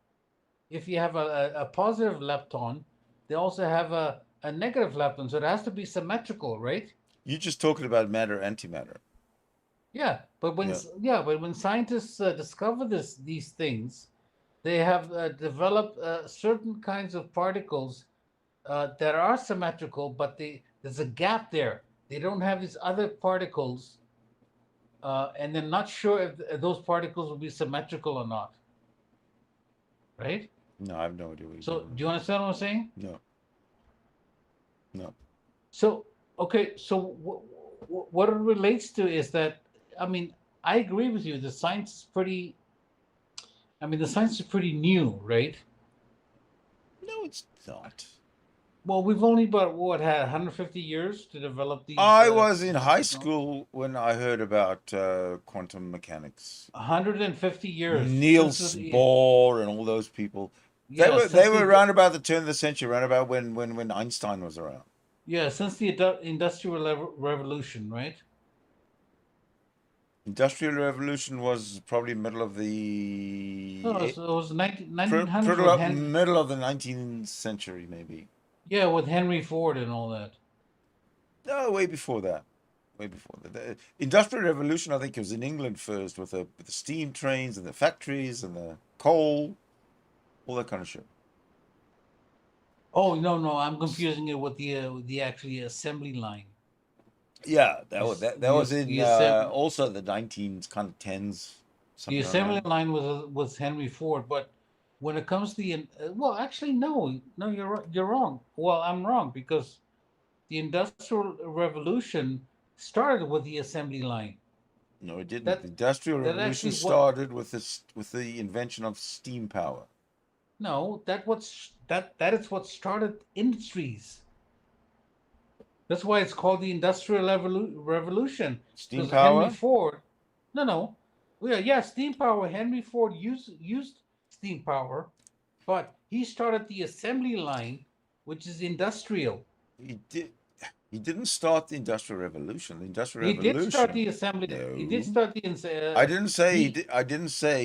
If you have a positive lepton, they also have a negative lepton. So it has to be symmetrical, right? You're just talking about matter, antimatter. Yeah, but when scientists discover these things, they have developed certain kinds of particles that are symmetrical, but there's a gap there. They don't have these other particles, and they're not sure if those particles will be symmetrical or not. Right? No, I have no idea what you're So, talking do you understand what I'm saying? about. No. So, okay, so what it relates to is that, I mean, I agree with you. The science is pretty. I mean, the science is pretty new, right? No, it's not. Well, we've only about had 150 years to develop these. I was in high school when I heard about quantum mechanics. 150 years. Niels Bohr and all those people. Yeah, they were around about the turn of the century, around about when Einstein was around. Yeah, since the Industrial Revolution, right? Industrial Revolution was probably middle of the. No, it was 1900. Middle of the 19th century, maybe. Yeah, with Henry Ford and all that. No, way before that. Way before that. The Industrial Revolution, I think, was in England first with the steam trains and the factories and the coal, all that kind of shit. Oh no, I'm confusing it with the actually assembly line. Yeah, that was in also the 1910s. The assembly line was Henry Ford, but when it comes to the well, actually no, you're wrong. Well, I'm wrong because the Industrial Revolution started with the assembly line. No, it didn't. The Industrial Revolution started with the invention of steam power. No, that is what started industries. That's why it's called the Industrial Revolution. Steam power. Henry Ford. No. Yeah, steam power. Henry Ford used steam power, but he started the assembly line, which is industrial. He didn't start the Industrial Revolution. The Industrial Revolution. He did start the assembly. No. He did start the. I didn't say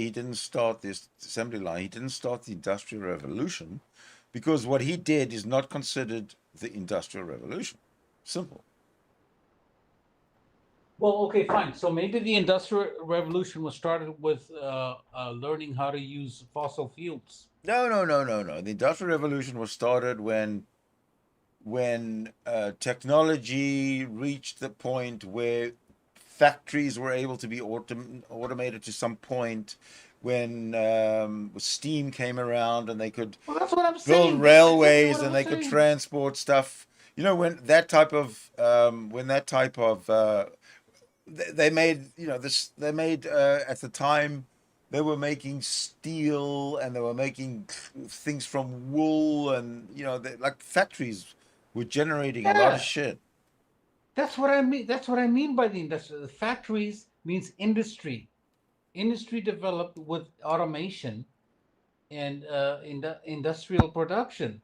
he didn't start this assembly line. He didn't start the Industrial Revolution, because what he did is not considered the Industrial Revolution. Simple. Well, okay, fine. So maybe the Industrial Revolution was started with learning how to use fossil fuels. No. The Industrial Revolution was started when technology reached the point where factories were able to be automated to some point, when steam came around and they could build railways and they could transport stuff. You know, when that type of they made, they made at the time, they were making steel and they were making things from wool, and like factories were generating a lot of shit. That's what I mean. That's what I mean by the industrial. The factories means industry. Industry developed with automation and industrial production.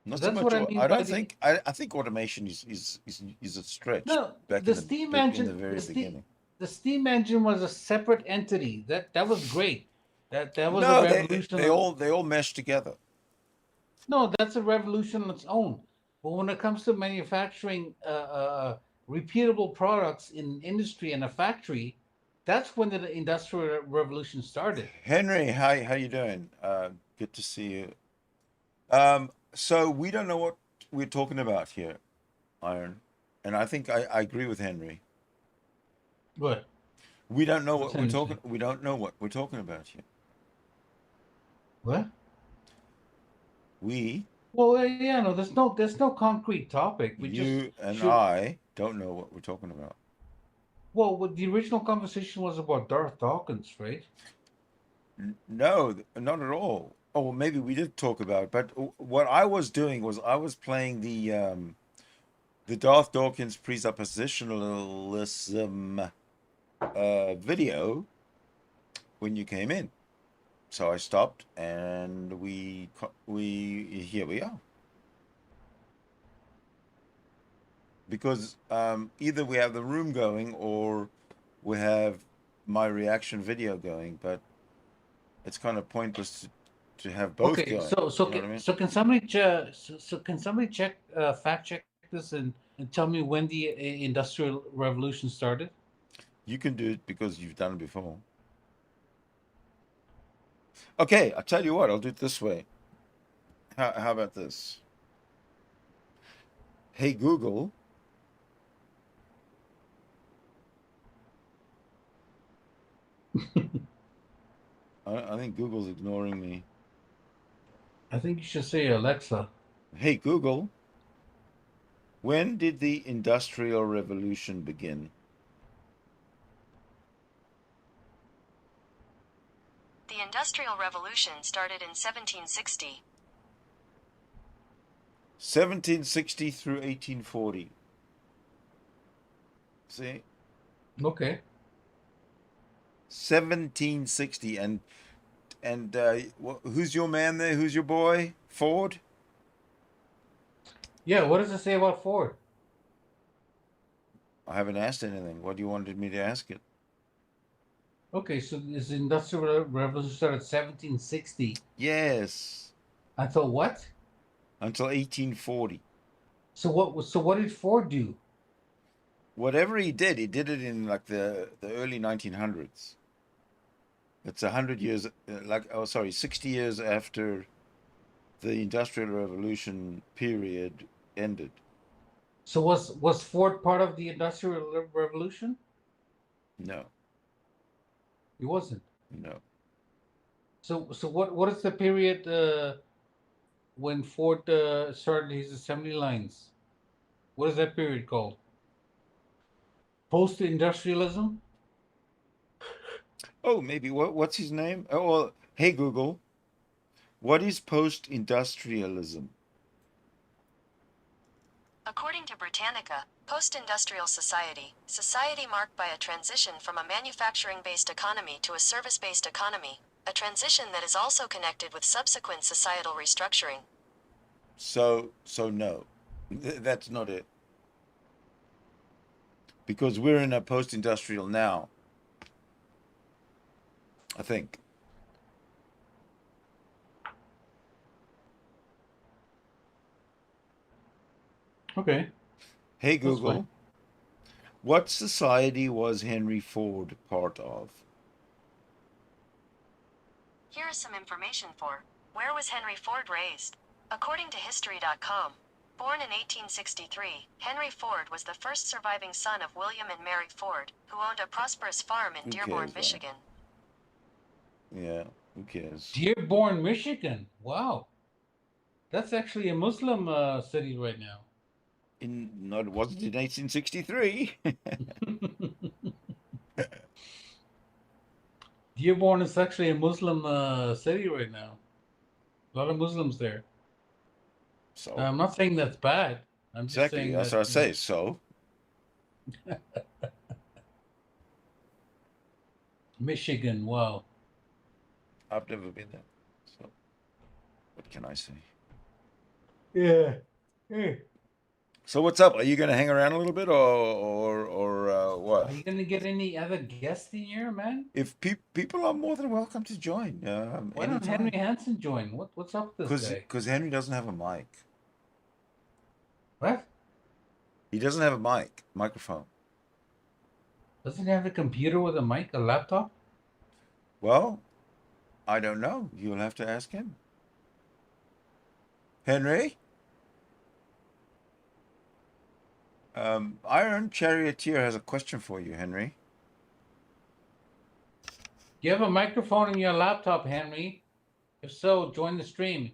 Not so much. I think automation is a stretch. No, back the steam engine. In the very beginning. The steam engine was a separate entity. That was great. That was a revolution. They all meshed together. No, that's a revolution on its own. But when it comes to manufacturing repeatable products in industry and a factory, that's when the Industrial Revolution started. Henry, how you doing? Good to see you. So we don't know what we're talking about here, Iron, and I think I agree with Henry. What? We don't know what we're talking. We don't know what we're talking about here. What? Well, yeah, no. There's no concrete topic. I don't know what we're talking about. Well, the original conversation was about Darth Dawkins, right? No, not at all. Oh, well, maybe we did talk about it, but what I was doing was I was playing the Darth Dawkins Presuppositionalism video when you came in. So I stopped, and we here we are. Because either we have the room going or we have my reaction video going, but it's kind of pointless to have both going. So can somebody check fact check this and tell me when the Industrial Revolution started? You can do it because you've done it before. Okay, I'll tell you what, I'll do it this way. How about this? Hey, Google. I think Google's ignoring me. I think you should say Alexa. Hey, Google. When did the Industrial Revolution begin? The Industrial Revolution started in 1760. 1760 through 1840. See? Okay. 1760. And who's your man there? Who's your boy? Ford? Yeah, what does it say about Ford? I haven't asked anything. What do you wanted me to ask it? Okay, so is the Industrial Revolution started 1760? Yes. Until what? Until 1840. So what did Ford do? Whatever he did it in like the early 1900s. It's 100 years, 60 years after the Industrial Revolution period ended. So was Ford part of the Industrial Revolution? No. He wasn't. No. So what is the period when Ford started his assembly lines? What is that period called? Post-industrialism? Oh, maybe. What's his name? Oh, well, hey, Google. What is post-industrialism? According to Britannica, post-industrial society marked by a transition from a manufacturing-based economy to a service-based economy, a transition that is also connected with subsequent societal restructuring. So no, that's not it. Because we're in a post-industrial now, I think. Okay. Hey, Google. What society was Henry Ford part of? Here is some information for where was Henry Ford raised? According to History.com, born in 1863, Henry Ford was the first surviving son of William and Mary Ford, who owned a prosperous farm in Dearborn, Michigan. Yeah, who cares? Dearborn, Michigan. Wow. That's actually a Muslim city right now. No, it wasn't in 1863. Dearborn is actually a Muslim city right now. A lot of Muslims there. So I'm not saying that's bad. I'm just saying that's that, what I say. So Michigan, wow. I've never been there. So what can I say? Yeah. Hey. So what's up? Are you going to hang around a little bit, or what? Are you going to get any other guests in here, man? If people are more than welcome to join. Why don't Henry Hansen join? What's up with this guy? Because Henry doesn't have a mic. What? He doesn't have a microphone. Doesn't he have a computer with a mic, a laptop? Well, I don't know. You'll have to ask him. Henry? Iron Charioteer has a question for you, Henry. Do you have a microphone in your laptop, Henry? If so, join the stream.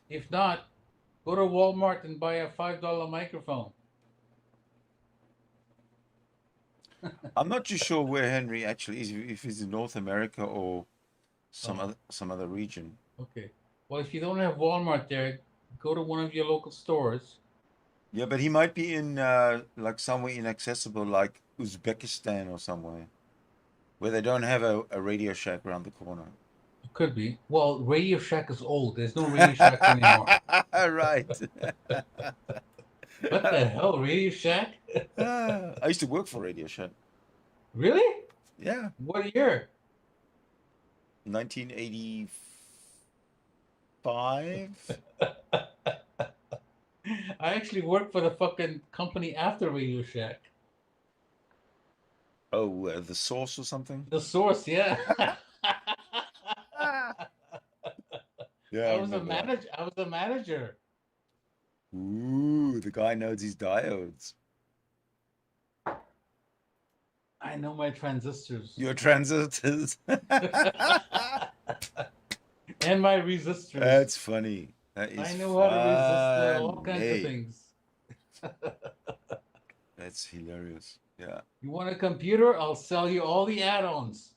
If not, go to Walmart and buy a $5 microphone. I'm not too sure where Henry actually is, if he's in North America or some other region. Okay. Well, if you don't have Walmart there, go to one of your local stores. Yeah, but he might be in like somewhere inaccessible, like Uzbekistan or somewhere, where they don't have a Radio Shack around the corner. It could be. Well, Radio Shack is old. There's no Radio Shack anymore. Right. What the hell, Radio Shack? I used to work for Radio Shack. Really? Yeah. What year? 1985. I actually worked for the fucking company after Radio Shack. Oh, the source or something? The source, yeah. Yeah, I I was a remember that. manager. I was a manager. Ooh, the guy knows his diodes. I know my transistors. Your transistors. And my resistors. That's funny. That is I know how to resist all kinds of funny. things. That's hilarious. Yeah. You want a computer? I'll sell you all the add-ons.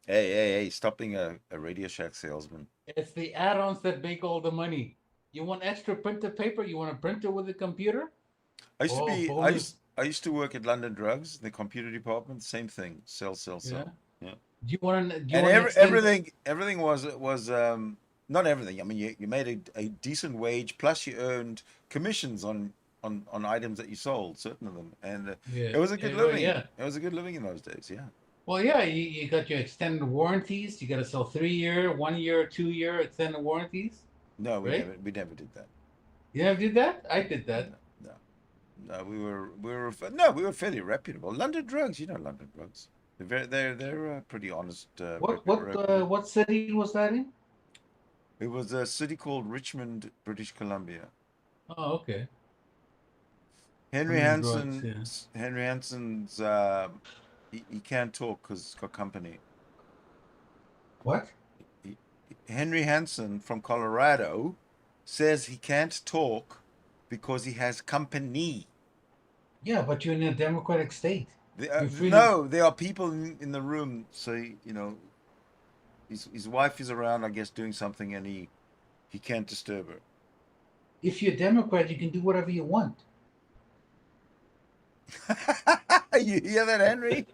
Hey, stop being a Radio Shack salesman. It's the add-ons that make all the money. You want extra printer paper? You want a printer with a computer? I used to be bonus. I used to work at London Drugs, the computer department, same thing. Sell. Yeah. Yeah. Do you want to? And everything was not everything. I mean, you made a decent wage, plus you earned commissions on items that you sold, certain of them, and it was a good living. Yeah. It was a good living in those days. Yeah. Well, yeah, you got your extended warranties. You got to sell 3-year, 1 year, 2-year extended warranties. No, we right? never did that. You never did that? I did that. No, we were fairly reputable. London Drugs, you know London Drugs. They're pretty honest. What city was that in? It was a city called Richmond, British Columbia. Oh, okay. Henry Hansen's he can't talk because he's got company. What? Henry Hansen from Colorado says he can't talk because he has company. Yeah, but you're in a democratic state. No, there are people in the room. So you know, his wife is around, I guess, doing something, and he can't disturb her. If you're a Democrat, you can do whatever you want. You hear that, Henry?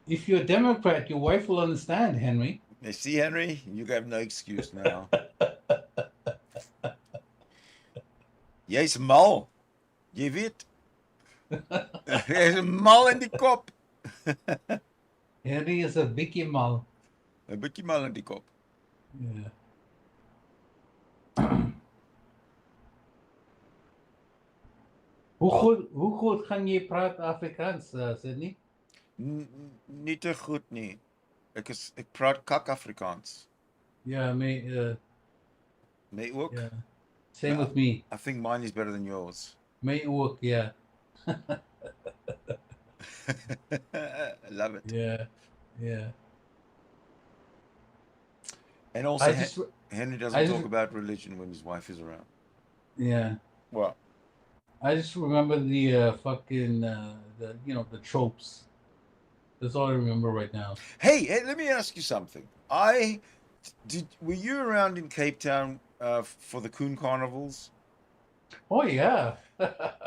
If you're a Democrat, your wife will understand, Henry. You see, Henry, you have no excuse now. Jy's mal. Jy weet. Jy's mal in die kop. Henry is a bietjie mal. 'n bietjie mal in die kop. Yeah. Hoe goed gaan jy praat Afrikaans, Sydney? Nie te goed nie. Ek praat kak Afrikaans. Yeah, me ook. Yeah. Same with me. I think mine is better than yours. Me ook, yeah. I love it. Yeah. And also, Henry doesn't talk about religion when his wife is around. Yeah. What? I just remember the fucking the tropes. That's all I remember right now. Hey, let me ask you something. Were you around in Cape Town for the Coon Carnivals? Oh yeah.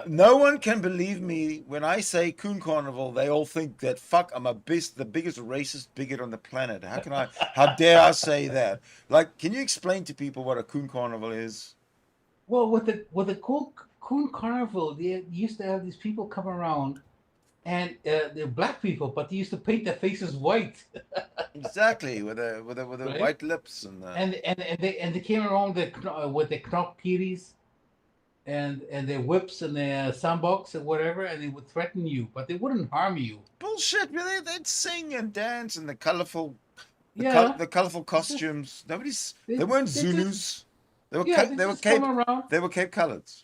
No one can believe me when I say Coon Carnival. They all think that I'm the biggest racist bigot on the planet. How dare I say that? Like, can you explain to people what a Coon Carnival is? Well, with the Coon Carnival, they used to have these people come around, and they're black people, but they used to paint their faces white. Exactly, with the right? White lips and they came around with their knopkieries and their whips and their sandbox and whatever, and they would threaten you, but they wouldn't harm you. Bullshit! They'd sing and dance in the colorful, the colorful costumes. They weren't Zulus. They were Cape Coloreds.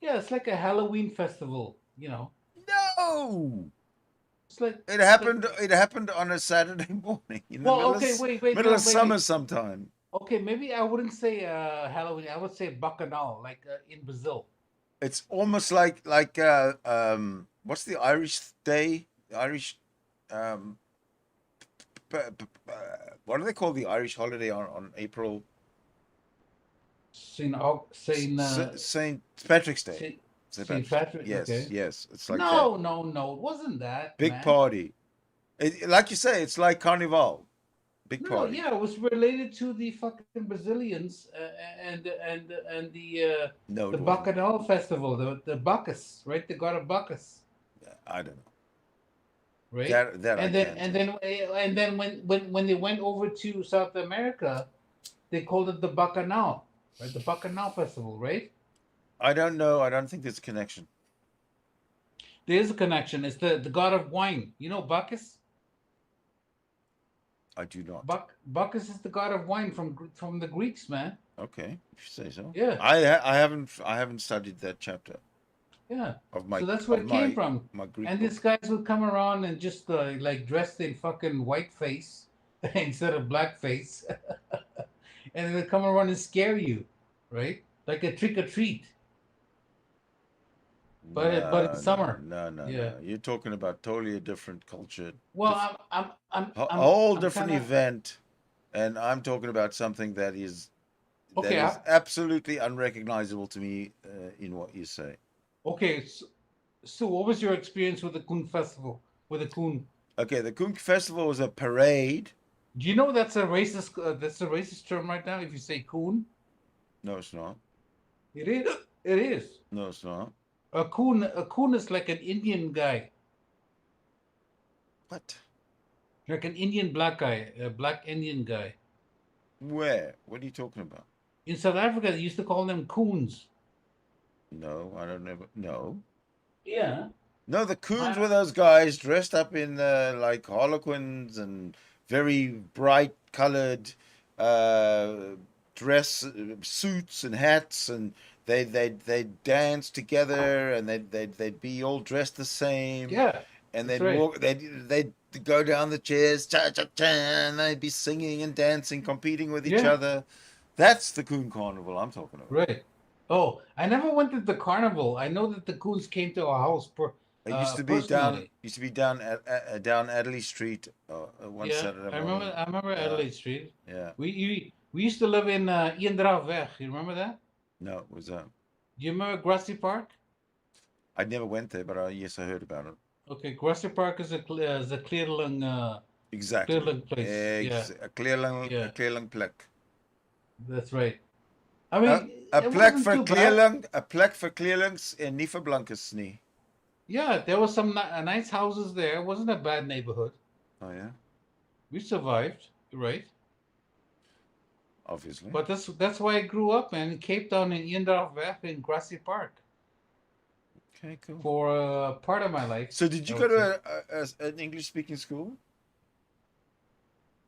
Yeah, it's like a Halloween festival, you know. No. It's like it happened on a Saturday morning in the middle of summer sometime. Okay, maybe I wouldn't say Halloween. I would say Bacchanal, like in Brazil. It's almost like what's the Irish day? The Irish what do they call the Irish holiday on April? Saint Patrick's Day. St. Patrick. Yes, okay. yes. It's like no, it wasn't that big party. Like you say, it's like Carnival. Big party. Yeah, it was related to the fucking Brazilians and the Bacchanal festival, the Bacchus, right? The god of Bacchus. I don't know. Right. And then when they went over to South America, they called it the Bacchanal, right? The Bacchanal festival, right? I don't know. I don't think there's a connection. there's a connection. It's the god of wine. You know Bacchus? I do not. Bacchus is the god of wine from the Greeks, man. Okay, if you say so. Yeah. I haven't studied that chapter. Yeah. Of my, so that's where it came from. My Greek and book. these guys would come around and just like dressed in fucking white face instead of black face, and they would come around and scare you, right? Like a trick or treat. But it's summer. No. You're talking about totally a different culture. Well, I'm a whole different event, and I'm talking about something that is absolutely unrecognizable to me in what you say. Okay, so what was your experience with the Kuhn Festival? With the Kuhn? Okay, the Kuhn Festival was a parade. Do you know that's a racist? That's a racist term right now. If you say Kuhn. No, it's not. It is. It is. No, it's not. A Kuhn is like an Indian guy. What? Like an Indian black guy, a black Indian guy. Where? What are you talking about? In South Africa, they used to call them Coons. No, I don't ever. No. Yeah. No, the Coons were those guys dressed up in like harlequins and very bright colored dress suits and hats, and they'd dance together, and they'd be all dressed the same. Yeah. And they'd walk. They'd go down the chairs, cha cha cha, and they'd be singing and dancing, competing with each other. That's the Coon Carnival I'm talking about. Right. Oh, I never went to the carnival. I know that the Coons came to our house. It used to be down. Used to be down at down Adelaide Street one Saturday morning. I remember Adelaide Street. Yeah. We used to live in Eendrachtweg. You remember that? No, what was that? Do you remember Grassy Park? I never went there, but yes, I heard about it. Okay, Grassy Park is a Clearling. Exactly. Clearling place. A Clearling plek. That's right. I mean, a plek for Clearlings and nie vir blankes nie. Yeah, there was some nice houses there. It wasn't a bad neighborhood. Oh yeah. We survived, right? Obviously. But that's why I grew up, man, in Cape Town in Eendrachtweg in Grassy Park. Okay, cool. For part of my life. So did you go to an English-speaking school?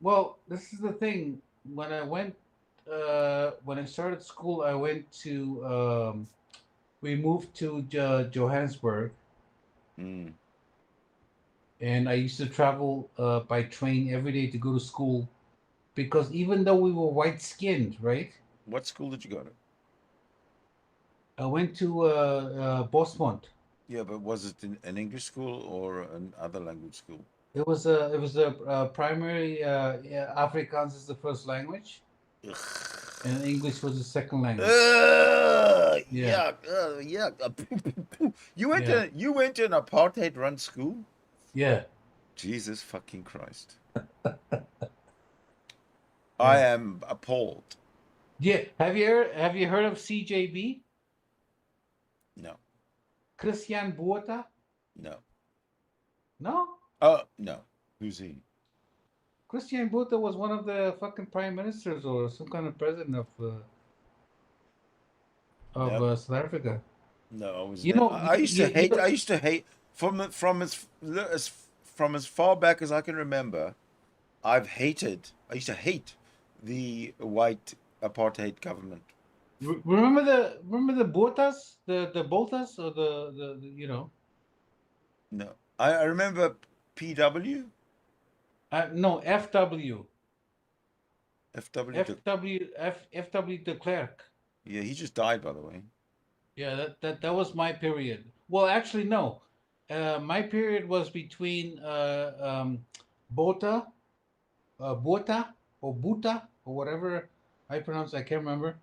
Well, this is the thing. When I started school, I went to. We moved to Johannesburg. Mm. And I used to travel by train every day to go to school, because even though we were white-skinned, right? What school did you go to? I went to Bosmont. Yeah, but was it an English school or an other language school? It was a primary Afrikaans is the first language, and English was the second language. Yuck! You went to an apartheid-run school? Yeah. Jesus fucking Christ! I am appalled. Yeah. Have you heard of CJB? No. Christian Botha? No. No? Oh, no. Who's he? Christian Botha was one of the fucking prime ministers or some kind of president of South Africa. No, I was. You know, I used to hate from as far back as I can remember. I used to hate the white apartheid government. Remember the Botas, the Botas, or the you know? No, I remember PW. No, FW. FW de Klerk. Yeah, he just died, by the way. Yeah, that was my period. Well, actually, no. My period was between Botha, or Buta, or whatever I pronounce. I can't remember.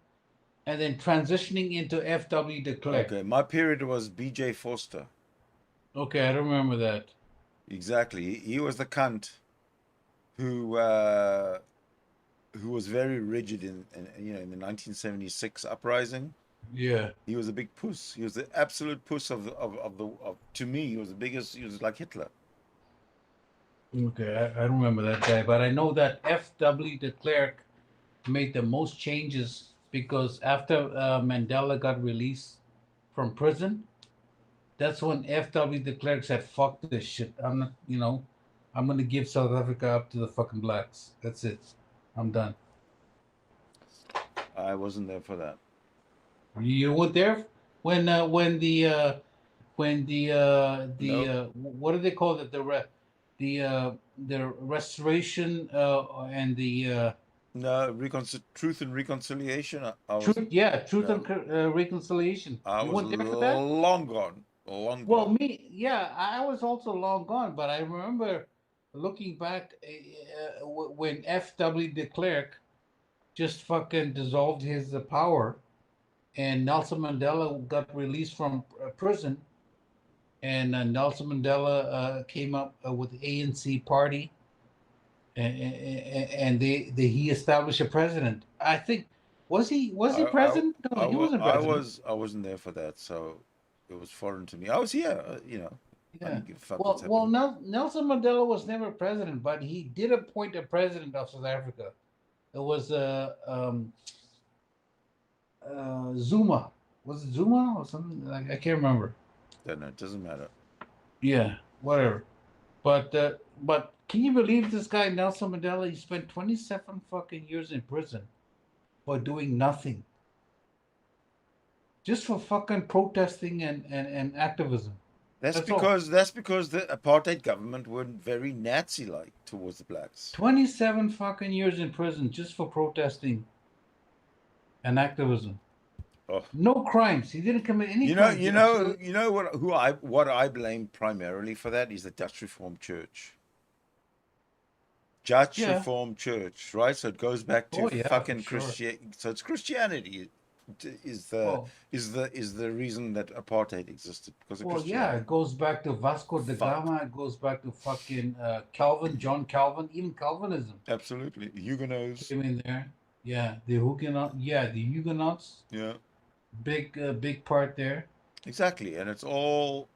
And then transitioning into FW de Klerk. Okay, my period was BJ Foster. Okay, I don't remember that. Exactly, he was the cunt who was very rigid in the 1976 uprising. Yeah, he was a big puss. He was the absolute puss of to me. He was the biggest. He was like Hitler. Okay, I don't remember that guy, but I know that FW de Klerk made the most changes, because after Mandela got released from prison, that's when FW de Klerk said, "Fuck this shit. I'm not, I'm gonna give South Africa up to the fucking blacks. That's it. I'm done." I wasn't there for that. You weren't there when the what do they call it, the restoration and the No, truth and reconciliation. I was. truth No, and reconciliation. I You was weren't there for that? long gone. Long Well, gone. I was also long gone, but I remember looking back when F.W. de Klerk just fucking dissolved his power, and Nelson Mandela got released from prison, and Nelson Mandela came up with the ANC party, and he established a president. I think was he president? No, he wasn't president. I wasn't there for that, so it was foreign to me. I was here, I Yeah. didn't give a fuck what's Well, happening. Nelson Mandela was never president, but he did appoint a president of South Africa. It was Zuma. Was it Zuma or something? I can't remember. Don't know. It doesn't matter. Yeah, whatever. But can you believe this guy Nelson Mandela? He spent 27 fucking years in prison for doing nothing, just for fucking protesting and activism. That's because the apartheid government were very Nazi-like towards the blacks. 27 fucking years in prison just for protesting and activism. Oh. No crimes. He didn't commit any crimes. What I blame primarily for that is the Dutch Reformed Church. Reformed Church, right? So it goes back to fucking Christianity. So it's Christianity is the reason that apartheid existed, because of Christianity. It goes back to Vasco da Gama. It goes back to fucking John Calvin, even Calvinism. Absolutely, Huguenots came in there. Yeah, the Huguenots. Yeah, big part there. Exactly, and it's all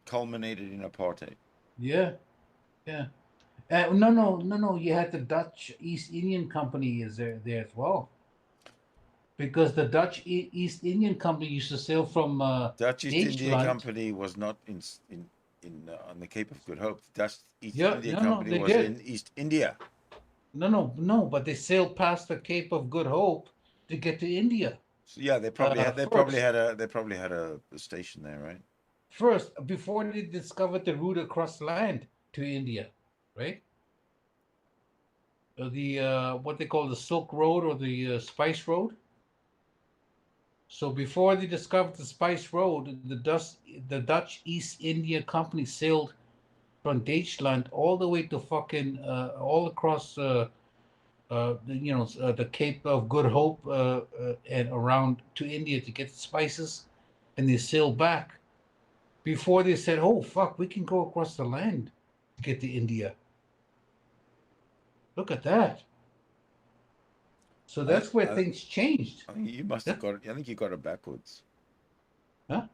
culminated in apartheid. Yeah. No. You had the Dutch East Indian Company is there as well, because the Dutch East Indian Company used to sail from Dutch East India Company was not in on the Cape of Good Hope. The Dutch East India Company was in East India. No, but they sailed past the Cape of Good Hope to get to India. So yeah, they probably had a station there, right? First, before they discovered the route across land to India, right? The what they call the Silk Road or the Spice Road. So before they discovered the Spice Road, the Dutch East India Company sailed from Deutschland all the way to fucking all across the Cape of Good Hope and around to India to get the spices, and they sailed back. Before they said, "Oh fuck, we can go across the land to get to India." Look at that. So that's where things changed. I think you must have got it. I think you got it backwards. Huh?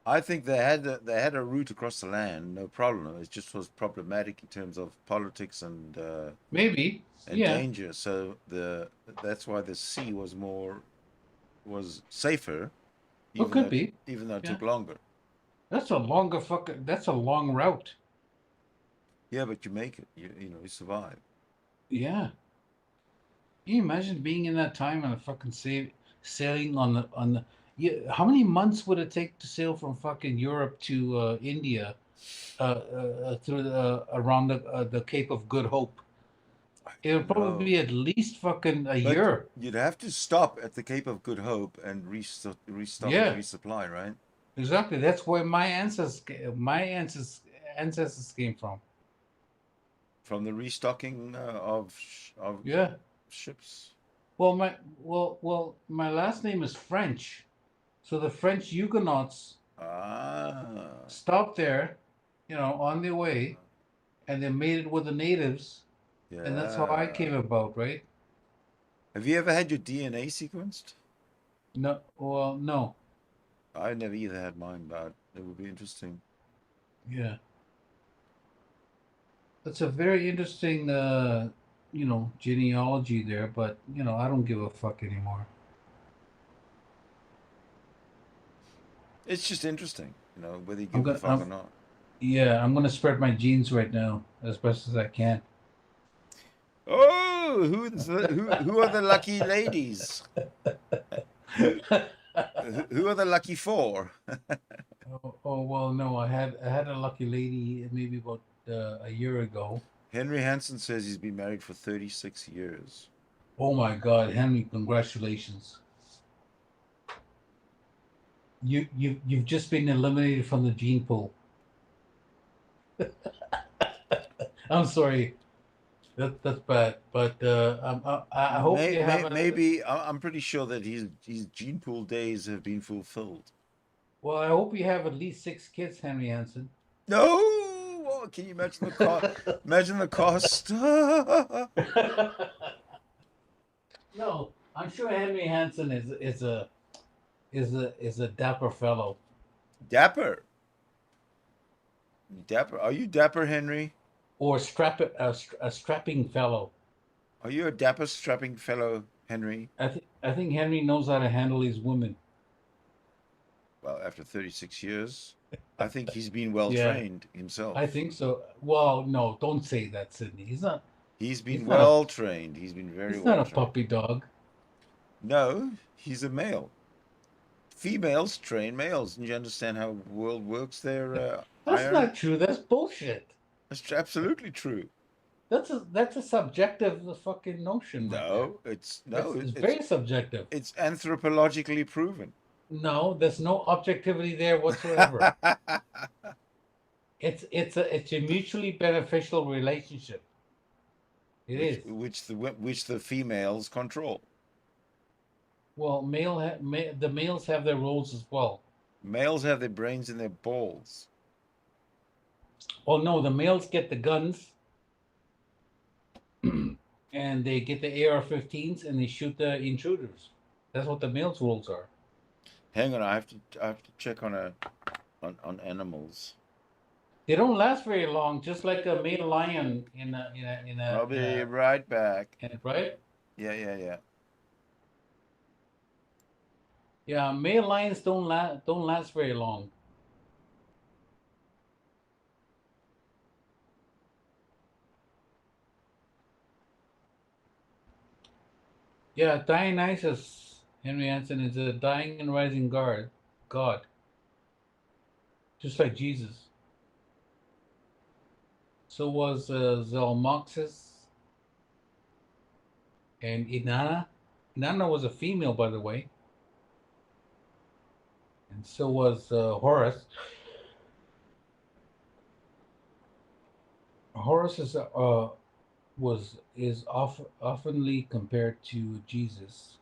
I think they had a route across the land, no problem. It just was problematic in terms of politics and maybe danger. So that's why the sea was safer. Even though it took longer. That's a long route. Yeah, but you make it. You survive. Yeah. Can you imagine being in that time and fucking sailing on the how many months would it take to sail from fucking Europe to India through around the Cape of Good Hope? It would probably be at least fucking a year. You'd have to stop at the Cape of Good Hope and restock and resupply, right? Exactly. That's where my ancestors came from. From the restocking of ships. Well, my last name is French, so the French Huguenots stopped there, on their way, and they made it with the natives, and that's how I came about, right? Have you ever had your DNA sequenced? No. Well, no. I never either had mine, but it would be interesting. Yeah. That's a very interesting, genealogy there, but, I don't give a fuck anymore. It's just interesting, you know, whether you I'm give a gonna, fuck or not. yeah, I'm gonna spread my genes right now as best as I can. Oh, who are the lucky ladies? Who are the lucky four? Oh well, no, I had a lucky lady maybe about a year ago. Henry Hansen says he's been married for 36 years. Oh my God, Henry, congratulations! You've just been eliminated from the gene pool. I'm sorry, that's bad, but I hope you have maybe I'm pretty sure that his gene pool days have been fulfilled. Well, I hope you have at least 6 kids, Henry Hansen. No, oh, can you imagine the cost? Imagine the cost. No, I'm sure Henry Hansen is a dapper fellow. Dapper. Dapper. Are you dapper, Henry? Or a strapping fellow. Are you a dapper, strapping fellow, Henry? I think Henry knows how to handle his women. Well, after 36 years, I think he's been well trained himself. I think so. Well, no, don't say that, Sydney. He's not. He's been well trained. He's been very well trained. He's not a puppy dog. No, he's a male. Females train males. And you understand how the world works there? That's not true. That's bullshit. That's absolutely true. That's a subjective fucking notion. No, it's very subjective. It's anthropologically proven. No, there's no objectivity there whatsoever. It's a mutually beneficial relationship. Which the females control. Well, the males have their roles as well. Males have their brains in their balls. Oh no, the males get the guns, and they get the AR-15s, and they shoot the intruders. That's what the males' roles are. Hang on, I have to check on animals. They don't last very long, just like a male lion in a. I'll be right back. Right? Yeah. Yeah, male lions don't last very long. Yeah, Dionysus, Henry Hansen, is a dying and rising god. Just like Jesus. So was Zalmoxis and Inanna. Inanna was a female, by the way. And so was Horus. Horus is oftenly compared to Jesus,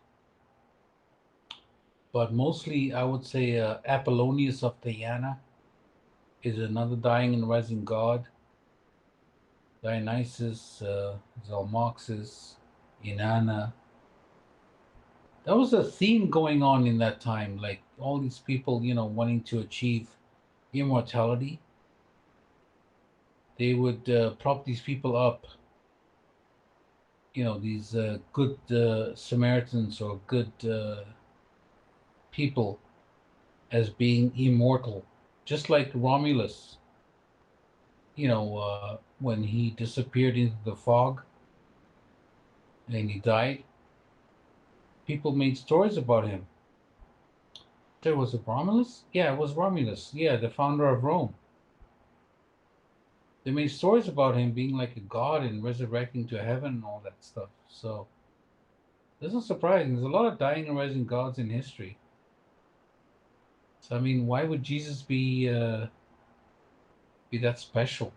but mostly I would say Apollonius of Tyana is another dying and rising god. Dionysus, Zalmoxis, Inanna. That was a theme going on in that time, like all these people, wanting to achieve immortality. They would prop these people up, these good Samaritans or good people, as being immortal, just like Romulus. When he disappeared into the fog and he died, people made stories about him. There was a Romulus? Yeah, it was Romulus. Yeah, the founder of Rome. They made stories about him being like a god and resurrecting to heaven and all that stuff. So, this is surprising. There's a lot of dying and rising gods in history. So, I mean, why would Jesus be that special?